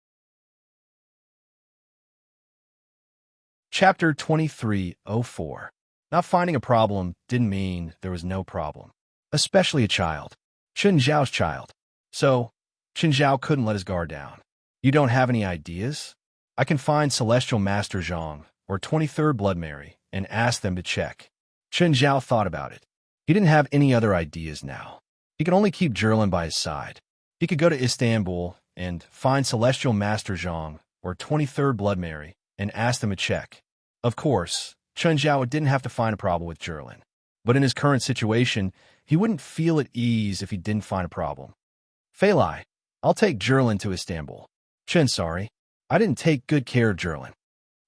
Chapter 23:04. Not finding a problem didn't mean there was no problem, especially a child. Chun Zhao's child. So, Chun Zhao couldn't let his guard down. You don't have any ideas? I can find Celestial Master Zhang or 23rd Blood Mary and ask them to check. Chun Zhao thought about it. He didn't have any other ideas now. He could only keep Jerlin by his side. He could go to Istanbul and find Celestial Master Zhang or 23rd Blood Mary and ask them to check. Of course, Chun Zhao didn't have to find a problem with Jerlin. But in his current situation, he wouldn't feel at ease if he didn't find a problem. Feilai, I'll take Jerlin to Istanbul. Chun, sorry. I didn't take good care of Jerlin.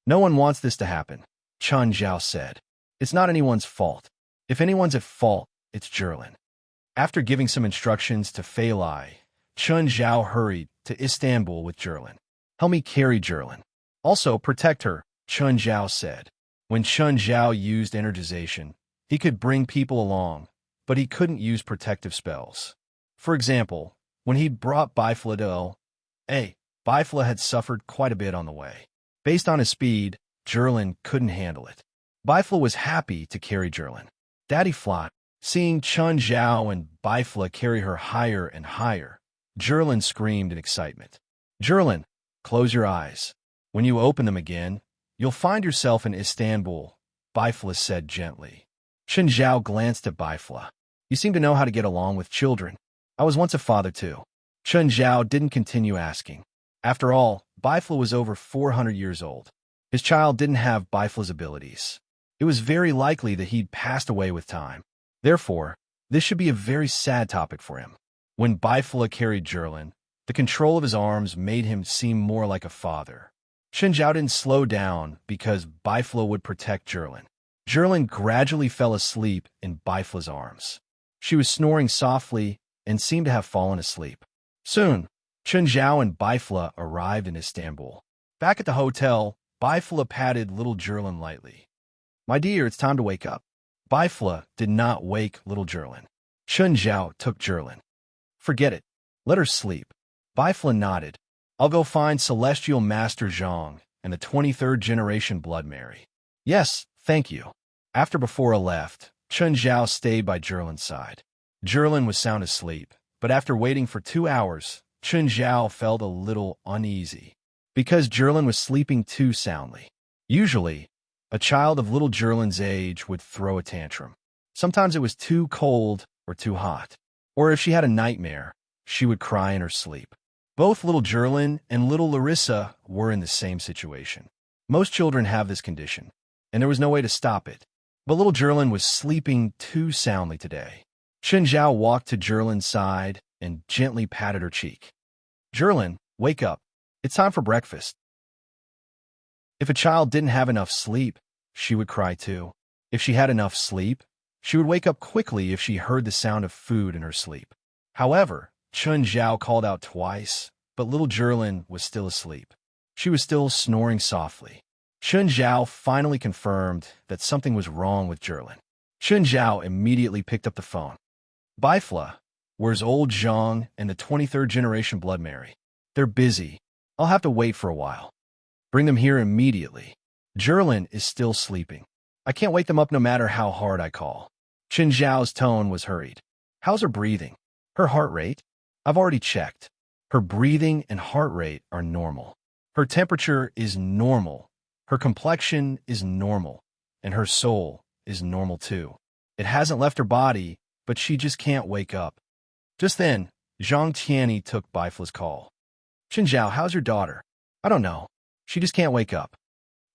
No one wants this to happen, Chun Zhao said. It's not anyone's fault. If anyone's at fault, it's Jerlin. After giving some instructions to Feilai, Chun Zhao hurried to Istanbul with Jerlin. Help me carry Jerlin. Also, protect her, Chun Zhao said. When Chun Zhao used energization, he could bring people along, but he couldn't use protective spells. For example, when he brought Bifla to Bifla had suffered quite a bit on the way. Based on his speed, Jerlin couldn't handle it. Bifla was happy to carry Jerlin. Daddy Flot, seeing Chun Zhao and Bifla carry her higher and higher, Jerlin screamed in excitement. Jerlin, close your eyes. When you open them again, you'll find yourself in Istanbul, Bifla said gently. Chun Zhao glanced at Bifla. You seem to know how to get along with children. I was once a father too. Chun Zhao didn't continue asking. After all, Bifla was over 400 years old. His child didn't have Bifla's abilities. It was very likely that he'd passed away with time. Therefore, this should be a very sad topic for him. When Bifla carried Jerlin, the control of his arms made him seem more like a father. Chun Zhao didn't slow down because Bifla would protect Jerlin. Jerlin gradually fell asleep in Bifla's arms. She was snoring softly and seemed to have fallen asleep. Soon, Chun Zhao and Bifla arrived in Istanbul. Back at the hotel, Bifla patted little Jerlin lightly. My dear, it's time to wake up. Bifla did not wake little Jerlin. Chun Zhao took Jerlin. Forget it. Let her sleep. Bifla nodded. I'll go find Celestial Master Zhang and the 23rd Generation Blood Mary. Yes, thank you. After Befora left, Chun Zhao stayed by Jerlin's side. Jerlin was sound asleep, but after waiting for 2 hours, Chun Zhao felt a little uneasy because Jerlin was sleeping too soundly. Usually, a child of little Jerlin's age would throw a tantrum. Sometimes it was too cold or too hot. Or if she had a nightmare, she would cry in her sleep. Both little Jerlin and little Larissa were in the same situation. Most children have this condition, and there was no way to stop it. But little Jerlin was sleeping too soundly today. Chen Zhao walked to Jerlin's side and gently patted her cheek. "Jerlin, wake up. It's time for breakfast." If a child didn't have enough sleep, she would cry too. If she had enough sleep, she would wake up quickly if she heard the sound of food in her sleep. However, Chen Zhao called out twice, but little Jerlin was still asleep. She was still snoring softly. Chen Zhao finally confirmed that something was wrong with Jerlin. Chen Zhao immediately picked up the phone. "Bifla, where's old Zhang and the 23rd generation Blood Mary? They're busy. I'll have to wait for a while. Bring them here immediately. Jerlin is still sleeping. I can't wake them up no matter how hard I call." Chen Zhao's tone was hurried. "How's her breathing? Her heart rate? I've already checked. Her breathing and heart rate are normal. Her temperature is normal. Her complexion is normal. And her soul is normal too. It hasn't left her body, but she just can't wake up." Just then, Zhang Tianyi took Bifla's call. "Chen Zhao, how's your daughter?" "I don't know. She just can't wake up."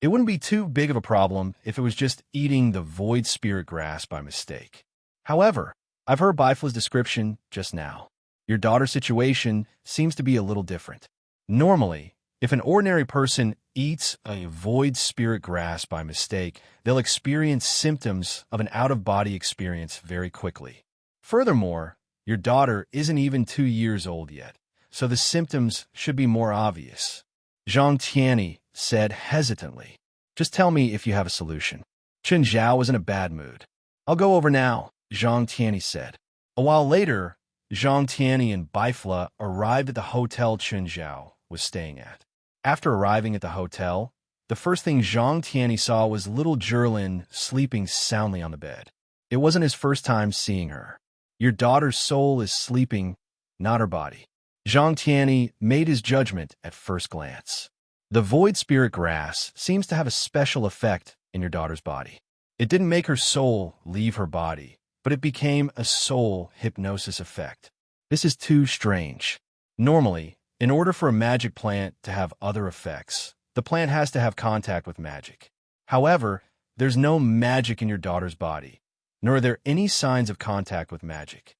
It wouldn't be too big of a problem if it was just eating the void spirit grass by mistake. However, I've heard Bifla's description just now. Your daughter's situation seems to be a little different. Normally, if an ordinary person eats a void spirit grass by mistake, they'll experience symptoms of an out-of-body experience very quickly. Furthermore, your daughter isn't even 2 years old yet, so the symptoms should be more obvious. Zhang Tianyi said hesitantly. "Just tell me if you have a solution." Chen Zhao was in a bad mood. "I'll go over now," Zhang Tianyi said. A while later, Zhang Tianyi and Bifla arrived at the hotel Chen Zhao was staying at. After arriving at the hotel, the first thing Zhang Tianyi saw was little Jerlin sleeping soundly on the bed. It wasn't his first time seeing her. Your daughter's soul is sleeping, not her body. Zhang Tianyi made his judgment at first glance. The void spirit grass seems to have a special effect in your daughter's body. It didn't make her soul leave her body, but it became a soul hypnosis effect. This is too strange. Normally, in order for a magic plant to have other effects, the plant has to have contact with magic. However, there's no magic in your daughter's body, nor are there any signs of contact with magic.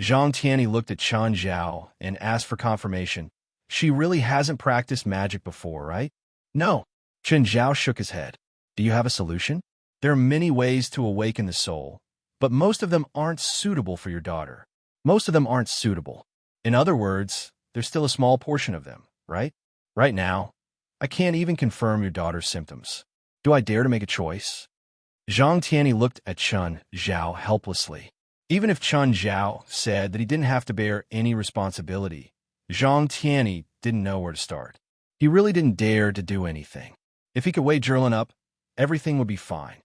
Zhang Tianyi looked at Chen Zhao and asked for confirmation. "She really hasn't practiced magic before, right?" "No." Chen Zhao shook his head. "Do you have a solution?" "There are many ways to awaken the soul, but most of them aren't suitable for your daughter. Most of them aren't suitable. In other words, there's still a small portion of them, right? Right now, I can't even confirm your daughter's symptoms. Do I dare to make a choice?" Zhang Tianyi looked at Chen Zhao helplessly. Even if Chen Zhao said that he didn't have to bear any responsibility, Zhang Tianyi didn't know where to start. He really didn't dare to do anything. If he could wake Jerlin up, everything would be fine.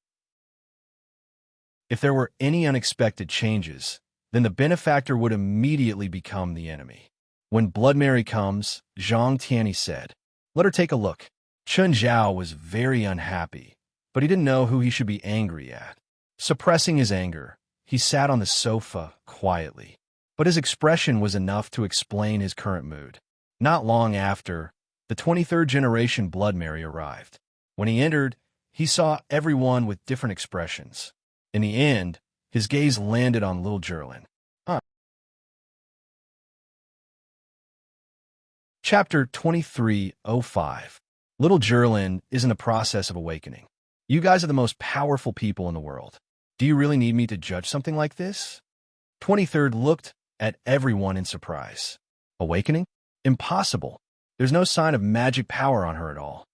If there were any unexpected changes, then the benefactor would immediately become the enemy. When Blood Mary comes, Zhang Tianyi said, "Let her take a look." Chen Zhao was very unhappy, but he didn't know who he should be angry at. Suppressing his anger, he sat on the sofa quietly, but his expression was enough to explain his current mood. Not long after, the 23rd generation Blood Mary arrived. When he entered, he saw everyone with different expressions. In the end, his gaze landed on little Jerlin. Chapter 2305. Little Jerlin is in the process of awakening. You guys are the most powerful people in the world. Do you really need me to judge something like this? 23rd looked at everyone in surprise. Awakening? Impossible. There's no sign of magic power on her at all.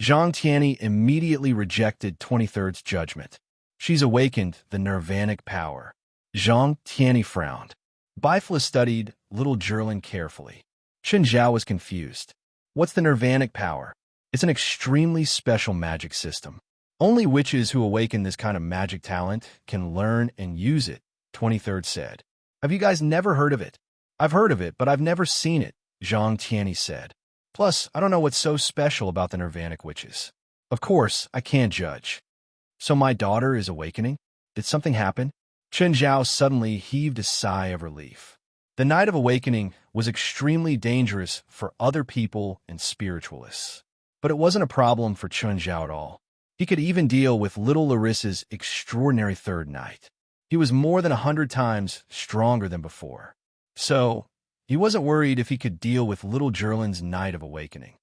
Zhang Tianyi immediately rejected 23rd's judgment. She's awakened the nirvanic power. Zhang Tianyi frowned. Bifla studied little Jerlin carefully. Chen Zhao was confused. What's the nirvanic power? It's an extremely special magic system. Only witches who awaken this kind of magic talent can learn and use it, 23rd said. Have you guys never heard of it? I've heard of it, but I've never seen it, Zhang Tianyi said. Plus, I don't know what's so special about the nirvanic witches. Of course, I can't judge. So my daughter is awakening? Did something happen? Chen Zhao suddenly heaved a sigh of relief. The Night of Awakening was extremely dangerous for other people and spiritualists. But it wasn't a problem for Chen Zhao at all. He could even deal with little Larissa's extraordinary third night. He was more than 100 times stronger than before. So, he wasn't worried if he could deal with little Jerlin's Night of Awakening.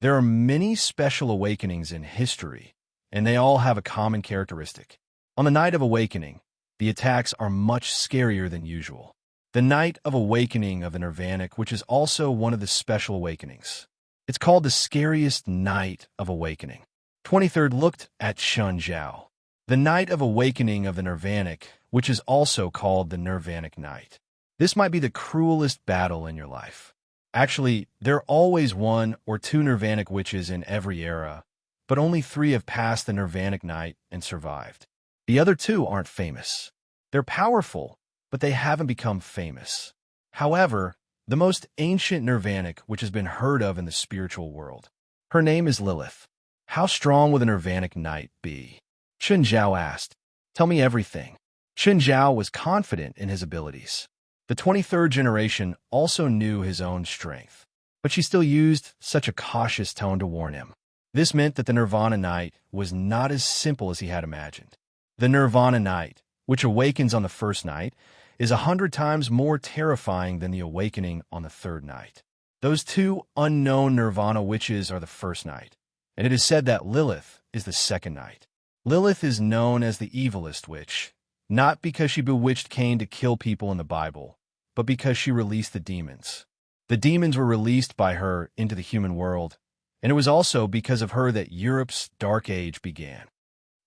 There are many special awakenings in history, and they all have a common characteristic. On the Night of Awakening, the attacks are much scarier than usual. The Night of Awakening of the Nirvanic, which is also one of the special awakenings. It's called the scariest Night of Awakening. 23rd looked at Chen Zhao. The Night of Awakening of the Nirvanic, which is also called the Nirvanic Night. This might be the cruelest battle in your life. Actually, there are always one or two Nirvanic witches in every era, but only 3 have passed the Nirvanic Night and survived. The other 2 aren't famous. They're powerful, but they haven't become famous. However, the most ancient Nirvanic which has been heard of in the spiritual world. Her name is Lilith. How strong will the Nirvanic Knight be? Chen Zhao asked. Tell me everything. Chen Zhao was confident in his abilities. The 23rd generation also knew his own strength, but she still used such a cautious tone to warn him. This meant that the Nirvana Night was not as simple as he had imagined. The Nirvana Night, which awakens on the first night, is 100 times more terrifying than the awakening on the third night. Those 2 unknown Nirvana witches are the first night, and it is said that Lilith is the second night. Lilith is known as the evilest witch, not because she bewitched Cain to kill people in the Bible, but because she released the demons. The demons were released by her into the human world, and it was also because of her that Europe's Dark Age began.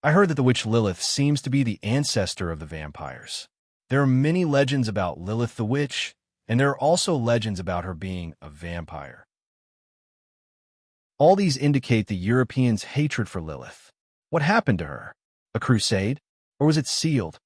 I heard that the witch Lilith seems to be the ancestor of the vampires. There are many legends about Lilith the witch, and there are also legends about her being a vampire. All these indicate the Europeans' hatred for Lilith. What happened to her? A crusade? Or was it sealed?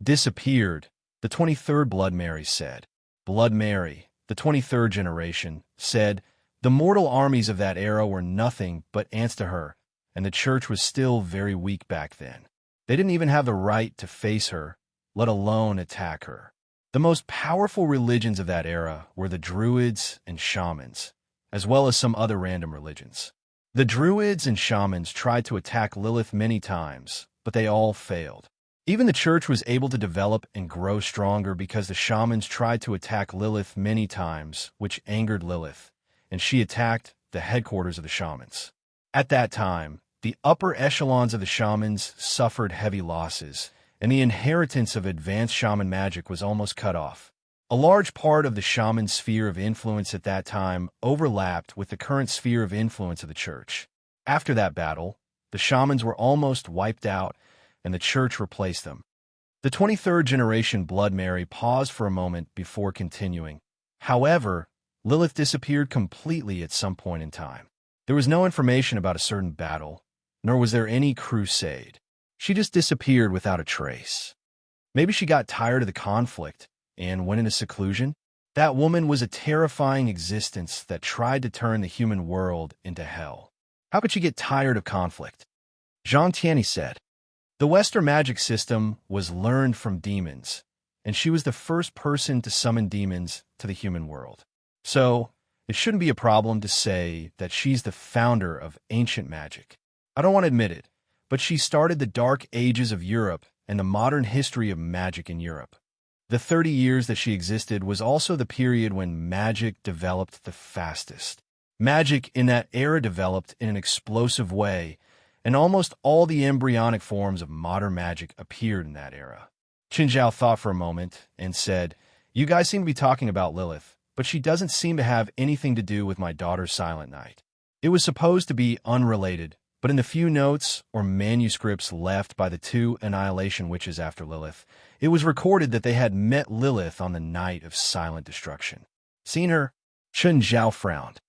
Disappeared, the 23rd Blood Mary said. Blood Mary, the 23rd generation, said, the mortal armies of that era were nothing but ants to her, and the church was still very weak back then. They didn't even have the right to face her, let alone attack her. The most powerful religions of that era were the Druids and Shamans, as well as some other random religions. The Druids and Shamans tried to attack Lilith many times, but they all failed. Even the church was able to develop and grow stronger because the Shamans tried to attack Lilith many times, which angered Lilith, and she attacked the headquarters of the Shamans. At that time, the upper echelons of the Shamans suffered heavy losses, and the inheritance of advanced shaman magic was almost cut off. A large part of the shaman sphere of influence at that time overlapped with the current sphere of influence of the church. After that battle, the shamans were almost wiped out, and the church replaced them. The 23rd generation Blood Mary paused for a moment before continuing. However, Lilith disappeared completely at some point in time. There was no information about a certain battle, nor was there any crusade. She just disappeared without a trace. Maybe she got tired of the conflict and went into seclusion. That woman was a terrifying existence that tried to turn the human world into hell. How could she get tired of conflict? Zhang Tianyi said. The Western magic system was learned from demons, and she was the first person to summon demons to the human world. So, it shouldn't be a problem to say that she's the founder of ancient magic. I don't want to admit it, but she started the Dark Ages of Europe and the modern history of magic in Europe. The 30 years that she existed was also the period when magic developed the fastest. Magic in that era developed in an explosive way, and almost all the embryonic forms of modern magic appeared in that era. Chen Zhao thought for a moment and said, You guys seem to be talking about Lilith, but she doesn't seem to have anything to do with my daughter's Silent Night. It was supposed to be unrelated, but in the few notes or manuscripts left by the 2 Annihilation Witches after Lilith, it was recorded that they had met Lilith on the night of silent destruction. Seen her? Chen Zhao frowned.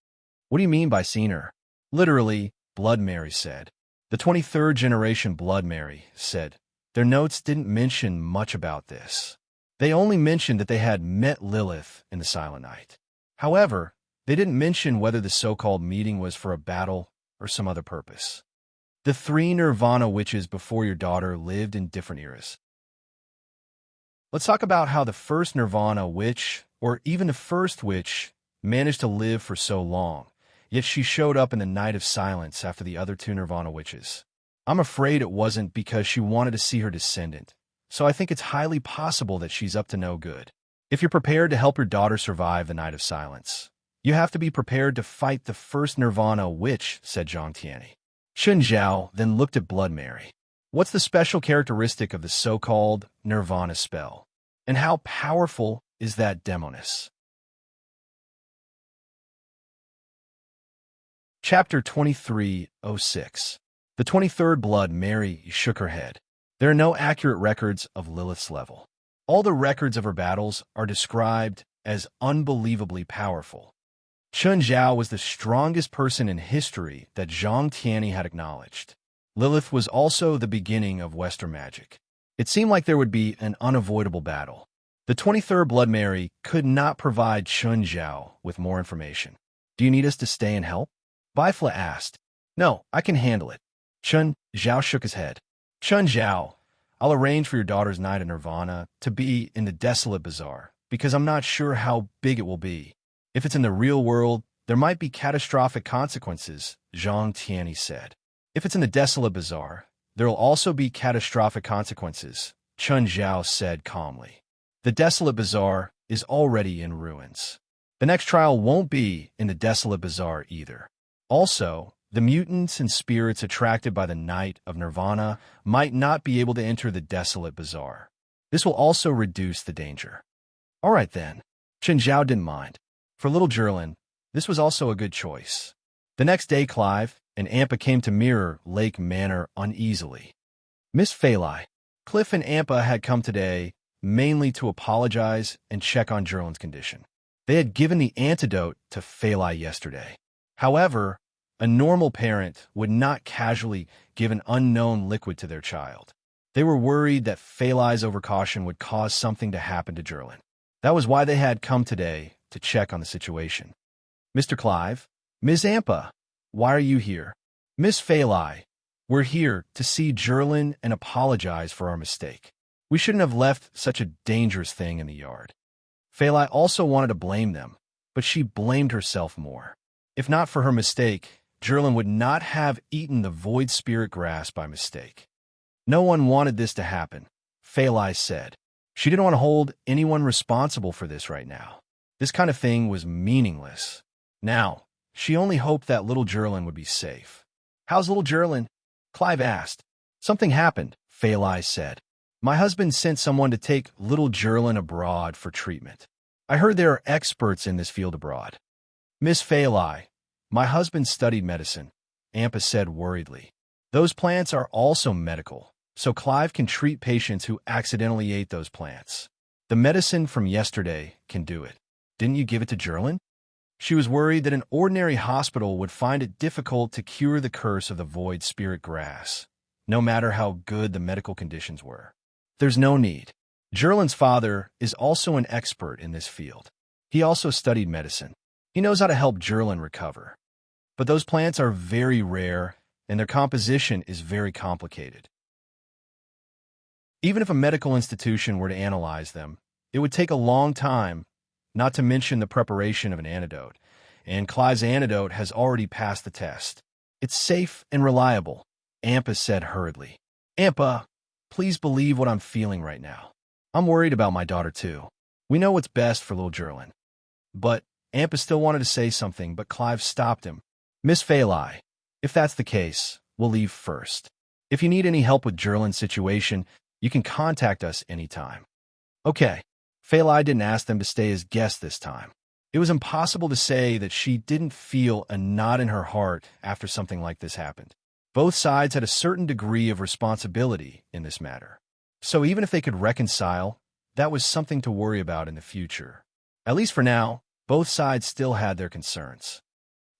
What do you mean by seen her? Literally, Blood Mary said. The 23rd generation Blood Mary said. Their notes didn't mention much about this. They only mentioned that they had met Lilith in the Silent Night. However, they didn't mention whether the so-called meeting was for a battle or some other purpose. The 3 Nirvana witches before your daughter lived in different eras. Let's talk about how the first Nirvana witch, or even the first witch, managed to live for so long, yet she showed up in the Night of Silence after the other two Nirvana witches. I'm afraid it wasn't because she wanted to see her descendant, so I think it's highly possible that she's up to no good. If you're prepared to help your daughter survive the Night of Silence, you have to be prepared to fight the first Nirvana witch, said Zhang Tianyi. Chun Zhao then looked at Blood Mary. What's the special characteristic of the so-called Nirvana spell? And how powerful is that demoness? Chapter 2306. The 23rd Blood Mary shook her head. There are no accurate records of Lilith's level. All the records of her battles are described as unbelievably powerful. Chun Zhao was the strongest person in history that Zhang Tianyi had acknowledged. Lilith was also the beginning of Western magic. It seemed like there would be an unavoidable battle. The 23rd Blood Mary could not provide Chun Zhao with more information. Do you need us to stay and help? Bifla asked. No, I can handle it. Chun Zhao shook his head. Chun Zhao, I'll arrange for your daughter's night of Nirvana to be in the Desolate Bazaar, because I'm not sure how big it will be. If it's in the real world, there might be catastrophic consequences, Zhang Tianyi said. If it's in the Desolate Bazaar, there will also be catastrophic consequences, Chun Zhao said calmly. The Desolate Bazaar is already in ruins. The next trial won't be in the Desolate Bazaar either. Also, the mutants and spirits attracted by the Night of Nirvana might not be able to enter the Desolate Bazaar. This will also reduce the danger. All right then. Chun Zhao didn't mind. For little Jerlin, this was also a good choice. The next day, Clive and Ampa came to Mirror Lake Manor uneasily. Miss Phalai, Cliff and Ampa had come today mainly to apologize and check on Jerlin's condition. They had given the antidote to Phalai yesterday. However, a normal parent would not casually give an unknown liquid to their child. They were worried that Phalai's overcaution would cause something to happen to Jerlin. That was why they had come today to check on the situation. Mr. Clive, Ms. Ampa, why are you here? Miss Phalai, we're here to see Jerlin and apologize for our mistake. We shouldn't have left such a dangerous thing in the yard. Phalai also wanted to blame them, but she blamed herself more. If not for her mistake, Jerlin would not have eaten the void spirit grass by mistake. No one wanted this to happen, Phalai said. She didn't want to hold anyone responsible for this right now. This kind of thing was meaningless. Now, she only hoped that little Jerlin would be safe. How's little Jerlin? Clive asked. Something happened, Phalai said. My husband sent someone to take little Jerlin abroad for treatment. I heard there are experts in this field abroad. Miss Phalai, my husband studied medicine, Ampa said worriedly. Those plants are also medical, so Clive can treat patients who accidentally ate those plants. The medicine from yesterday can do it. Didn't you give it to Jerlin? She was worried that an ordinary hospital would find it difficult to cure the curse of the void spirit grass, no matter how good the medical conditions were. There's no need. Jerlin's father is also an expert in this field. He also studied medicine. He knows how to help Jerlin recover. But those plants are very rare, and their composition is very complicated. Even if a medical institution were to analyze them, it would take a long time, not to mention the preparation of an antidote, and Clive's antidote has already passed the test. It's safe and reliable, Ampa said hurriedly. Ampa, please believe what I'm feeling right now. I'm worried about my daughter too. We know what's best for little Jerlin. But Ampa still wanted to say something, but Clive stopped him. Miss Phalai, if that's the case, we'll leave first. If you need any help with Jerlin's situation, you can contact us anytime. Okay. Phalai didn't ask them to stay as guests this time. It was impossible to say that she didn't feel a knot in her heart after something like this happened. Both sides had a certain degree of responsibility in this matter. So even if they could reconcile, that was something to worry about in the future. At least for now, both sides still had their concerns.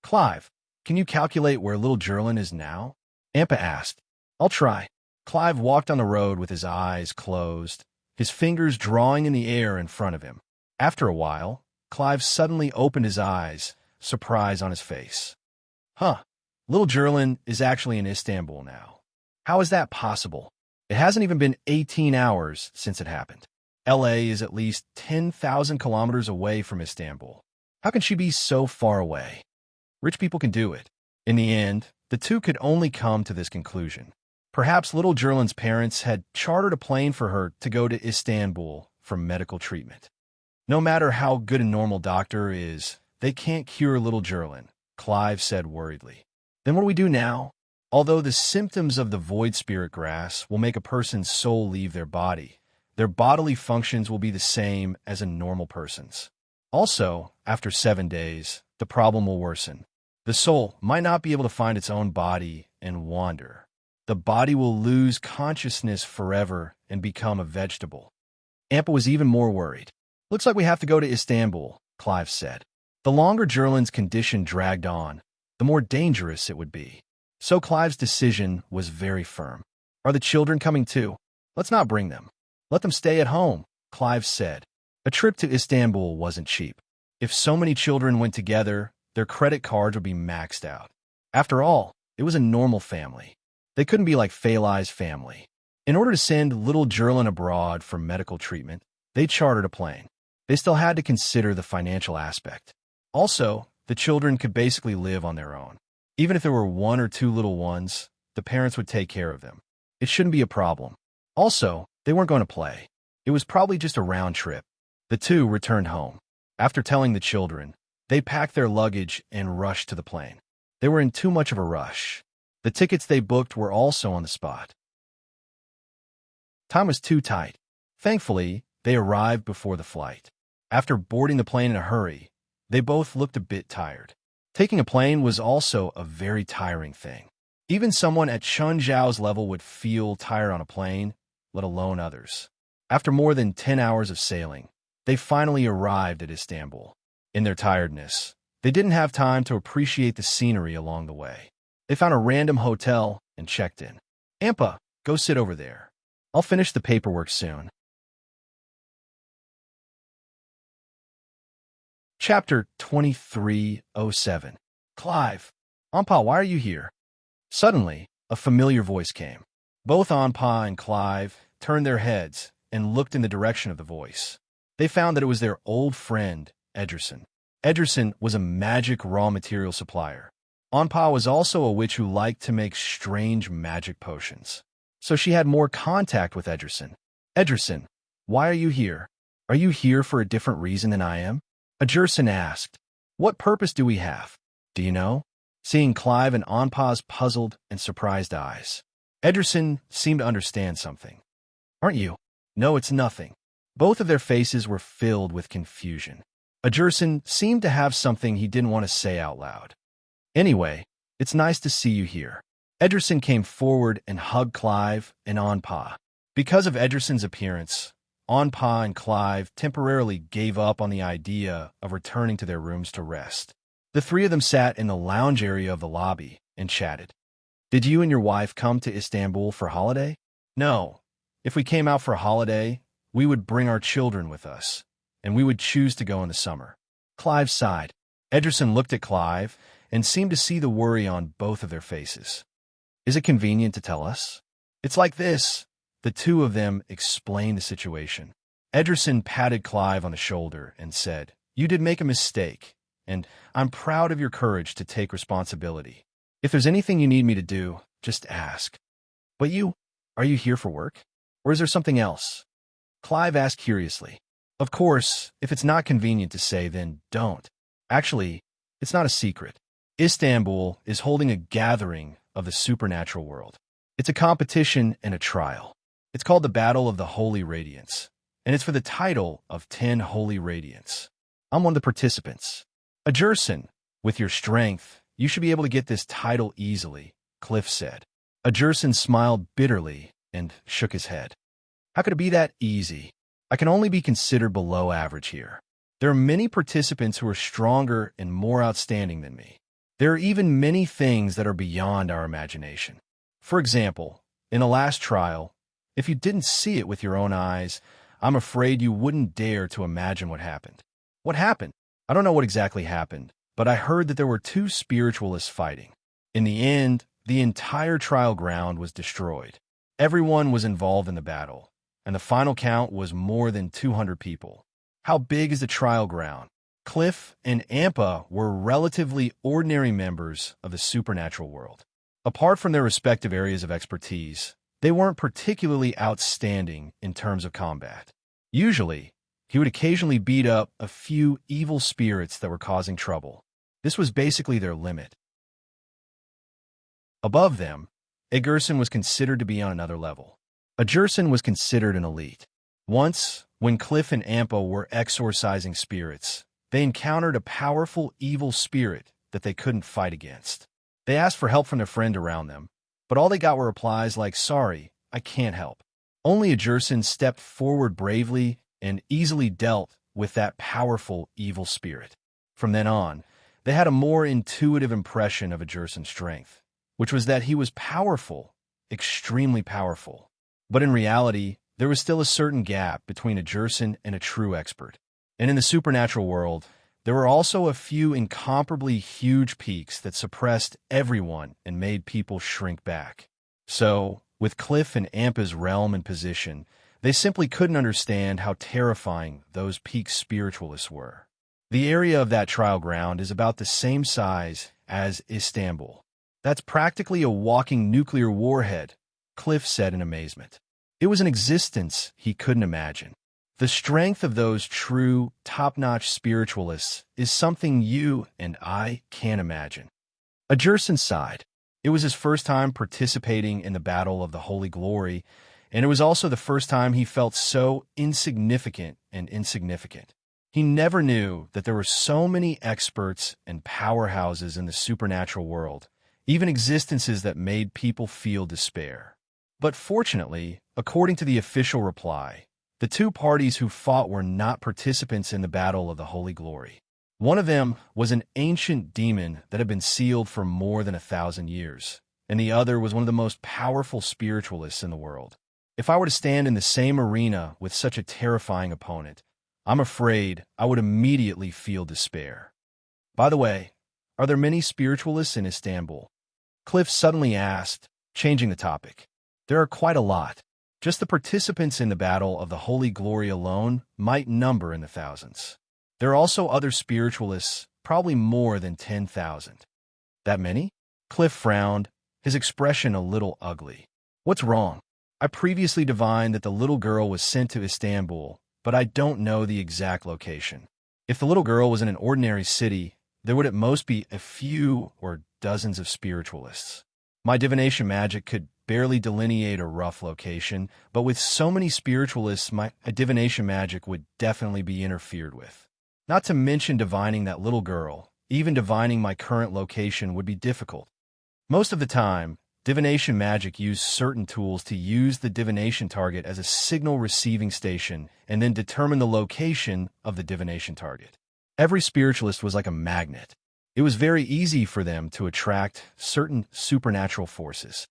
Clive, can you calculate where little Jerlin is now? Ampa asked. I'll try. Clive walked on the road with his eyes closed, his fingers drawing in the air in front of him. After a while, Clive suddenly opened his eyes, surprise on his face. Huh, little Jerlin is actually in Istanbul now. How is that possible? It hasn't even been 18 hours since it happened. LA is at least 10,000 kilometers away from Istanbul. How can she be so far away? Rich people can do it. In the end, the two could only come to this conclusion. Perhaps little Jerlin's parents had chartered a plane for her to go to Istanbul for medical treatment. No matter how good a normal doctor is, they can't cure little Jerlin, Clive said worriedly. Then what do we do now? Although the symptoms of the void spirit grass will make a person's soul leave their bodily functions will be the same as a normal person's. Also, after 7 days, the problem will worsen. The soul might not be able to find its own body and wander. The body will lose consciousness forever and become a vegetable. Ampa was even more worried. Looks like we have to go to Istanbul, Clive said. The longer Jerlin's condition dragged on, the more dangerous it would be. So Clive's decision was very firm. Are the children coming too? Let's not bring them. Let them stay at home, Clive said. A trip to Istanbul wasn't cheap. If so many children went together, their credit cards would be maxed out. After all, it was a normal family. They couldn't be like Faylai's family. In order to send little Jerlin abroad for medical treatment, they chartered a plane. They still had to consider the financial aspect. Also, the children could basically live on their own. Even if there were 1 or 2 little ones, the parents would take care of them. It shouldn't be a problem. Also, they weren't going to play. It was probably just a round trip. The two returned home. After telling the children, they packed their luggage and rushed to the plane. They were in too much of a rush. The tickets they booked were also on the spot. Time was too tight. Thankfully, they arrived before the flight. After boarding the plane in a hurry, they both looked a bit tired. Taking a plane was also a very tiring thing. Even someone at Chun Zhao's level would feel tired on a plane, let alone others. After more than 10 hours of sailing, they finally arrived at Istanbul. In their tiredness, they didn't have time to appreciate the scenery along the way. They found a random hotel and checked in. Ampa, go sit over there. I'll finish the paperwork soon. Chapter 2307. Clive. Ampa, why are you here? Suddenly, a familiar voice came. Both Ampa and Clive turned their heads and looked in the direction of the voice. They found that it was their old friend, Edgerson. Edgerson was a magic raw material supplier. Ampa was also a witch who liked to make strange magic potions. So she had more contact with Edgerson. Edgerson, why are you here? Are you here for a different reason than I am? Edgerson asked. What purpose do we have? Do you know? Seeing Clive and Ampa's puzzled and surprised eyes. Edgerson seemed to understand something. Aren't you? No, it's nothing. Both of their faces were filled with confusion. Edgerson seemed to have something he didn't want to say out loud. Anyway, it's nice to see you here. Edgerson came forward and hugged Clive and Ampa. Because of Edgerson's appearance, Ampa and Clive temporarily gave up on the idea of returning to their rooms to rest. The three of them sat in the lounge area of the lobby and chatted. Did you and your wife come to Istanbul for holiday? No. If we came out for a holiday, we would bring our children with us, and we would choose to go in the summer. Clive sighed. Edgerson looked at Clive and seemed to see the worry on both of their faces. Is it convenient to tell us? It's like this. The two of them explained the situation. Edgerson patted Clive on the shoulder and said, You did make a mistake, and I'm proud of your courage to take responsibility. If there's anything you need me to do, just ask. But are you here for work? Or is there something else? Clive asked curiously. Of course, if it's not convenient to say, then don't. Actually, it's not a secret. Istanbul is holding a gathering of the supernatural world. It's a competition and a trial. It's called the Battle of the Holy Radiance, and it's for the title of 10 Holy Radiants. I'm one of the participants. Edgerson, with your strength, you should be able to get this title easily, Cliff said. Edgerson smiled bitterly and shook his head. How could it be that easy? I can only be considered below average here. There are many participants who are stronger and more outstanding than me. There are even many things that are beyond our imagination. For example, in the last trial, if you didn't see it with your own eyes, I'm afraid you wouldn't dare to imagine what happened. What happened? I don't know what exactly happened, but I heard that there were 2 spiritualists fighting. In the end, the entire trial ground was destroyed. Everyone was involved in the battle, and the final count was more than 200 people. How big is the trial ground? Cliff and Ampa were relatively ordinary members of the supernatural world. Apart from their respective areas of expertise, they weren't particularly outstanding in terms of combat. Usually, he would occasionally beat up a few evil spirits that were causing trouble. This was basically their limit. Above them, a Gerson was considered to be on another level. A Gerson was considered an elite. Once, when Cliff and Ampa were exorcising spirits, they encountered a powerful evil spirit that they couldn't fight against. They asked for help from their friend around them, but all they got were replies like, "Sorry, I can't help." Only a Gerson stepped forward bravely and easily dealt with that powerful evil spirit. From then on, they had a more intuitive impression of a Gerson's strength, which was that he was powerful, extremely powerful. But in reality, there was still a certain gap between a Gerson and a true expert. And in the supernatural world, there were also a few incomparably huge peaks that suppressed everyone and made people shrink back. So, with Cliff and Ampa's realm and position, they simply couldn't understand how terrifying those peak spiritualists were. The area of that trial ground is about the same size as Istanbul. That's practically a walking nuclear warhead, Cliff said in amazement. It was an existence he couldn't imagine. The strength of those true, top-notch spiritualists is something you and I can't imagine. A Gerson sighed. It was his first time participating in the Battle of the Holy Glory, and it was also the first time he felt so insignificant and insignificant. He never knew that there were so many experts and powerhouses in the supernatural world, even existences that made people feel despair. But fortunately, according to the official reply, the two parties who fought were not participants in the Battle of the Holy Glory. One of them was an ancient demon that had been sealed for more than 1,000 years, and the other was one of the most powerful spiritualists in the world. If I were to stand in the same arena with such a terrifying opponent, I'm afraid I would immediately feel despair. By the way, are there many spiritualists in Istanbul? Cliff suddenly asked, changing the topic. There are quite a lot. Just the participants in the Battle of the Holy Glory alone might number in the thousands. There are also other spiritualists, probably more than 10,000. That many? Cliff frowned, his expression a little ugly. What's wrong? I previously divined that the little girl was sent to Istanbul, but I don't know the exact location. If the little girl was in an ordinary city, there would at most be a few or dozens of spiritualists. My divination magic could barely delineate a rough location, but with so many spiritualists, my divination magic would definitely be interfered with. Not to mention divining that little girl, even divining my current location would be difficult. Most of the time, divination magic used certain tools to use the divination target as a signal receiving station and then determine the location of the divination target. Every spiritualist was like a magnet. It was very easy for them to attract certain supernatural forces.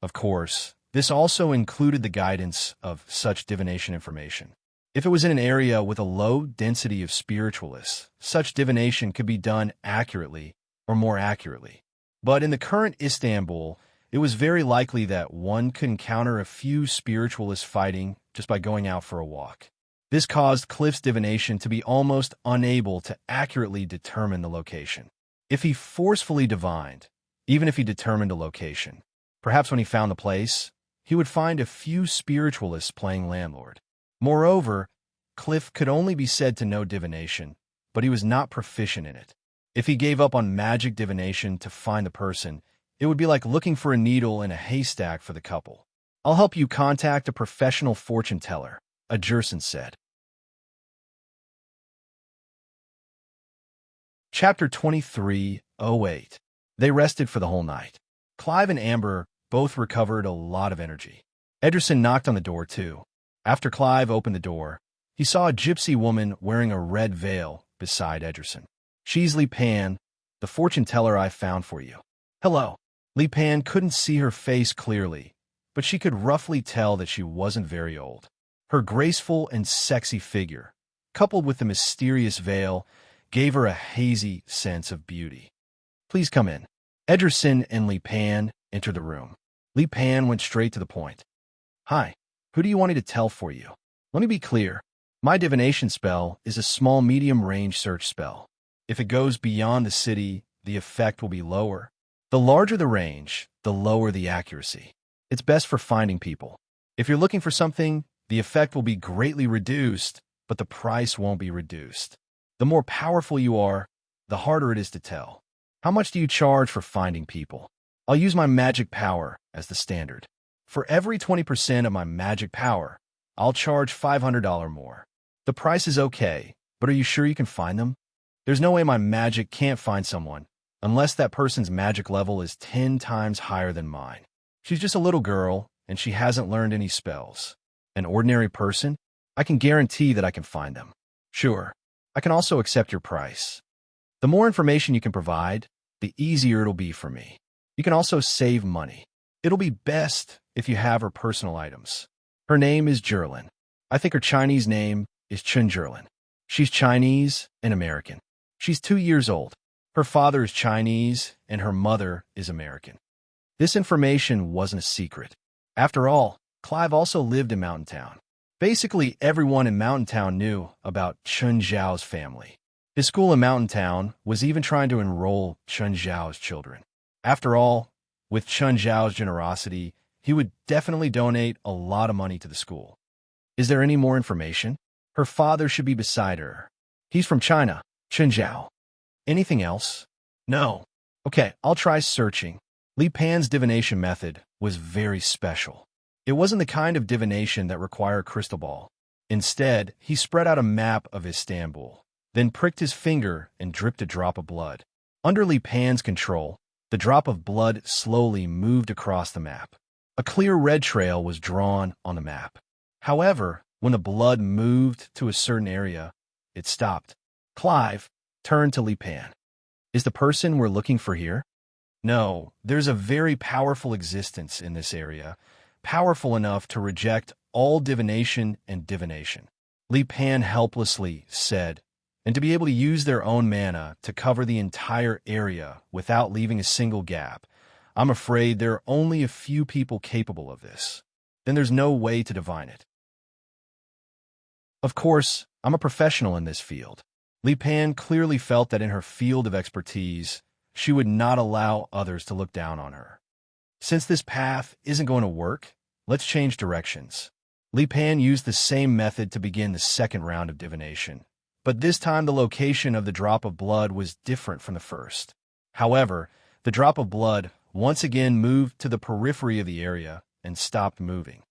Of course, this also included the guidance of such divination information. If it was in an area with a low density of spiritualists, such divination could be done accurately or more accurately. But in the current Istanbul, it was very likely that one could encounter a few spiritualists fighting just by going out for a walk. This caused Cliff's divination to be almost unable to accurately determine the location. If he forcefully divined, even if he determined a location, perhaps when he found the place, he would find a few spiritualists playing landlord. Moreover, Cliff could only be said to know divination, but he was not proficient in it. If he gave up on magic divination to find the person, it would be like looking for a needle in a haystack for the couple. I'll help you contact a professional fortune teller, a Gerson said. Chapter 23:08. They rested for the whole night. Clive and Amber both recovered a lot of energy. Ederson knocked on the door too. After Clive opened the door, he saw a gypsy woman wearing a red veil beside Ederson. "She's Li Pan, the fortune teller I found for you." "Hello." Li Pan couldn't see her face clearly, but she could roughly tell that she wasn't very old. Her graceful and sexy figure, coupled with the mysterious veil, gave her a hazy sense of beauty. "Please come in." Ederson and Li Pan entered the room. Li Pan went straight to the point. Hi, who do you want me to tell for you? Let me be clear. My divination spell is a small medium-range search spell. If it goes beyond the city, the effect will be lower. The larger the range, the lower the accuracy. It's best for finding people. If you're looking for something, the effect will be greatly reduced, but the price won't be reduced. The more powerful you are, the harder it is to tell. How much do you charge for finding people? I'll use my magic power as the standard. For every 20% of my magic power, I'll charge $500 more. The price is okay, but are you sure you can find them? There's no way my magic can't find someone, unless that person's magic level is 10 times higher than mine. She's just a little girl, and she hasn't learned any spells. An ordinary person? I can guarantee that I can find them. Sure, I can also accept your price. The more information you can provide, the easier it'll be for me. You can also save money. It'll be best if you have her personal items. Her name is Jerlin. I think her Chinese name is Chun Jerlin. She's Chinese and American. She's 2 years old. Her father is Chinese and her mother is American. This information wasn't a secret. After all, Clive also lived in Mountain Town. Basically, everyone in Mountain Town knew about Chun Zhao's family. His school in Mountain Town was even trying to enroll Chun Zhao's children. After all, with Chun Zhao's generosity, he would definitely donate a lot of money to the school. Is there any more information? Her father should be beside her. He's from China, Chun Zhao. Anything else? No. Okay, I'll try searching. Li Pan's divination method was very special. It wasn't the kind of divination that required a crystal ball. Instead, he spread out a map of Istanbul, then pricked his finger and dripped a drop of blood. Under Li Pan's control, the drop of blood slowly moved across the map. A clear red trail was drawn on the map. However, when the blood moved to a certain area, it stopped. Clive turned to Li Pan. Is the person we're looking for here? No, there's a very powerful existence in this area, powerful enough to reject all divination and divination. Li Pan helplessly said, and to be able to use their own mana to cover the entire area without leaving a single gap. I'm afraid there are only a few people capable of this. Then there's no way to divine it. Of course, I'm a professional in this field. Li Pan clearly felt that in her field of expertise, she would not allow others to look down on her. Since this path isn't going to work, let's change directions. Li Pan used the same method to begin the second round of divination, but this time the location of the drop of blood was different from the first. However, the drop of blood once again moved to the periphery of the area and stopped moving.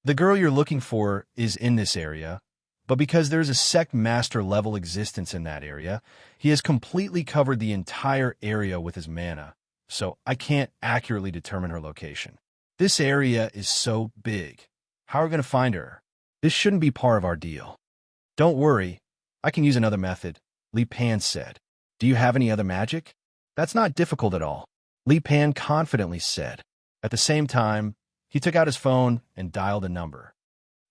The girl you're looking for is in this area, but because there's a sect master level existence in that area, he has completely covered the entire area with his mana, so I can't accurately determine her location. This area is so big. How are we going to find her? This shouldn't be part of our deal. Don't worry, I can use another method, Li Pan said. Do you have any other magic? That's not difficult at all, Li Pan confidently said. At the same time, he took out his phone and dialed a number.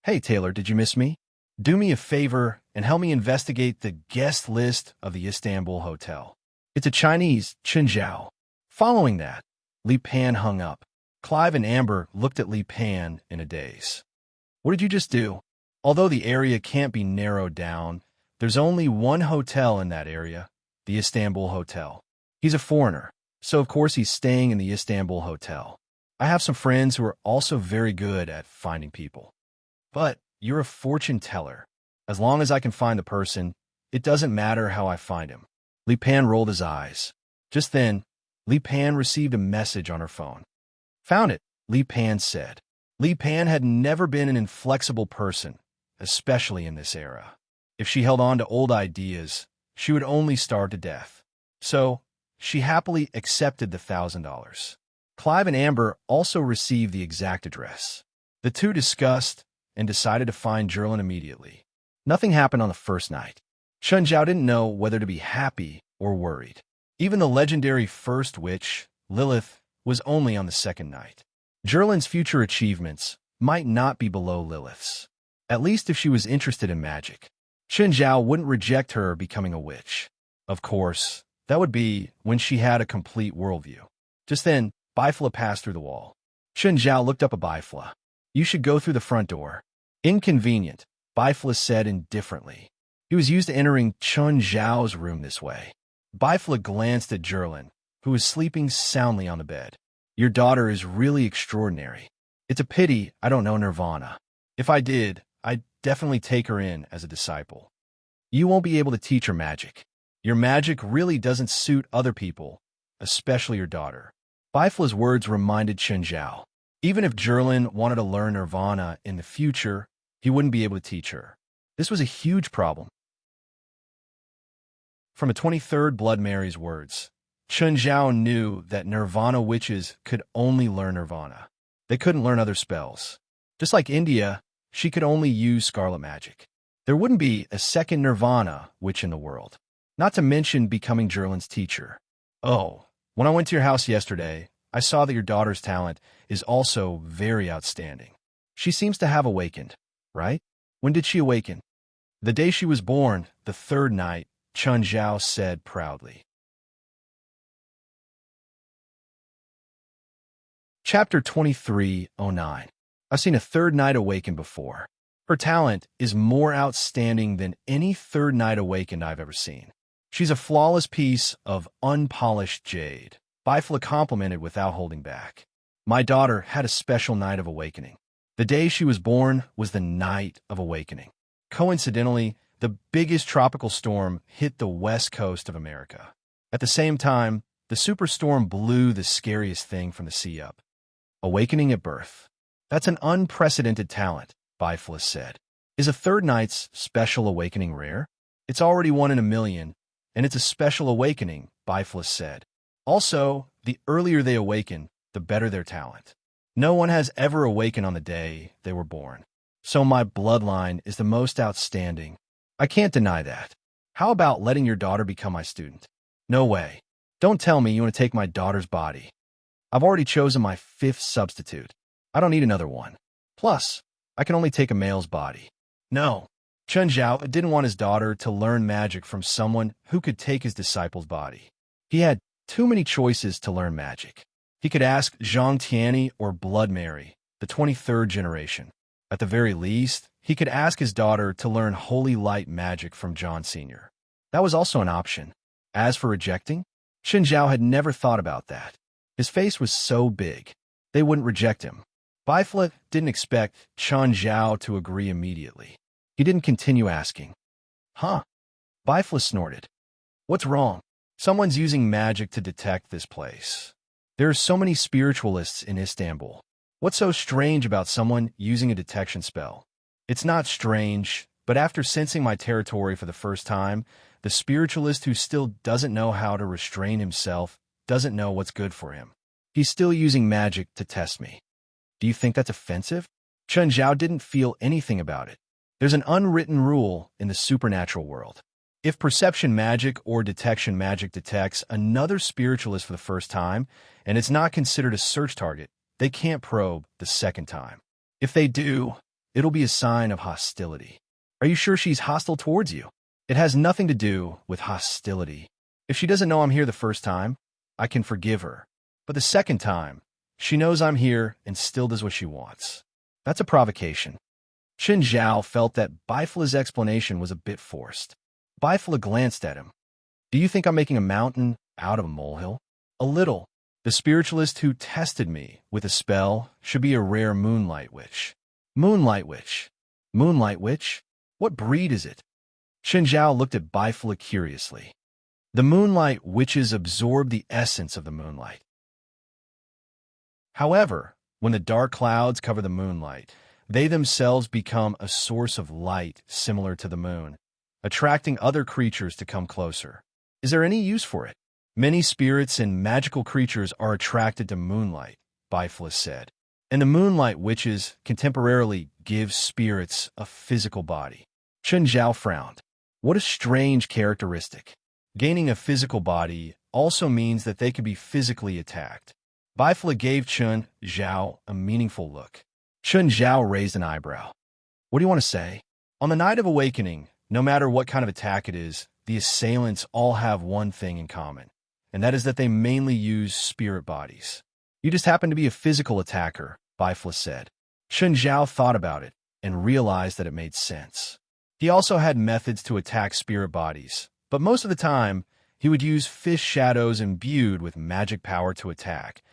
Hey Taylor, did you miss me? Do me a favor and help me investigate the guest list of the Istanbul hotel. It's a Chinese, Chun Zhao. Following that, Li Pan hung up. Clive and Amber looked at Li Pan in a daze. What did you just do? Although the area can't be narrowed down, there's only one hotel in that area, the Istanbul Hotel. He's a foreigner, so of course he's staying in the Istanbul Hotel. I have some friends who are also very good at finding people. But you're a fortune teller. As long as I can find the person, it doesn't matter how I find him. Li Pan rolled his eyes. Just then, Li Pan received a message on her phone. Found it, Li Pan said. Li Pan had never been an inflexible person, especially in this era. If she held on to old ideas, she would only starve to death. So, she happily accepted the $1,000. Clive and Amber also received the exact address. The two discussed and decided to find Jerlin immediately. Nothing happened on the first night. Chun Zhao didn't know whether to be happy or worried. Even the legendary first witch, Lilith, was only on the second night. Jerlin's future achievements might not be below Lilith's, at least if she was interested in magic. Chun Zhao wouldn't reject her becoming a witch. Of course, that would be when she had a complete worldview. Just then, Bifla passed through the wall. Chun Zhao looked up at Bifla. You should go through the front door. Inconvenient, Bifla said indifferently. He was used to entering Chun Zhao's room this way. Bifla glanced at Jerlin, who was sleeping soundly on the bed. Your daughter is really extraordinary. It's a pity I don't know Nirvana. If I did, I'd definitely take her in as a disciple. You won't be able to teach her magic. Your magic really doesn't suit other people, especially your daughter. Bifla's words reminded Chun Zhao. Even if Jerlin wanted to learn Nirvana in the future, he wouldn't be able to teach her. This was a huge problem. From a 23rd Blood Mary's words, Chun Zhao knew that Nirvana witches could only learn Nirvana. They couldn't learn other spells. Just like India, she could only use scarlet magic. There wouldn't be a second Nirvana witch in the world, not to mention becoming Jerlin's teacher. Oh, when I went to your house yesterday, I saw that your daughter's talent is also very outstanding. She seems to have awakened, right? When did she awaken? The day she was born, the third night, Chun Zhao said proudly. Chapter 2309. I've seen a third knight awaken before. Her talent is more outstanding than any third knight awakened I've ever seen. She's a flawless piece of unpolished jade. Bifla complimented without holding back. My daughter had a special night of awakening. The day she was born was the night of awakening. Coincidentally, the biggest tropical storm hit the west coast of America. At the same time, the superstorm blew the scariest thing from the sea up. Awakening at birth. That's an unprecedented talent, Bifla said. Is a third knight's special awakening rare? It's already 1 in a million, and it's a special awakening, Bifla said. Also, the earlier they awaken, the better their talent. No one has ever awakened on the day they were born. So my bloodline is the most outstanding. I can't deny that. How about letting your daughter become my student? No way. Don't tell me you want to take my daughter's body. I've already chosen my 5th substitute. I don't need another one. Plus, I can only take a male's body. No. Chun Zhao didn't want his daughter to learn magic from someone who could take his disciple's body. He had too many choices to learn magic. He could ask Zhang Tianyi or Blood Mary, the 23rd generation. At the very least, he could ask his daughter to learn holy light magic from John Sr. That was also an option. As for rejecting, Chun Zhao had never thought about that. His face was so big, they wouldn't reject him. Bifla didn't expect Chun Zhao to agree immediately. He didn't continue asking. Huh? Bifla snorted. What's wrong? Someone's using magic to detect this place. There are so many spiritualists in Istanbul. What's so strange about someone using a detection spell? It's not strange, but after sensing my territory for the first time, the spiritualist who still doesn't know how to restrain himself doesn't know what's good for him. He's still using magic to test me. Do you think that's offensive? Chun Zhao didn't feel anything about it. There's an unwritten rule in the supernatural world. If perception magic or detection magic detects another spiritualist for the first time, and it's not considered a search target, they can't probe the second time. If they do, it'll be a sign of hostility. Are you sure she's hostile towards you? It has nothing to do with hostility. If she doesn't know I'm here the first time, I can forgive her. But the second time, she knows I'm here and still does what she wants. That's a provocation. Chun Zhao felt that Bifla's explanation was a bit forced. Bifla glanced at him. Do you think I'm making a mountain out of a molehill? A little. The spiritualist who tested me with a spell should be a rare moonlight witch. Moonlight witch? Moonlight witch? What breed is it? Chun Zhao looked at Bifla curiously. The moonlight witches absorb the essence of the moonlight. However, when the dark clouds cover the moonlight, they themselves become a source of light similar to the moon, attracting other creatures to come closer. Is there any use for it? Many spirits and magical creatures are attracted to moonlight, Bifla said, and the moonlight witches can temporarily give spirits a physical body. Chun Zhao frowned. What a strange characteristic. Gaining a physical body also means that they can be physically attacked. Bifla gave Chun Zhao a meaningful look. Chun Zhao raised an eyebrow. What do you want to say? On the night of awakening, no matter what kind of attack it is, the assailants all have one thing in common, and that is that they mainly use spirit bodies. You just happen to be a physical attacker, Bifla said. Chen Zhao thought about it and realized that it made sense. He also had methods to attack spirit bodies, but most of the time, he would use fish shadows imbued with magic power to attack,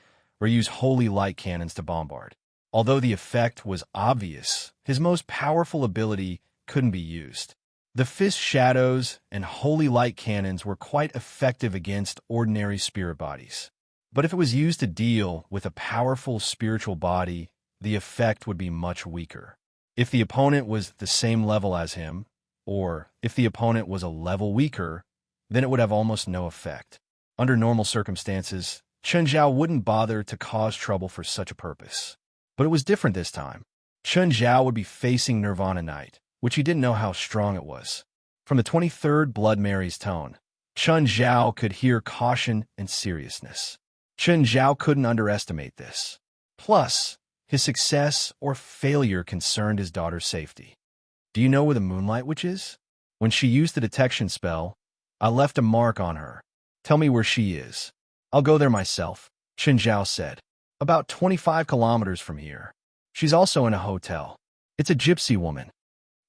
or use holy light cannons to bombard. Although the effect was obvious, his most powerful ability couldn't be used. The fish shadows and holy light cannons were quite effective against ordinary spirit bodies. But if it was used to deal with a powerful spiritual body, the effect would be much weaker. If the opponent was the same level as him, or if the opponent was a level weaker, then it would have almost no effect. Under normal circumstances, Chen Zhao wouldn't bother to cause trouble for such a purpose. But it was different this time. Chen Zhao would be facing Nirvana Knight, which he didn't know how strong it was. From the 23rd Blood Mary's tone, Chen Zhao could hear caution and seriousness. Chen Zhao couldn't underestimate this. Plus, his success or failure concerned his daughter's safety. Do you know where the Moonlight Witch is? When she used the detection spell, I left a mark on her. Tell me where she is. I'll go there myself, Chen Zhao said. About 25 kilometers from here. She's also in a hotel. It's a gypsy woman.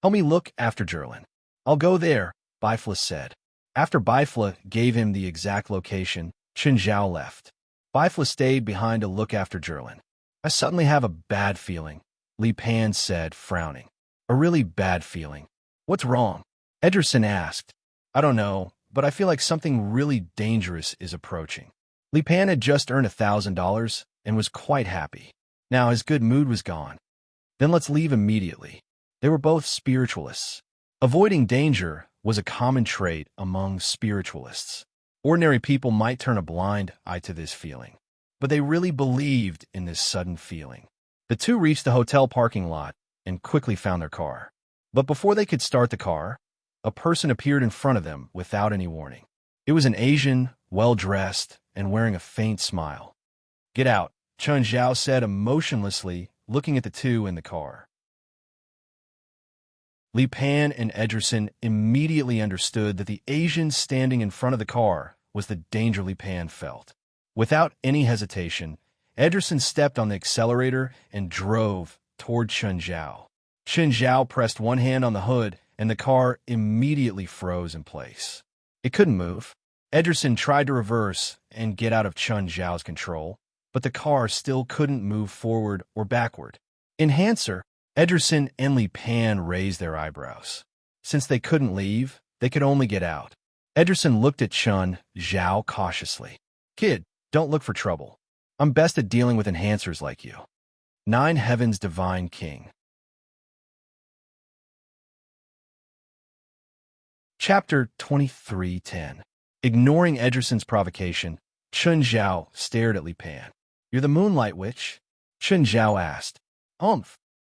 Help me look after Jerlin. I'll go there, Bifla said. After Bifla gave him the exact location, Chen Zhao left. Bifla stayed behind to look after Jerlin. I suddenly have a bad feeling, Li Pan said, frowning. A really bad feeling. What's wrong? Ederson asked. I don't know, but I feel like something really dangerous is approaching. Li Pan had just earned $1,000 and was quite happy. Now his good mood was gone. Then let's leave immediately. They were both spiritualists. Avoiding danger was a common trait among spiritualists. Ordinary people might turn a blind eye to this feeling, but they really believed in this sudden feeling. The two reached the hotel parking lot and quickly found their car. But before they could start the car, a person appeared in front of them without any warning. It was an Asian, well-dressed, and wearing a faint smile. Get out, Chen Zhao said emotionlessly, looking at the two in the car. Li Pan and Ederson immediately understood that the Asian standing in front of the car was the danger Li Pan felt. Without any hesitation, Ederson stepped on the accelerator and drove toward Chen Zhao. Chen Zhao pressed one hand on the hood, and the car immediately froze in place. It couldn't move. Ederson tried to reverse and get out of Chen Zhao's control, but the car still couldn't move forward or backward. Enhancer, Ederson and Li Pan raised their eyebrows. Since they couldn't leave, they could only get out. Ederson looked at Chen Zhao cautiously. Kid, don't look for trouble. I'm best at dealing with enhancers like you. 9 Heavens Divine King. Chapter 23:10. Ignoring Ederson's provocation, Chen Zhao stared at Li Pan. You're the Moonlight Witch? Chen Zhao asked.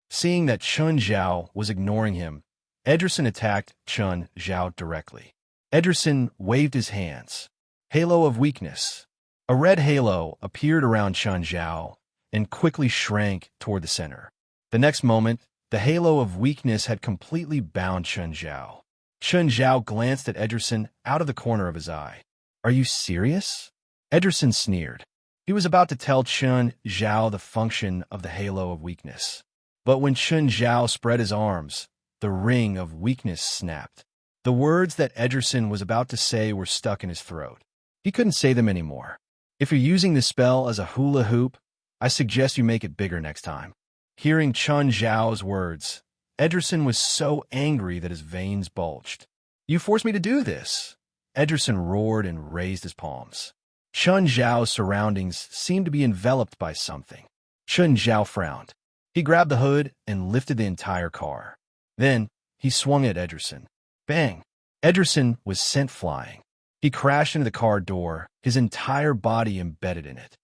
Seeing that Chen Zhao was ignoring him, Ederson attacked Chen Zhao directly. Ederson waved his hands. Halo of Weakness. A red halo appeared around Chen Zhao and quickly shrank toward the center. The next moment, the halo of weakness had completely bound Chen Zhao. Chen Zhao glanced at Ederson out of the corner of his eye. Are you serious? Ederson sneered. He was about to tell Chen Zhao the function of the halo of weakness. But when Chen Zhao spread his arms, the ring of weakness snapped. The words that Ederson was about to say were stuck in his throat. He couldn't say them anymore. If you're using this spell as a hula hoop, I suggest you make it bigger next time. Hearing Chen Zhao's words, Ederson was so angry that his veins bulged. You forced me to do this! Ederson roared and raised his palms. Chen Zhao's surroundings seemed to be enveloped by something. Chen Zhao frowned. He grabbed the hood and lifted the entire car. Then, he swung at Ederson. Bang! Ederson was sent flying. He crashed into the car door, his entire body embedded in it.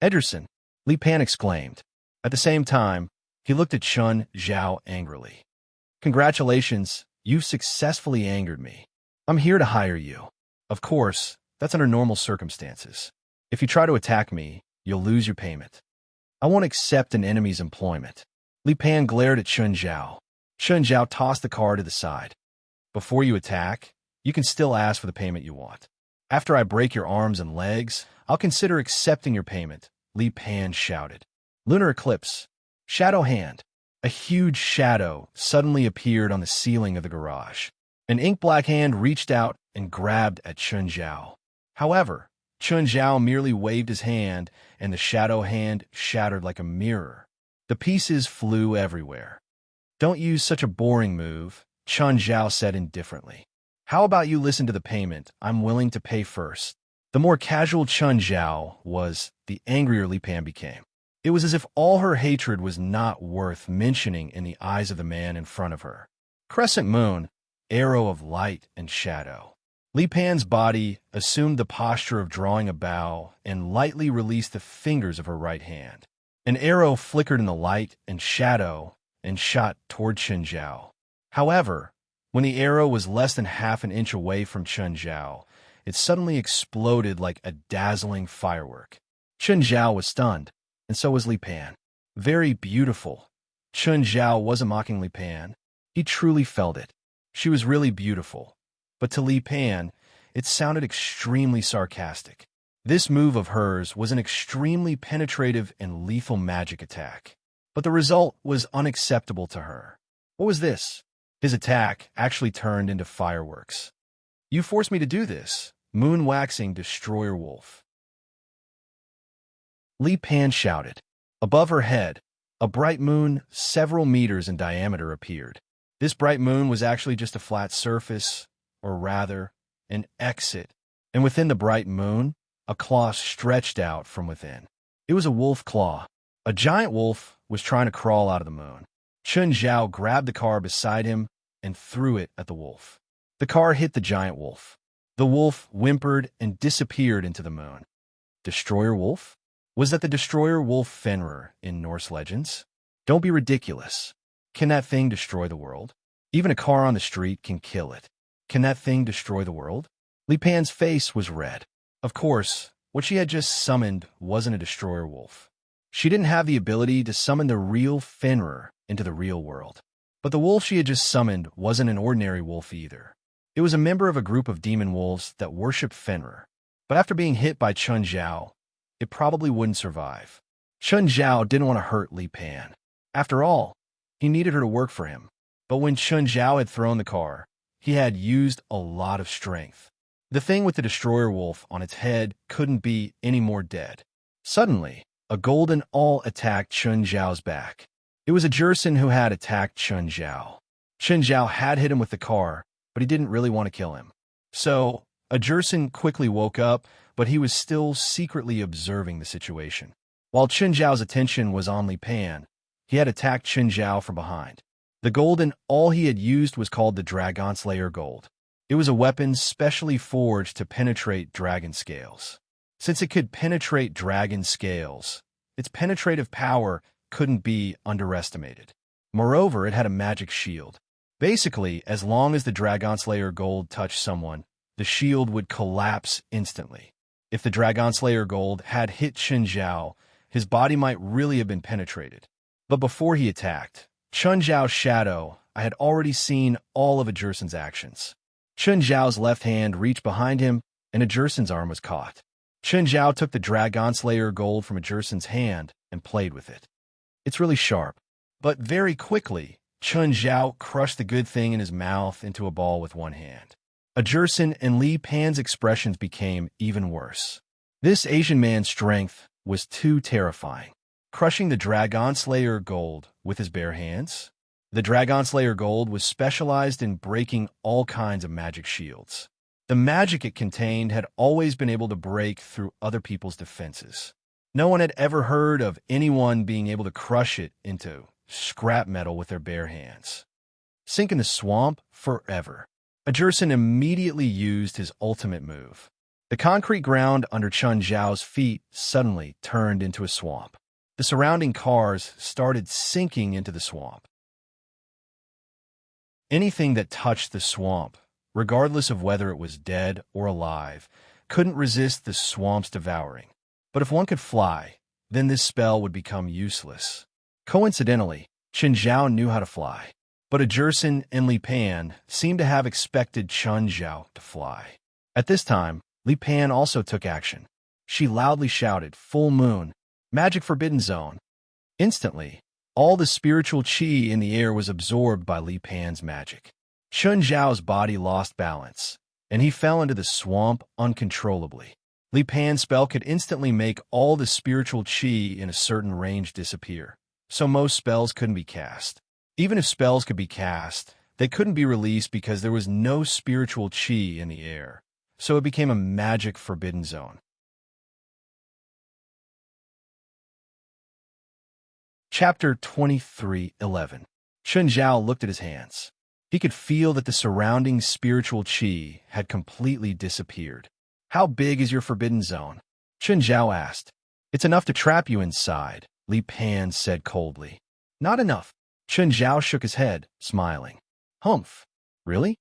Ederson! Li Pan exclaimed. At the same time, he looked at Chen Zhao angrily. Congratulations, you've successfully angered me. I'm here to hire you. Of course, that's under normal circumstances. If you try to attack me, you'll lose your payment. I won't accept an enemy's employment. Li Pan glared at Chen Zhao. Chen Zhao tossed the car to the side. Before you attack, you can still ask for the payment you want. After I break your arms and legs, I'll consider accepting your payment, Li Pan shouted. Lunar Eclipse. Shadow Hand. a huge shadow suddenly appeared on the ceiling of the garage. An ink-black hand reached out and grabbed at Chun Zhao. However, Chun Zhao merely waved his hand, and the shadow hand shattered like a mirror. The pieces flew everywhere. "Don't use such a boring move," Chun Zhao said indifferently. "How about you listen to the payment? I'm willing to pay first." The more casual Chun Zhao was, the angrier Li Pan became. It was as if all her hatred was not worth mentioning in the eyes of the man in front of her. Crescent moon, arrow of light and shadow. Li Pan's body assumed the posture of drawing a bow and lightly released the fingers of her right hand. An arrow flickered in the light and shadow and shot toward Chun Zhao. However, when the arrow was less than half an inch away from Chun Zhao, it suddenly exploded like a dazzling firework. Chun Zhao was stunned, and so was Li Pan. Very beautiful. Chun Zhao wasn't mocking Li Pan. He truly felt it. She was really beautiful. But to Li Pan, it sounded extremely sarcastic. This move of hers was an extremely penetrative and lethal magic attack. But the result was unacceptable to her. What was this? His attack actually turned into fireworks. "You forced me to do this, moon-waxing destroyer wolf." Li Pan shouted. Above her head, a bright moon several meters in diameter appeared. This bright moon was actually just a flat surface, or rather, an exit, and within the bright moon, a claw stretched out from within. It was a wolf claw. A giant wolf was trying to crawl out of the moon. Chun Zhao grabbed the car beside him and threw it at the wolf. The car hit the giant wolf. The wolf whimpered and disappeared into the moon. Destroyer wolf? Was that the destroyer wolf Fenrir in Norse legends? Don't be ridiculous. Can that thing destroy the world? Even a car on the street can kill it. Can that thing destroy the world? Li Pan's face was red. Of course, what she had just summoned wasn't a destroyer wolf. She didn't have the ability to summon the real Fenrir into the real world. But the wolf she had just summoned wasn't an ordinary wolf either. It was a member of a group of demon wolves that worshipped Fenrir. But after being hit by Chun Zhao, it probably wouldn't survive. Chun Zhao didn't want to hurt Li Pan. After all, he needed her to work for him. But when Chun Zhao had thrown the car, he had used a lot of strength. The thing with the destroyer wolf on its head couldn't be any more dead. Suddenly, a golden awl attacked Chun Zhao's back. It was a Jerson who had attacked Chun Zhao. Chun Zhao had hit him with the car, but he didn't really want to kill him. So, a Jerson quickly woke up, but he was still secretly observing the situation. While Chun Zhao's attention was on Li Pan, he had attacked Chun Zhao from behind. The golden awl he had used was called the Dragon Slayer Gold. It was a weapon specially forged to penetrate dragon scales. Since it could penetrate dragon scales, its penetrative power couldn't be underestimated. Moreover, it had a magic shield. Basically, as long as the Dragon Slayer Gold touched someone, the shield would collapse instantly. If the Dragon Slayer Gold had hit Chun Zhao, his body might really have been penetrated. But before he attacked, Chun Zhao's shadow, I had already seen all of a Jerson's actions. Chun Zhao's left hand reached behind him, and a Jerson's arm was caught. Chun Zhao took the Dragon Slayer Gold from a Jerson's hand and played with it. It's really sharp. But very quickly, Chun Zhao crushed the good thing in his mouth into a ball with one hand. A Jerson and Li Pan's expressions became even worse. This Asian man's strength was too terrifying. Crushing the Dragon Slayer Gold with his bare hands? The Dragon Slayer Gold was specialized in breaking all kinds of magic shields. The magic it contained had always been able to break through other people's defenses. No one had ever heard of anyone being able to crush it into scrap metal with their bare hands. Sink in the swamp forever. A Jerson immediately used his ultimate move. The concrete ground under Chun Zhao's feet suddenly turned into a swamp. The surrounding cars started sinking into the swamp. Anything that touched the swamp, regardless of whether it was dead or alive, couldn't resist the swamp's devouring. But if one could fly, then this spell would become useless. Coincidentally, Chun Zhao knew how to fly, but a Jerson and Li Pan seemed to have expected Chun Zhao to fly. At this time, Li Pan also took action. She loudly shouted, "Full moon! Magic Forbidden Zone!" Instantly, All the spiritual qi in the air was absorbed by Li Pan's magic. Chun Zhao's body lost balance, and he fell into the swamp uncontrollably. Li Pan's spell could instantly make all the spiritual qi in a certain range disappear, so most spells couldn't be cast. Even if spells could be cast, they couldn't be released because there was no spiritual qi in the air, so it became a magic forbidden zone. Chapter 23:11. Chun Zhao looked at his hands. He could feel that the surrounding spiritual qi had completely disappeared. How big is your forbidden zone? Chun Zhao asked. It's enough to trap you inside, Li Pan said coldly. Not enough. Chun Zhao shook his head, smiling. Humph. Really?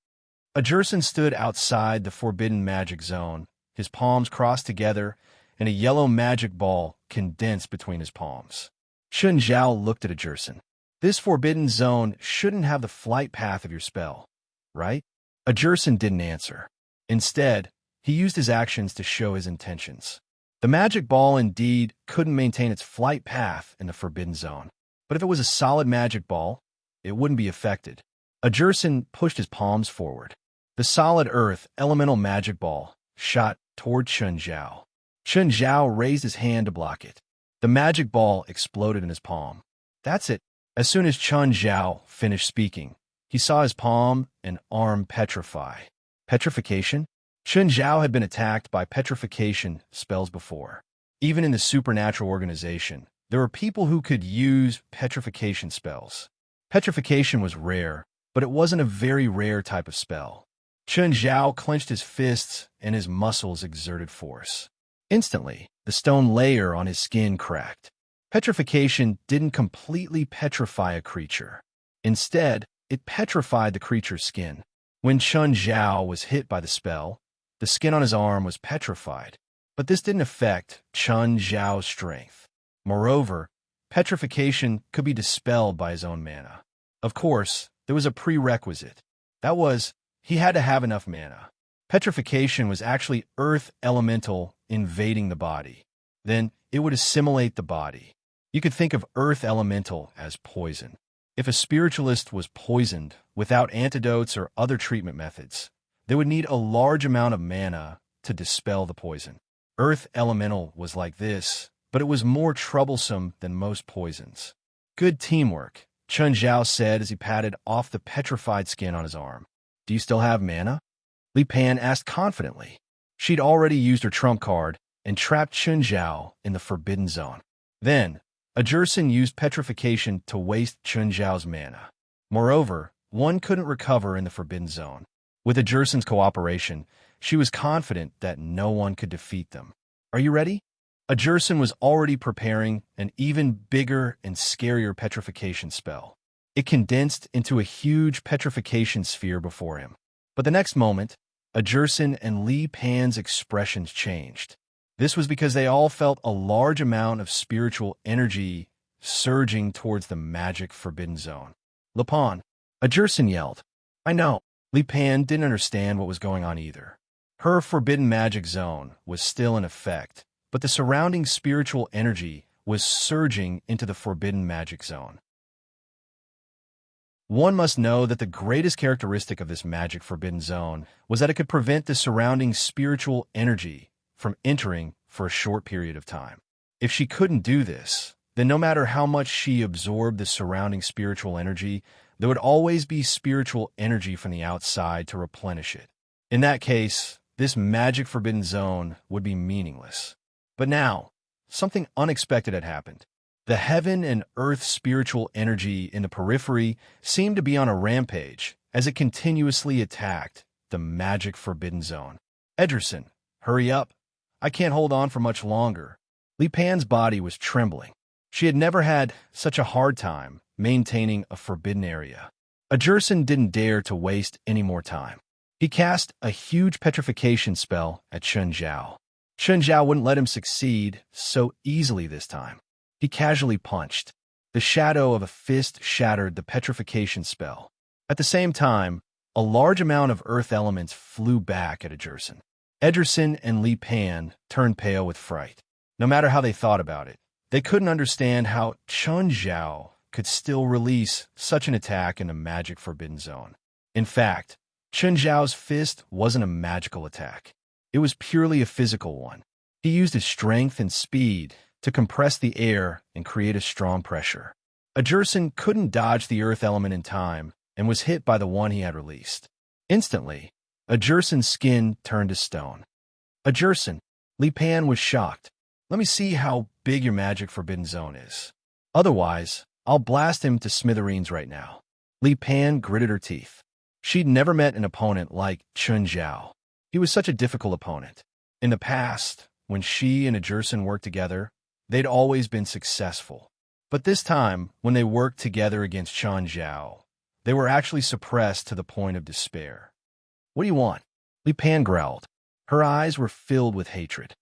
A Jerson stood outside the forbidden magic zone, his palms crossed together, and a yellow magic ball condensed between his palms. Chun Zhao looked at a Jerson. This forbidden zone shouldn't have the flight path of your spell, right? A Jerson didn't answer. Instead, he used his actions to show his intentions. The magic ball indeed couldn't maintain its flight path in the forbidden zone, but if it was a solid magic ball, it wouldn't be affected. A Jerson pushed his palms forward. The solid earth elemental magic ball shot toward Chun Zhao. Chun Zhao raised his hand to block it. The magic ball exploded in his palm. That's it. As soon as Chun Zhao finished speaking, he saw his palm and arm petrify. Petrification? Chun Zhao had been attacked by petrification spells before. Even in the supernatural organization, there were people who could use petrification spells. Petrification was rare, but it wasn't a very rare type of spell. Chun Zhao clenched his fists and his muscles exerted force. Instantly, the stone layer on his skin cracked. Petrification didn't completely petrify a creature. Instead, it petrified the creature's skin. When Chun Zhao was hit by the spell, the skin on his arm was petrified, but this didn't affect Chun Zhao's strength. Moreover, petrification could be dispelled by his own mana. Of course, there was a prerequisite. That was, he had to have enough mana. Petrification was actually earth elemental invading the body. Then it would assimilate the body. You could think of earth elemental as poison. If a spiritualist was poisoned without antidotes or other treatment methods, they would need a large amount of mana to dispel the poison. Earth elemental was like this, but it was more troublesome than most poisons. Good teamwork, Chun Zhao said as he patted off the petrified skin on his arm. Do you still have mana? Li Pan asked confidently. She'd already used her trump card and trapped Chun Zhao in the forbidden zone. Then, a Jerson used petrification to waste Chun Zhao's mana. Moreover, one couldn't recover in the forbidden zone. With a Jerson's cooperation, she was confident that no one could defeat them. Are you ready? A Jerson was already preparing an even bigger and scarier petrification spell. It condensed into a huge petrification sphere before him. But the next moment, a Jerson and Li Pan's expressions changed. This was because they all felt a large amount of spiritual energy surging towards the magic forbidden zone. Li Pan, a Jerson yelled. I know. Li Pan didn't understand what was going on either. Her forbidden magic zone was still in effect, but the surrounding spiritual energy was surging into the forbidden magic zone. One must know that the greatest characteristic of this magic forbidden zone was that it could prevent the surrounding spiritual energy from entering for a short period of time. If she couldn't do this, then no matter how much she absorbed the surrounding spiritual energy, there would always be spiritual energy from the outside to replenish it. In that case, this magic forbidden zone would be meaningless. But now, something unexpected had happened. The heaven and earth spiritual energy in the periphery seemed to be on a rampage as it continuously attacked the magic forbidden zone. Ederson, hurry up. I can't hold on for much longer. Li Pan's body was trembling. She had never had such a hard time maintaining a forbidden area. A Jerson didn't dare to waste any more time. He cast a huge petrification spell at Chun Zhao. Chun Zhao wouldn't let him succeed so easily this time. He casually punched. The shadow of a fist shattered the petrification spell. At the same time, a large amount of earth elements flew back at Ederson. Ederson and Li Pan turned pale with fright. No matter how they thought about it, they couldn't understand how Chun Zhao could still release such an attack in a magic forbidden zone. In fact, Chun Zhao's fist wasn't a magical attack. It was purely a physical one. He used his strength and speed to compress the air and create a strong pressure. A Jerson couldn't dodge the earth element in time and was hit by the one he had released. Instantly, a Jerson's skin turned to stone. A Jerson? Li Pan was shocked. Let me see how big your magic forbidden zone is. Otherwise, I'll blast him to smithereens right now. Li Pan gritted her teeth. She'd never met an opponent like Chun Zhao. He was such a difficult opponent. In the past, when she and a Jerson worked together, they'd always been successful. But this time, when they worked together against Chun Zhao, they were actually suppressed to the point of despair. What do you want? Li Pan growled. Her eyes were filled with hatred.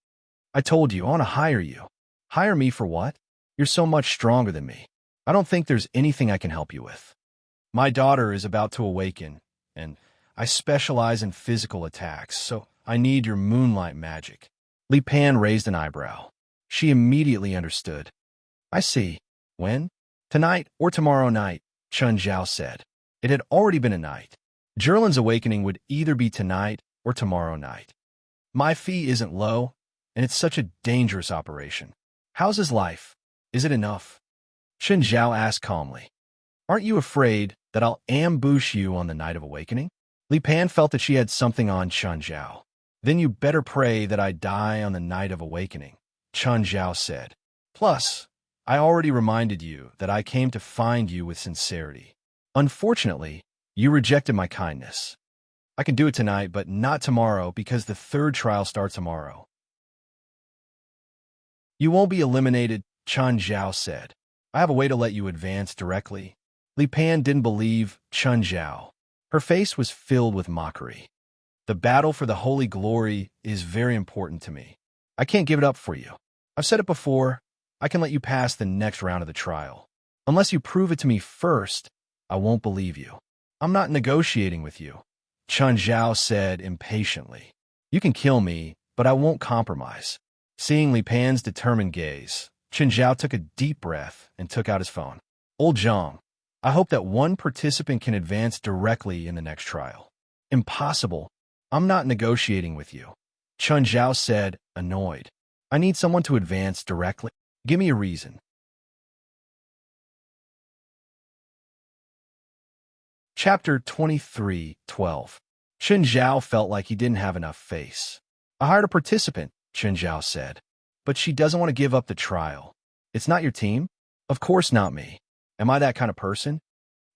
I told you, I want to hire you. Hire me for what? You're so much stronger than me. I don't think there's anything I can help you with. My daughter is about to awaken, and I specialize in physical attacks, so I need your moonlight magic. Li Pan raised an eyebrow. She immediately understood. I see. When? Tonight or tomorrow night, Chun Zhao said. It had already been a night. Jerlin's awakening would either be tonight or tomorrow night. My fee isn't low, and it's such a dangerous operation. How's his life? Is it enough? Chun Zhao asked calmly. Aren't you afraid that I'll ambush you on the night of awakening? Li Pan felt that she had something on Chun Zhao. Then you better pray that I die on the night of awakening, Chun Zhao said. Plus, I already reminded you that I came to find you with sincerity. Unfortunately, you rejected my kindness. I can do it tonight, but not tomorrow because the third trial starts tomorrow. You won't be eliminated, Chun Zhao said. I have a way to let you advance directly. Li Pan didn't believe Chun Zhao. Her face was filled with mockery. The battle for the holy glory is very important to me. I can't give it up for you. I've said it before, I can let you pass the next round of the trial. Unless you prove it to me first, I won't believe you. I'm not negotiating with you, Chun Zhao said impatiently. You can kill me, but I won't compromise. Seeing Li Pan's determined gaze, Chun Zhao took a deep breath and took out his phone. Old Zhang, I hope that one participant can advance directly in the next trial. Impossible. I'm not negotiating with you, Chun Zhao said, annoyed. I need someone to advance directly. Give me a reason. Chapter 23:12. Chun Zhao felt like he didn't have enough face. I hired a participant, Chun Zhao said, but she doesn't want to give up the trial. It's not your team? Of course not me. Am I that kind of person?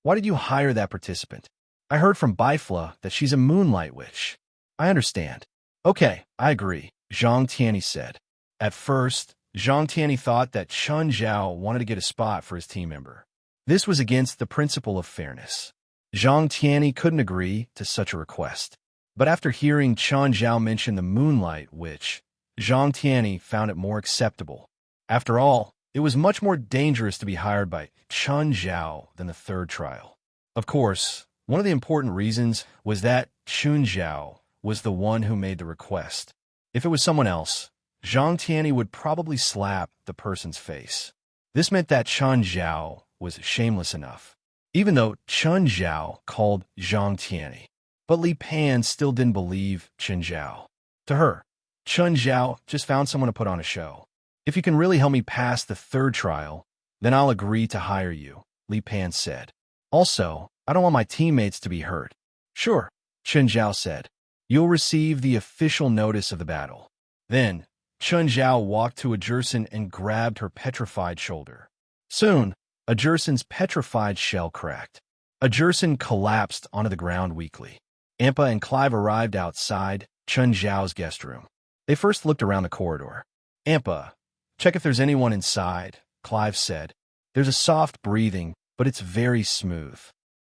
Why did you hire that participant? I heard from Bifla that she's a moonlight witch. I understand. Okay, I agree, Zhang Tianyi said. At first, Zhang Tianyi thought that Chun Zhao wanted to get a spot for his team member. This was against the principle of fairness. Zhang Tianyi couldn't agree to such a request. But after hearing Chun Zhao mention the moonlight witch, Zhang Tianyi found it more acceptable. After all, it was much more dangerous to be hired by Chun Zhao than the third trial. Of course, one of the important reasons was that Chun Zhao was the one who made the request. If it was someone else, Zhang Tianyi would probably slap the person's face. This meant that Chun Zhao was shameless enough, even though Chun Zhao called Zhang Tianyi. But Li Pan still didn't believe Chun Zhao. To her, Chun Zhao just found someone to put on a show. If you can really help me pass the third trial, then I'll agree to hire you, Li Pan said. Also, I don't want my teammates to be hurt. Sure, Chun Zhao said. You'll receive the official notice of the battle. Then, Chun Zhao walked to a Jerson and grabbed her petrified shoulder. Soon, a Jerson's petrified shell cracked. A Jerson collapsed onto the ground weakly. Ampa and Clive arrived outside Chun Zhao's guest room. They first looked around the corridor. Ampa, check if there's anyone inside, Clive said. There's a soft breathing, but it's very smooth.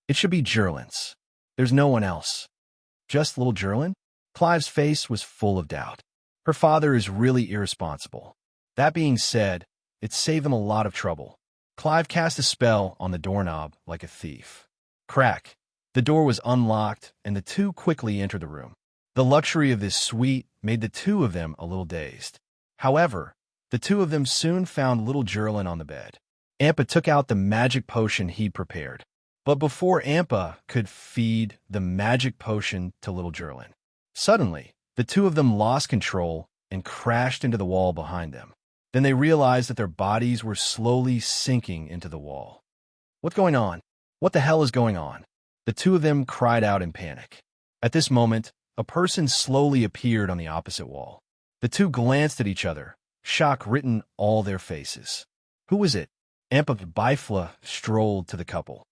It should be Jerlin's. There's no one else. Just little Jerlin? Clive's face was full of doubt. Her father is really irresponsible. That being said, it saved them a lot of trouble. Clive cast a spell on the doorknob like a thief. Crack. The door was unlocked, and the two quickly entered the room. The luxury of this suite made the two of them a little dazed. However, the two of them soon found little Jerlin on the bed. Ampa took out the magic potion he'd prepared. But before Ampa could feed the magic potion to little Gerlin, suddenly, the two of them lost control and crashed into the wall behind them. Then they realized that their bodies were slowly sinking into the wall. What's going on? What the hell is going on? The two of them cried out in panic. At this moment, a person slowly appeared on the opposite wall. The two glanced at each other, shock written all their faces. Who was it? Ampa Bifla strolled to the couple.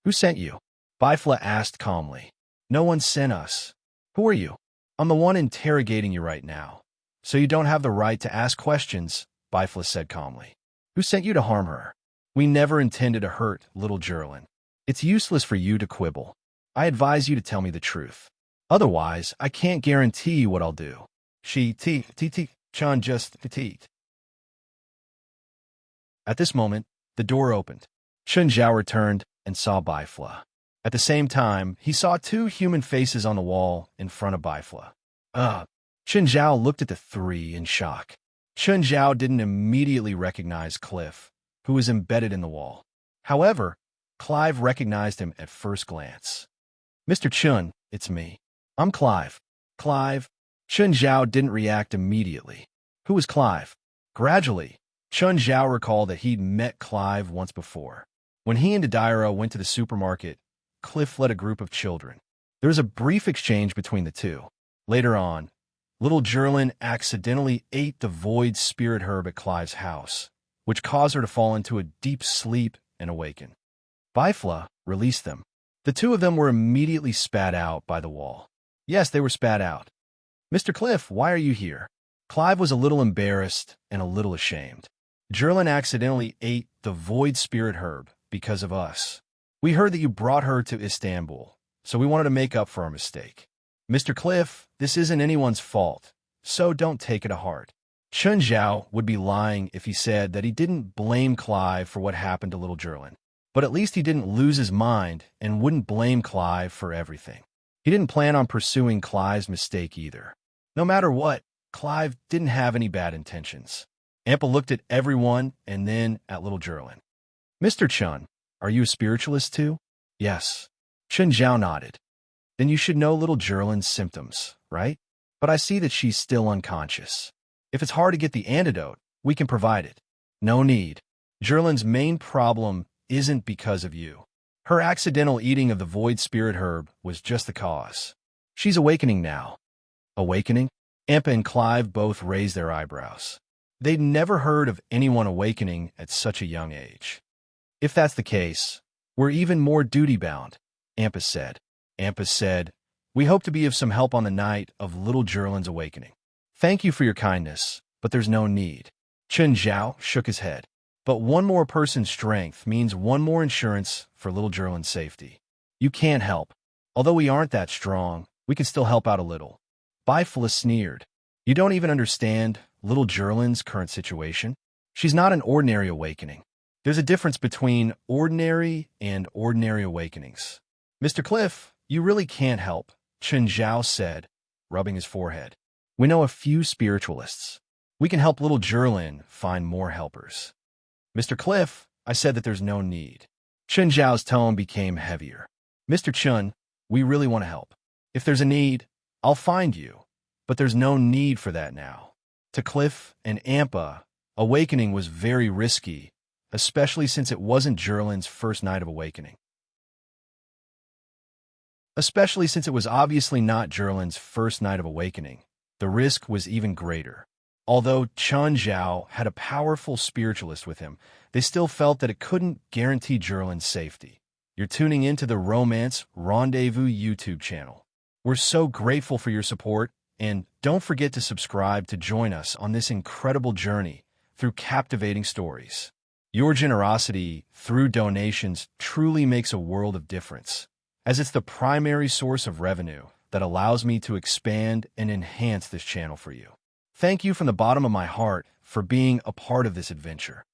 Who sent you? Bifla asked calmly. No one sent us. Who are you? I'm the one interrogating you right now. So you don't have the right to ask questions, Bifla said calmly. Who sent you to harm her? We never intended to hurt little Gerlin. It's useless for you to quibble. I advise you to tell me the truth. Otherwise, I can't guarantee what I'll do. Chan just petite. At this moment, the door opened. Chen Zhao returned and saw Bifla. At the same time, he saw two human faces on the wall in front of Bifla. Chen Zhao looked at the three in shock. Chen Zhao didn't immediately recognize Cliff, who was embedded in the wall. However, Clive recognized him at first glance. Mr. Chun, it's me. I'm Clive. Clive. Chen Zhao didn't react immediately. Who was Clive? Gradually, Chen Zhao recalled that he'd met Clive once before. When he and Daira went to the supermarket, Cliff led a group of children. There was a brief exchange between the two. Later on, little Gerlin accidentally ate the void spirit herb at Clive's house, which caused her to fall into a deep sleep and awaken. Bifla released them. The two of them were immediately spat out by the wall. Yes, they were spat out. Mr. Cliff, why are you here? Clive was a little embarrassed and a little ashamed. Gerlin accidentally ate the void spirit herb because of us. We heard that you brought her to Istanbul, so we wanted to make up for our mistake. Mr. Cliff, this isn't anyone's fault, so don't take it to heart. Chen Zhao would be lying if he said that he didn't blame Clive for what happened to little Gerlin. But at least he didn't lose his mind and wouldn't blame Clive for everything. He didn't plan on pursuing Clive's mistake either. No matter what, Clive didn't have any bad intentions. Ampa looked at everyone and then at little Gerlin. Mr. Chun, are you a spiritualist too? Yes. Chen Zhao nodded. Then you should know little Gerlin's symptoms, right? But I see that she's still unconscious. If it's hard to get the antidote, we can provide it. No need. Gerlin's main problem isn't because of you. Her accidental eating of the void spirit herb was just the cause. She's awakening now. Awakening? Ampa and Clive both raised their eyebrows. They'd never heard of anyone awakening at such a young age. If that's the case, we're even more duty-bound, Ampa said. Ampa said, we hope to be of some help on the night of little Gerlin's awakening. Thank you for your kindness, but there's no need. Chen Zhao shook his head. But one more person's strength means one more insurance for little Gerlin's safety. You can't help. Although we aren't that strong, we can still help out a little. Bifla sneered. You don't even understand little Gerlin's current situation? She's not an ordinary awakening. There's a difference between ordinary and ordinary awakenings. Mr. Cliff, you really can't help, Chen Zhao said, rubbing his forehead. We know a few spiritualists. We can help little Gerlin find more helpers. Mr. Cliff, I said that there's no need. Chen Zhao's tone became heavier. Mr. Chun, we really want to help. If there's a need, I'll find you. But there's no need for that now. To Cliff and Ampa, awakening was very risky, especially since it wasn't Gerlin's first night of awakening. Especially since it was obviously not Gerlin's first night of awakening, the risk was even greater. Although Chen Zhao had a powerful spiritualist with him, they still felt that it couldn't guarantee Gerlin's safety. You're tuning into the Romance Rendezvous YouTube channel. We're so grateful for your support, and don't forget to subscribe to join us on this incredible journey through captivating stories. Your generosity through donations truly makes a world of difference, as it's the primary source of revenue that allows me to expand and enhance this channel for you. Thank you from the bottom of my heart for being a part of this adventure.